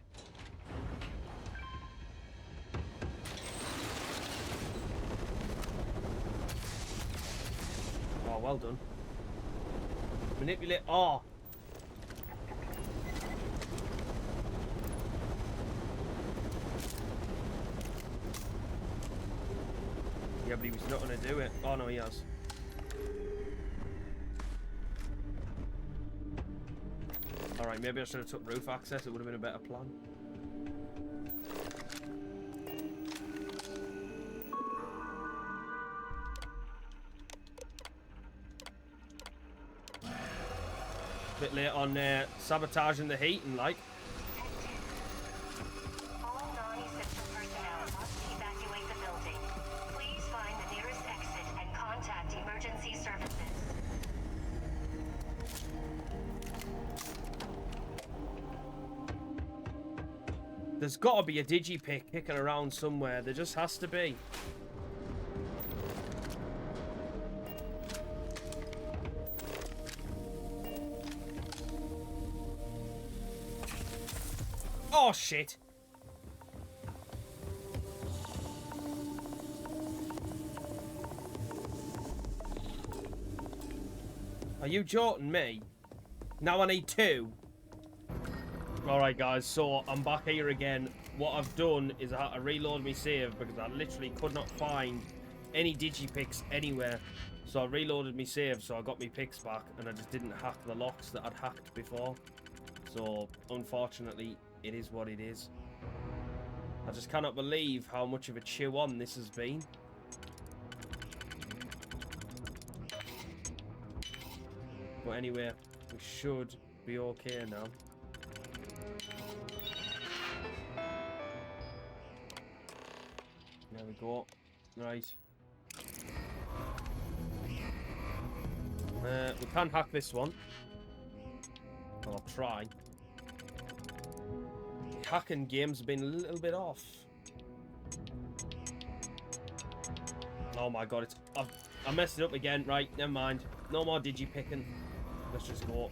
Oh, well done. Manipulate. Oh. Yeah, but he was not going to do it. Oh, no, he has. Alright, maybe I should have took roof access. It would have been a better plan. Bit late on sabotaging the heat and like. All non-essential personnel must evacuate the building. Please find the nearest exit and contact emergency services. There's got to be a digipick kicking around somewhere. There just has to be. Oh, shit. Are you joking me? Now I need 2. Alright, guys, so I'm back here again. What I've done is I had to reload my save because I literally could not find any digipicks anywhere. So I reloaded my save, so I got my picks back, and I just didn't hack the locks that I'd hacked before. So, unfortunately, it is what it is. I just cannot believe how much of a chew on this has been. But anyway, we should be okay now. There we go. Right. We can hack this one. I'll try. The hacking game's been a little bit off. Oh my god, I messed it up again. Right, never mind. No more digipicking. Let's just go.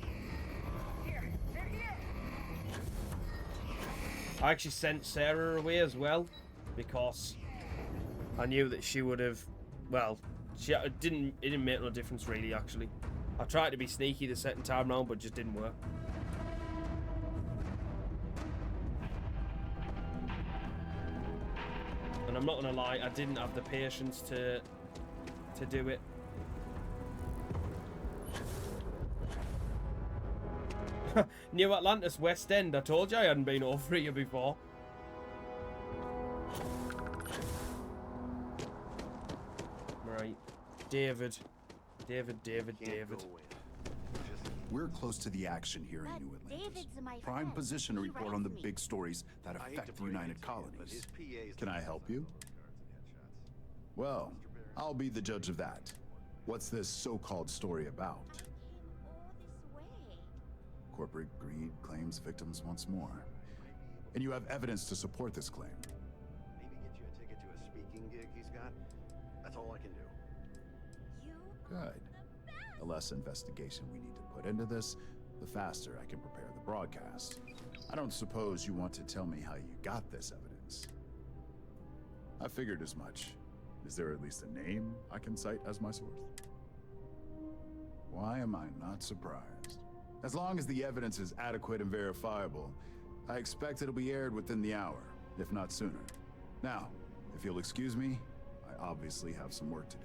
I actually sent Sarah away as well because I knew that she would have, well, it didn't make no difference really, actually. I tried to be sneaky the second time round, but it just didn't work. And I'm not gonna lie, I didn't have the patience to do it. New Atlantis West End, I told you I hadn't been over here before. Right, David. We're close to the action here in New Atlantis. Prime position to report on the big stories that affect the United Colonies. Can I help you? Well, I'll be the judge of that. What's this so-called story about? Corporate greed claims victims once more. And you have evidence to support this claim. Maybe get you a ticket to a speaking gig he's got. That's all I can do. Good. The less investigation we need to put into this, the faster I can prepare the broadcast. I don't suppose you want to tell me how you got this evidence. I figured as much. Is there at least a name I can cite as my source? Why am I not surprised? As long as the evidence is adequate and verifiable, I expect it'll be aired within the hour, if not sooner. Now, if you'll excuse me, I obviously have some work to do.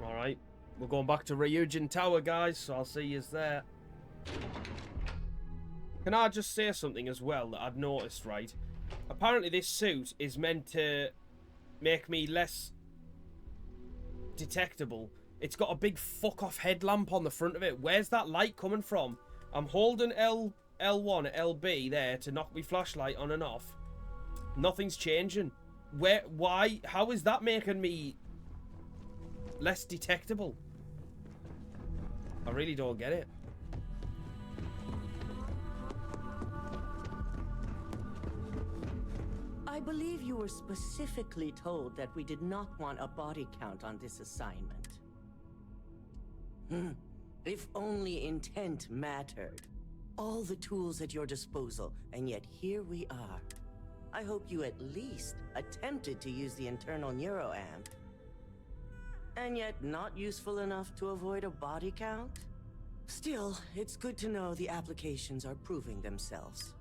Alright, we're going back to Ryujin Tower, guys, so I'll see you there. Can I just say something as well that I've noticed, right? Apparently this suit is meant to make me less detectable. It's got a big fuck-off headlamp on the front of it. Where's that light coming from? I'm holding L1, LB there to knock my flashlight on and off. Nothing's changing. Why? How is that making me less detectable? I really don't get it. I believe you were specifically told that we did not want a body count on this assignment. If only intent mattered. All the tools at your disposal, and yet here we are. I hope you at least attempted to use the internal Neuroamp. And yet not useful enough to avoid a body count? Still, it's good to know the applications are proving themselves.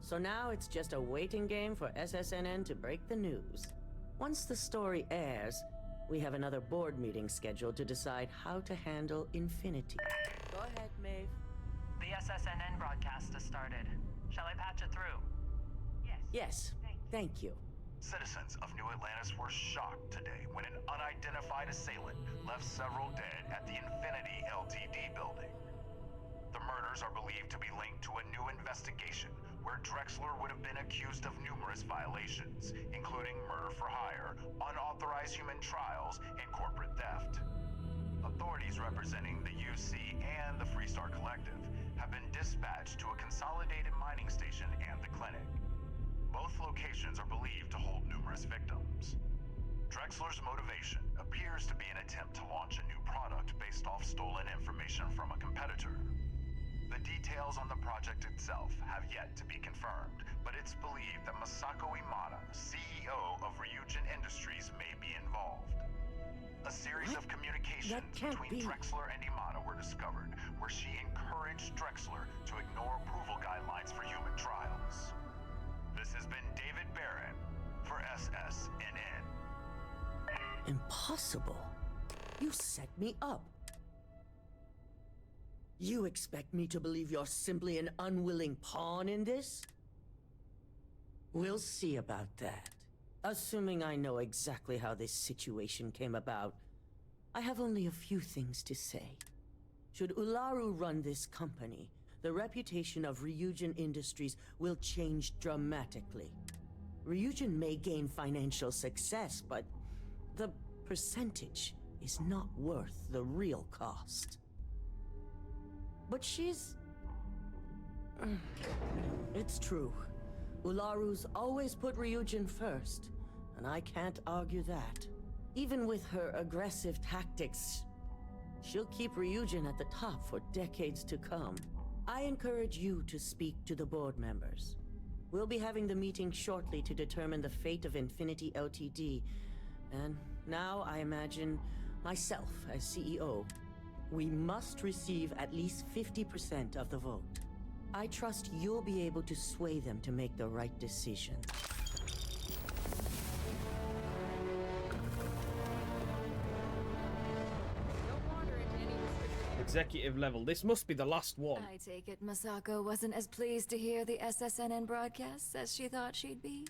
So now it's just a waiting game for SSNN to break the news. Once the story airs, we have another board meeting scheduled to decide how to handle Infinity. Go ahead, Maeve. The SSNN broadcast has started. Shall I patch it through? Yes, thank you. Citizens of New Atlantis were shocked today when an unidentified assailant left several dead at the Infinity LTD building. The murders are believed to be linked to a new investigation where Drexler would have been accused of numerous violations, including murder for hire, unauthorized human trials, and corporate theft. Authorities representing the UC and the Freestar Collective have been dispatched to a consolidated mining station and the clinic. Both locations are believed to hold numerous victims. Drexler's motivation appears to be an attempt to launch a new product based off stolen information from a competitor. The details on the project itself have yet to be confirmed, but it's believed that Masako Imada, CEO of Ryujin Industries, may be involved. A series of communications between Drexler and Imada were discovered, where she encouraged Drexler to ignore approval guidelines for human trials. This has been David Barron for SSNN. Impossible. You set me up. You expect me to believe you're simply an unwilling pawn in this? We'll see about that. Assuming I know exactly how this situation came about, I have only a few things to say. Should Ularu run this company, the reputation of Ryujin Industries will change dramatically. Ryujin may gain financial success, but the percentage is not worth the real cost. But she's... It's true. Ularu's always put Ryujin first, and I can't argue that. Even with her aggressive tactics, she'll keep Ryujin at the top for decades to come. I encourage you to speak to the board members. We'll be having the meeting shortly to determine the fate of Infinity LTD, and now I imagine myself as CEO. We must receive at least 50% of the vote. I trust you'll be able to sway them to make the right decision. Executive level. This must be the last one. I take it Masako wasn't as pleased to hear the SSNN broadcasts as she thought she'd be?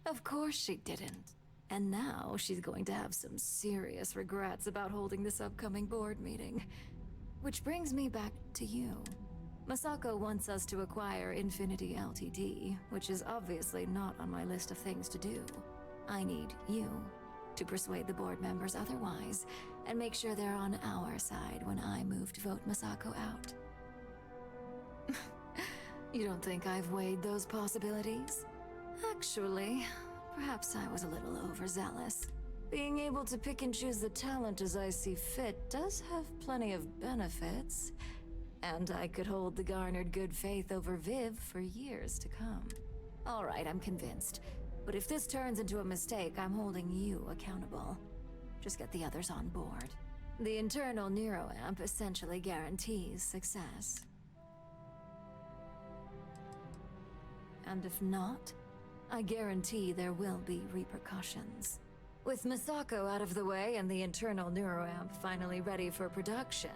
Of course she didn't. And now she's going to have some serious regrets about holding this upcoming board meeting. Which brings me back to you. Masako wants us to acquire Infinity LTD, which is obviously not on my list of things to do. I need you to persuade the board members otherwise, and make sure they're on our side when I move to vote Masako out. You don't think I've weighed those possibilities? Actually, perhaps I was a little overzealous. Being able to pick and choose the talent as I see fit does have plenty of benefits, and I could hold the garnered good faith over Viv for years to come. All right, I'm convinced. But if this turns into a mistake, I'm holding you accountable. Just get the others on board. The internal Neuroamp essentially guarantees success. And if not, I guarantee there will be repercussions. With Masako out of the way and the internal Neuroamp finally ready for production,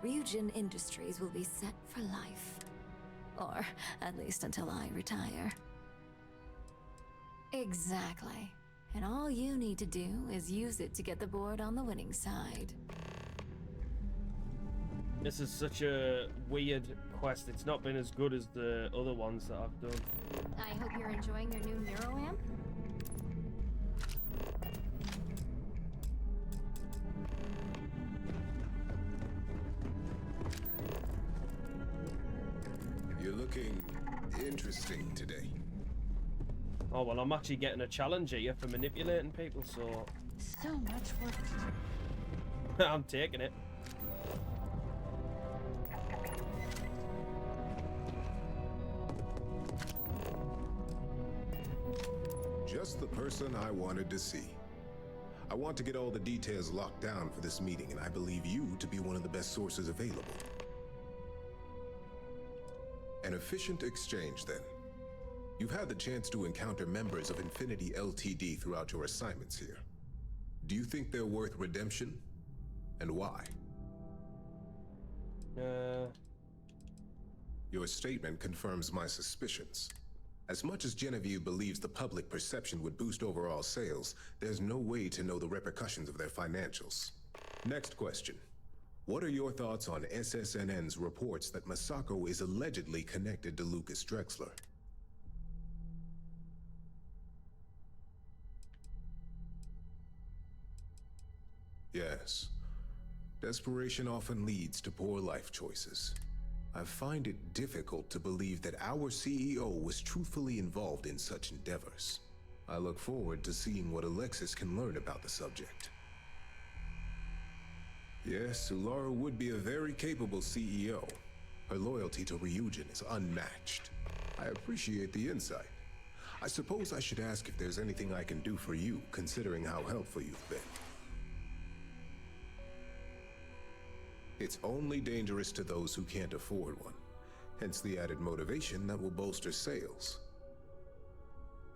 Ryujin Industries will be set for life. Or at least until I retire. Exactly. And all you need to do is use it to get the board on the winning side. This is such a weird quest. It's not been as good as the other ones that I've done. I hope you're enjoying your new Neuroamp. looking interesting today. Oh, well, I'm actually getting a challenge here for manipulating people, so... So much work to do. I'm taking it. Just the person I wanted to see. I want to get all the details locked down for this meeting, and I believe you to be one of the best sources available. An efficient exchange, then. You've had the chance to encounter members of Infinity LTD throughout your assignments here. Do you think they're worth redemption? And why? Your statement confirms my suspicions. As much as Genevieve believes the public perception would boost overall sales, there's no way to know the repercussions of their financials. Next question. What are your thoughts on SSNN's reports that Masako is allegedly connected to Lucas Drexler? Yes. Desperation often leads to poor life choices. I find it difficult to believe that our CEO was truthfully involved in such endeavors. I look forward to seeing what Alexis can learn about the subject. Yes, Ularu would be a very capable CEO. Her loyalty to Ryujin is unmatched. I appreciate the insight. I suppose I should ask if there's anything I can do for you, considering how helpful you've been. It's only dangerous to those who can't afford one, hence the added motivation that will bolster sales.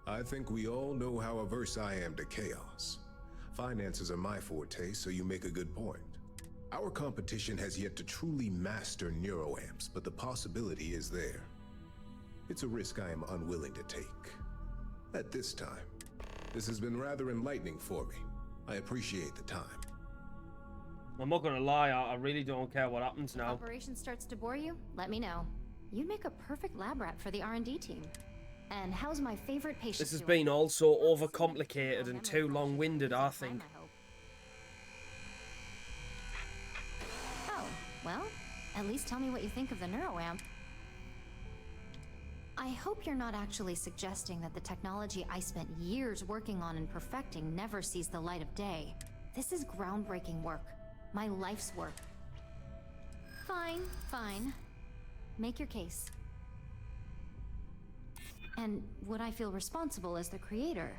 I think we all know how averse I am to chaos. Finances are my forte, so you make a good point. Our competition has yet to truly master neuroamps, but the possibility is there. It's a risk I am unwilling to take. At this time, this has been rather enlightening for me. I appreciate the time. I'm not gonna lie, I really don't care what happens now. Operation starts to bore you? Let me know. You'd make a perfect lab rat for the R&D team. And how's my favorite patient This has doing? been all so overcomplicated and too long-winded, I think. Oh, well, at least tell me what you think of the Neuroamp. I hope you're not actually suggesting that the technology I spent years working on and perfecting never sees the light of day. This is groundbreaking work. My life's work. Fine, fine. Make your case. And would I feel responsible as the creator?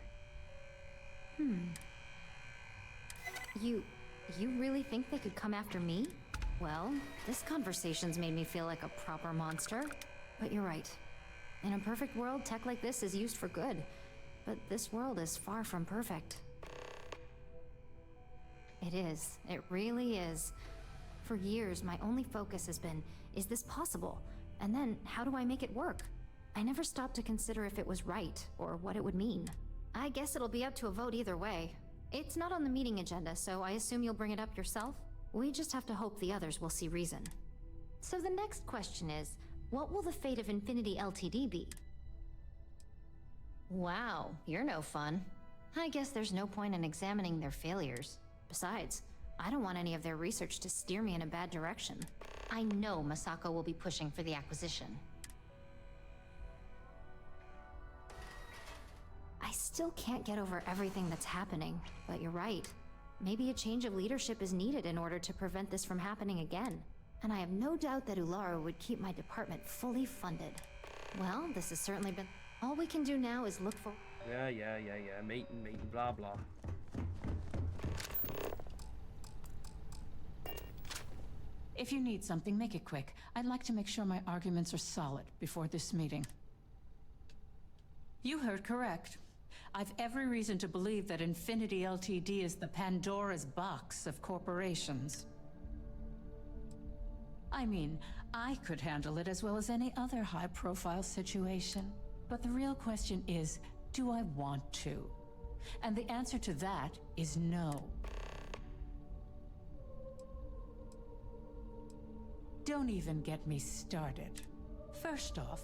You really think they could come after me? Well, this conversation's made me feel like a proper monster. But you're right. In a perfect world, tech like this is used for good. But this world is far from perfect. It is. It really is. For years, my only focus has been, is this possible? And then, how do I make it work? I never stopped to consider if it was right, or what it would mean. I guess it'll be up to a vote either way. It's not on the meeting agenda, so I assume you'll bring it up yourself? We just have to hope the others will see reason. So the next question is, what will the fate of Infinity LTD be? Wow, you're no fun. I guess there's no point in examining their failures. Besides, I don't want any of their research to steer me in a bad direction. I know Masako will be pushing for the acquisition. I still can't get over everything that's happening, but you're right. Maybe a change of leadership is needed in order to prevent this from happening again. And I have no doubt that Ularu would keep my department fully funded. Well, this has certainly been... All we can do now is look for... Yeah, meeting, blah, blah. If you need something, make it quick. I'd like to make sure my arguments are solid before this meeting. You heard correct. I've every reason to believe that Infinity LTD is the Pandora's box of corporations. I mean, I could handle it as well as any other high-profile situation. But the real question is, do I want to? And the answer to that is no. Don't even get me started. First off,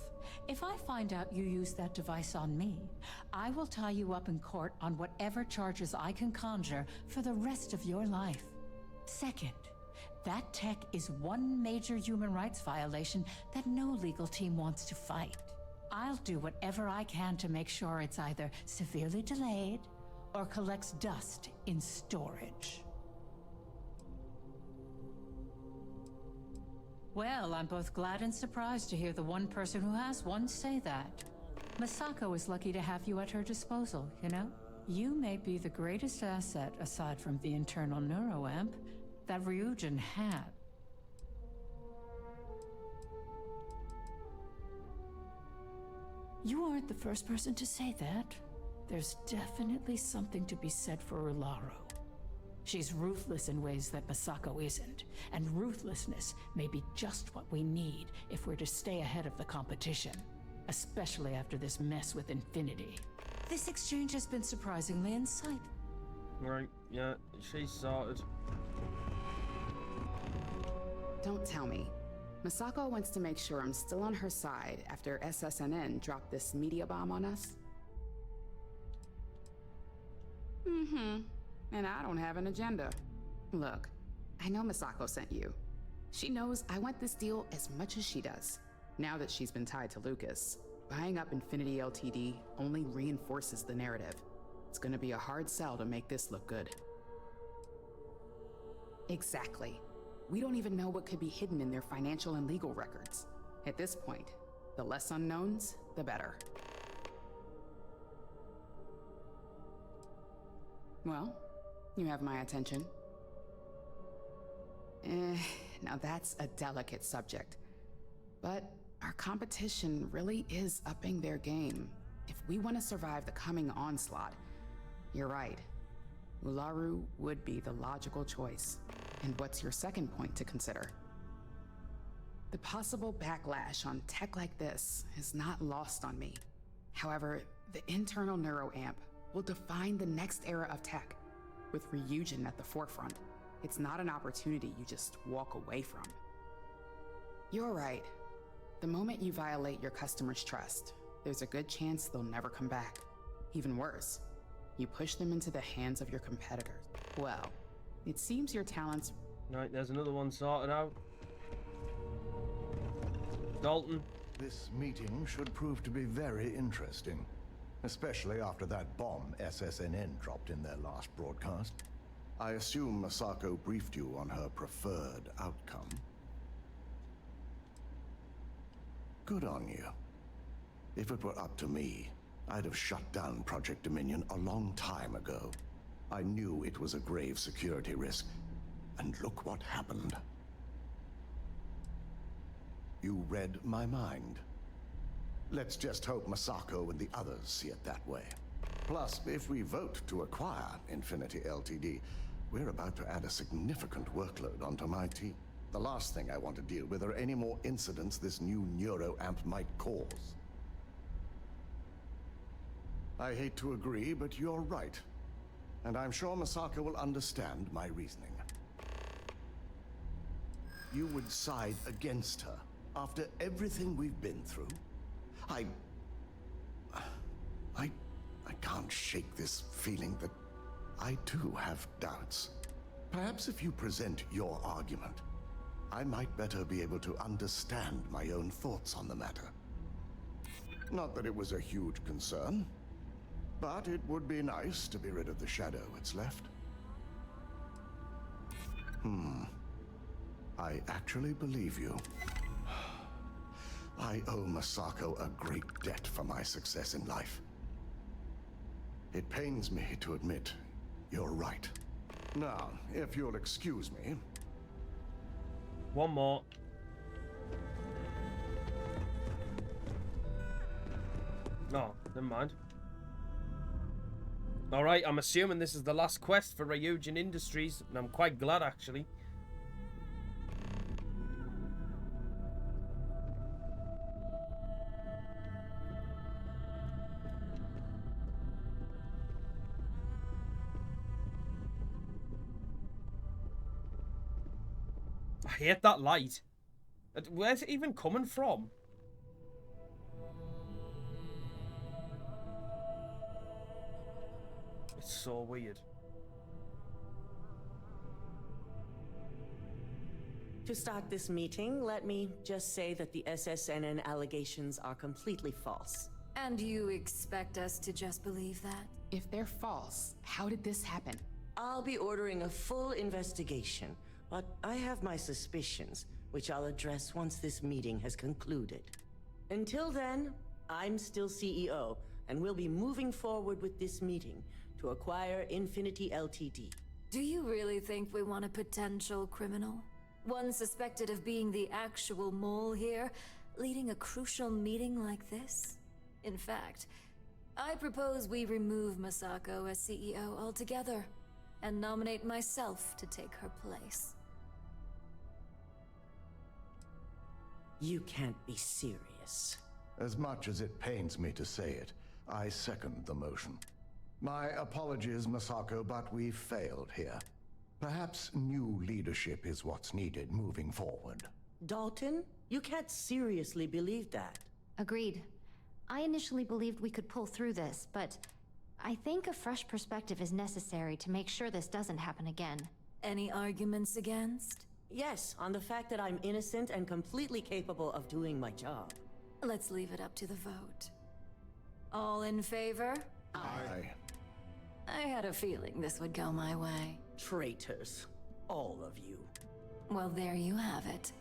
if I find out you used that device on me, I will tie you up in court on whatever charges I can conjure for the rest of your life. Second, That tech is one major human rights violation that no legal team wants to fight. I'll do whatever I can to make sure it's either severely delayed or collects dust in storage. Well, I'm both glad and surprised to hear the one person who has one say that. Masako is lucky to have you at her disposal, you know? You may be the greatest asset, aside from the internal Neuroamp, that Ryujin had. You aren't the first person to say that. There's definitely something to be said for Ularu. She's ruthless in ways that Masako isn't, and ruthlessness may be just what we need if we're to stay ahead of the competition, especially after this mess with Infinity. This exchange has been surprisingly insightful. Right, yeah, she's sorted. Don't tell me. Masako wants to make sure I'm still on her side after SSNN dropped this media bomb on us? And I don't have an agenda. Look, I know Masako sent you. She knows I want this deal as much as she does. Now that she's been tied to Lucas, buying up Infinity LTD only reinforces the narrative. It's gonna be a hard sell to make this look good. Exactly. We don't even know what could be hidden in their financial and legal records. At this point, the less unknowns, the better. Well, you have my attention. Now that's a delicate subject. But our competition really is upping their game. If we want to survive the coming onslaught, you're right. Ularu would be the logical choice. And what's your second point to consider? The possible backlash on tech like this is not lost on me. However, the internal Neuroamp will define the next era of tech. With Ryujin at the forefront, it's not an opportunity you just walk away from. You're right. The moment you violate your customers' trust, there's a good chance they'll never come back. Even worse, you push them into the hands of your competitors. Well, it seems your talents... Right, there's another one sorted out. Dalton. This meeting should prove to be very interesting. Especially after that bomb SSNN dropped in their last broadcast. I assume Masako briefed you on her preferred outcome. Good on you. If it were up to me, I'd have shut down Project Dominion a long time ago. I knew it was a grave security risk, and look what happened. You read my mind. Let's just hope Masako and the others see it that way. Plus, if we vote to acquire Infinity LTD, we're about to add a significant workload onto my team. The last thing I want to deal with are any more incidents this new Neuroamp might cause. I hate to agree, but you're right. And I'm sure Masako will understand my reasoning. You would side against her after everything we've been through? I can't shake this feeling that I too have doubts. Perhaps if you present your argument, I might better be able to understand my own thoughts on the matter. Not that it was a huge concern, but it would be nice to be rid of the shadow it's left. I actually believe you. I owe Masako a great debt for my success in life. It pains me to admit you're right. Now, if you'll excuse me... One more. Oh, never mind. Alright, I'm assuming this is the last quest for Ryujin Industries, and I'm quite glad, actually. I hate that light. Where's it even coming from? It's so weird. To start this meeting, let me just say that the SSNN allegations are completely false. And you expect us to just believe that? If they're false, how did this happen? I'll be ordering a full investigation, but I have my suspicions, which I'll address once this meeting has concluded. Until then, I'm still CEO, and we'll be moving forward with this meeting to acquire Infinity LTD. Do you really think we want a potential criminal? One suspected of being the actual mole here, leading a crucial meeting like this? In fact, I propose we remove Masako as CEO altogether, and nominate myself to take her place. You can't be serious. As much as it pains me to say it, I second the motion. My apologies, Masako, but we've failed here. Perhaps new leadership is what's needed moving forward. Dalton, you can't seriously believe that. Agreed. I initially believed we could pull through this, but I think a fresh perspective is necessary to make sure this doesn't happen again. Any arguments against? Yes, on the fact that I'm innocent and completely capable of doing my job. Let's leave it up to the vote. All in favor? Aye. I had a feeling this would go my way. Traitors. All of you. Well, there you have it.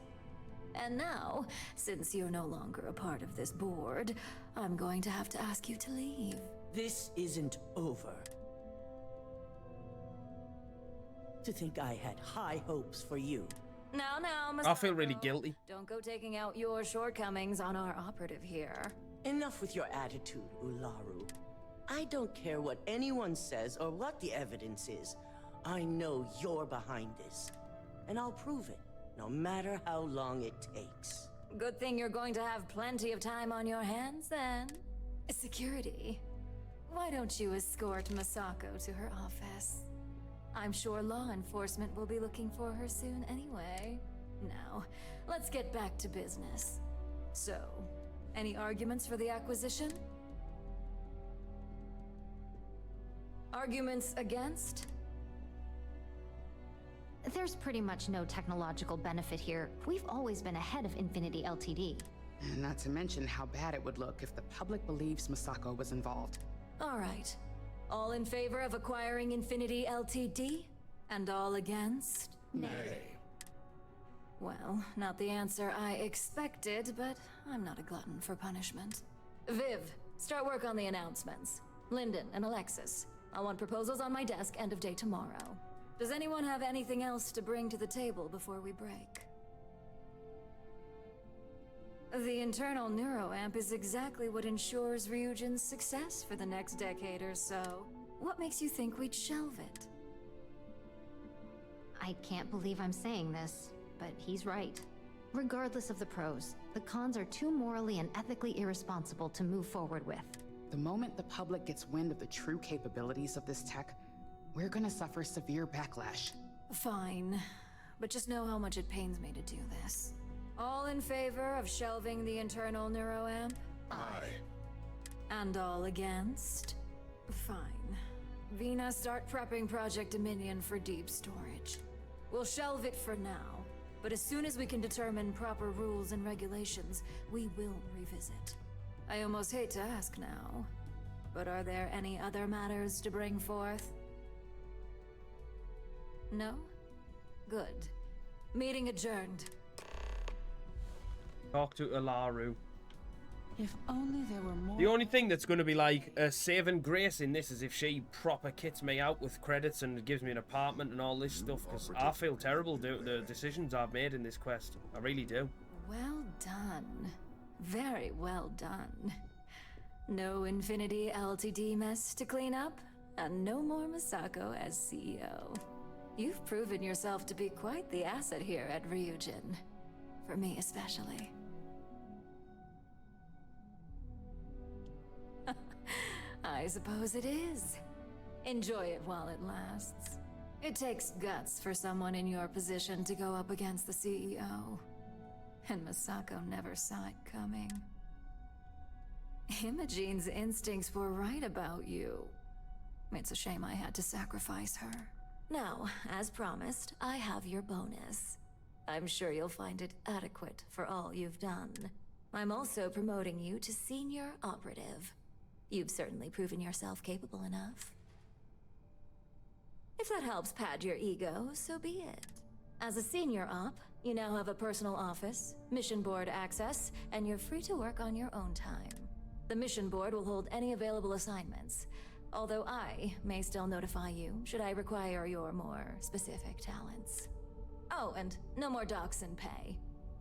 And now, since you're no longer a part of this board, I'm going to have to ask you to leave. This isn't over. To think I had high hopes for you. Now, Masako, I feel really guilty. Don't go taking out your shortcomings on our operative here. Enough with your attitude, Ularu. I don't care what anyone says or what the evidence is. I know you're behind this. And I'll prove it, no matter how long it takes. Good thing you're going to have plenty of time on your hands, then. Security. Why don't you escort Masako to her office? I'm sure law enforcement will be looking for her soon anyway. Now, let's get back to business. So, any arguments for the acquisition? Arguments against? There's pretty much no technological benefit here. We've always been ahead of Infinity LTD. Not to mention how bad it would look if the public believes Masako was involved. All right. All in favor of acquiring Infinity LTD? And all against? Nay. Well, not the answer I expected, but I'm not a glutton for punishment. Viv, start work on the announcements. Lyndon and Alexis, I want proposals on my desk end of day tomorrow. Does anyone have anything else to bring to the table before we break? The internal Neuroamp is exactly what ensures Ryujin's success for the next decade or so. What makes you think we'd shelve it? I can't believe I'm saying this, but he's right. Regardless of the pros, the cons are too morally and ethically irresponsible to move forward with. The moment the public gets wind of the true capabilities of this tech, we're gonna suffer severe backlash. Fine, but just know how much it pains me to do this. All in favor of shelving the internal Neuroamp? Aye. And all against? Fine. Vina, start prepping Project Dominion for deep storage. We'll shelve it for now, but as soon as we can determine proper rules and regulations, we will revisit. I almost hate to ask now, but are there any other matters to bring forth? No? Good. Meeting adjourned. Talk to Ularu. If only there were more. The only thing that's going to be like a saving grace in this is if she proper kits me out with credits and gives me an apartment and all this stuff, because I feel terrible doing the decisions I've made in this quest. I really do. Well done. Very well done. No Infinity LTD mess to clean up, and no more Masako as CEO. You've proven yourself to be quite the asset here at Ryujin. For me especially. I suppose it is. Enjoy it while it lasts. It takes guts for someone in your position to go up against the CEO. And Masako never saw it coming. Imogene's instincts were right about you. It's a shame I had to sacrifice her. Now, as promised, I have your bonus. I'm sure you'll find it adequate for all you've done. I'm also promoting you to senior operative. You've certainly proven yourself capable enough. If that helps pad your ego, so be it. As a senior op, you now have a personal office, mission board access, and you're free to work on your own time. The mission board will hold any available assignments, although I may still notify you should I require your more specific talents. Oh, and no more docs and pay.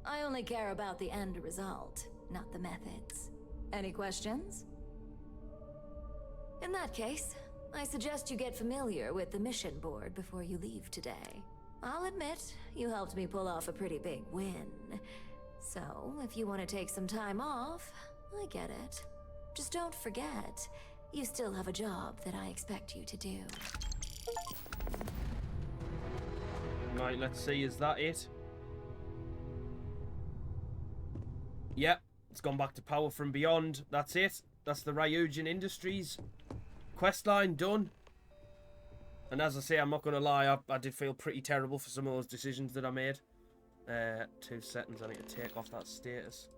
I only care about the end result, not the methods. Any questions? In that case, I suggest you get familiar with the mission board before you leave today. I'll admit, you helped me pull off a pretty big win. So, if you want to take some time off, I get it. Just don't forget, you still have a job that I expect you to do. Right, let's see, is that it? Yep, it's gone back to Power from Beyond. That's it. That's the Ryujin Industries Questline done. And as I say, I'm not going to lie, I did feel pretty terrible for some of those decisions that I made. 2 seconds, I need to take off that status.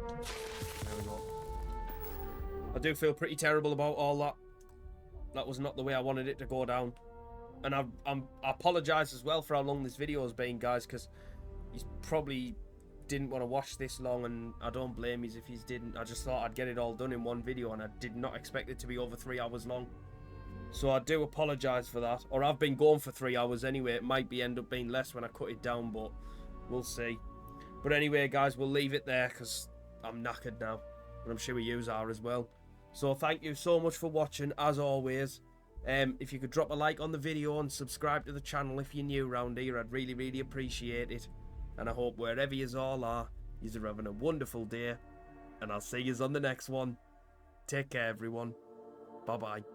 There we go. I do feel pretty terrible about all that. That was not the way I wanted it to go down. And I apologise as well for how long this video has been, guys, because he's probably didn't want to watch this long, and I don't blame you if he didn't. I just thought I'd get it all done in one video, and I did not expect it to be over 3 hours long. So I do apologise for that. Or I've been going for 3 hours anyway. It might end up being less when I cut it down, but we'll see. But anyway, guys, we'll leave it there because I'm knackered now. And I'm sure you are as well. So thank you so much for watching, as always. If you could drop a like on the video and subscribe to the channel if you're new around here, I'd really, really appreciate it. And I hope wherever you all are, you're having a wonderful day. And I'll see you on the next one. Take care, everyone. Bye-bye.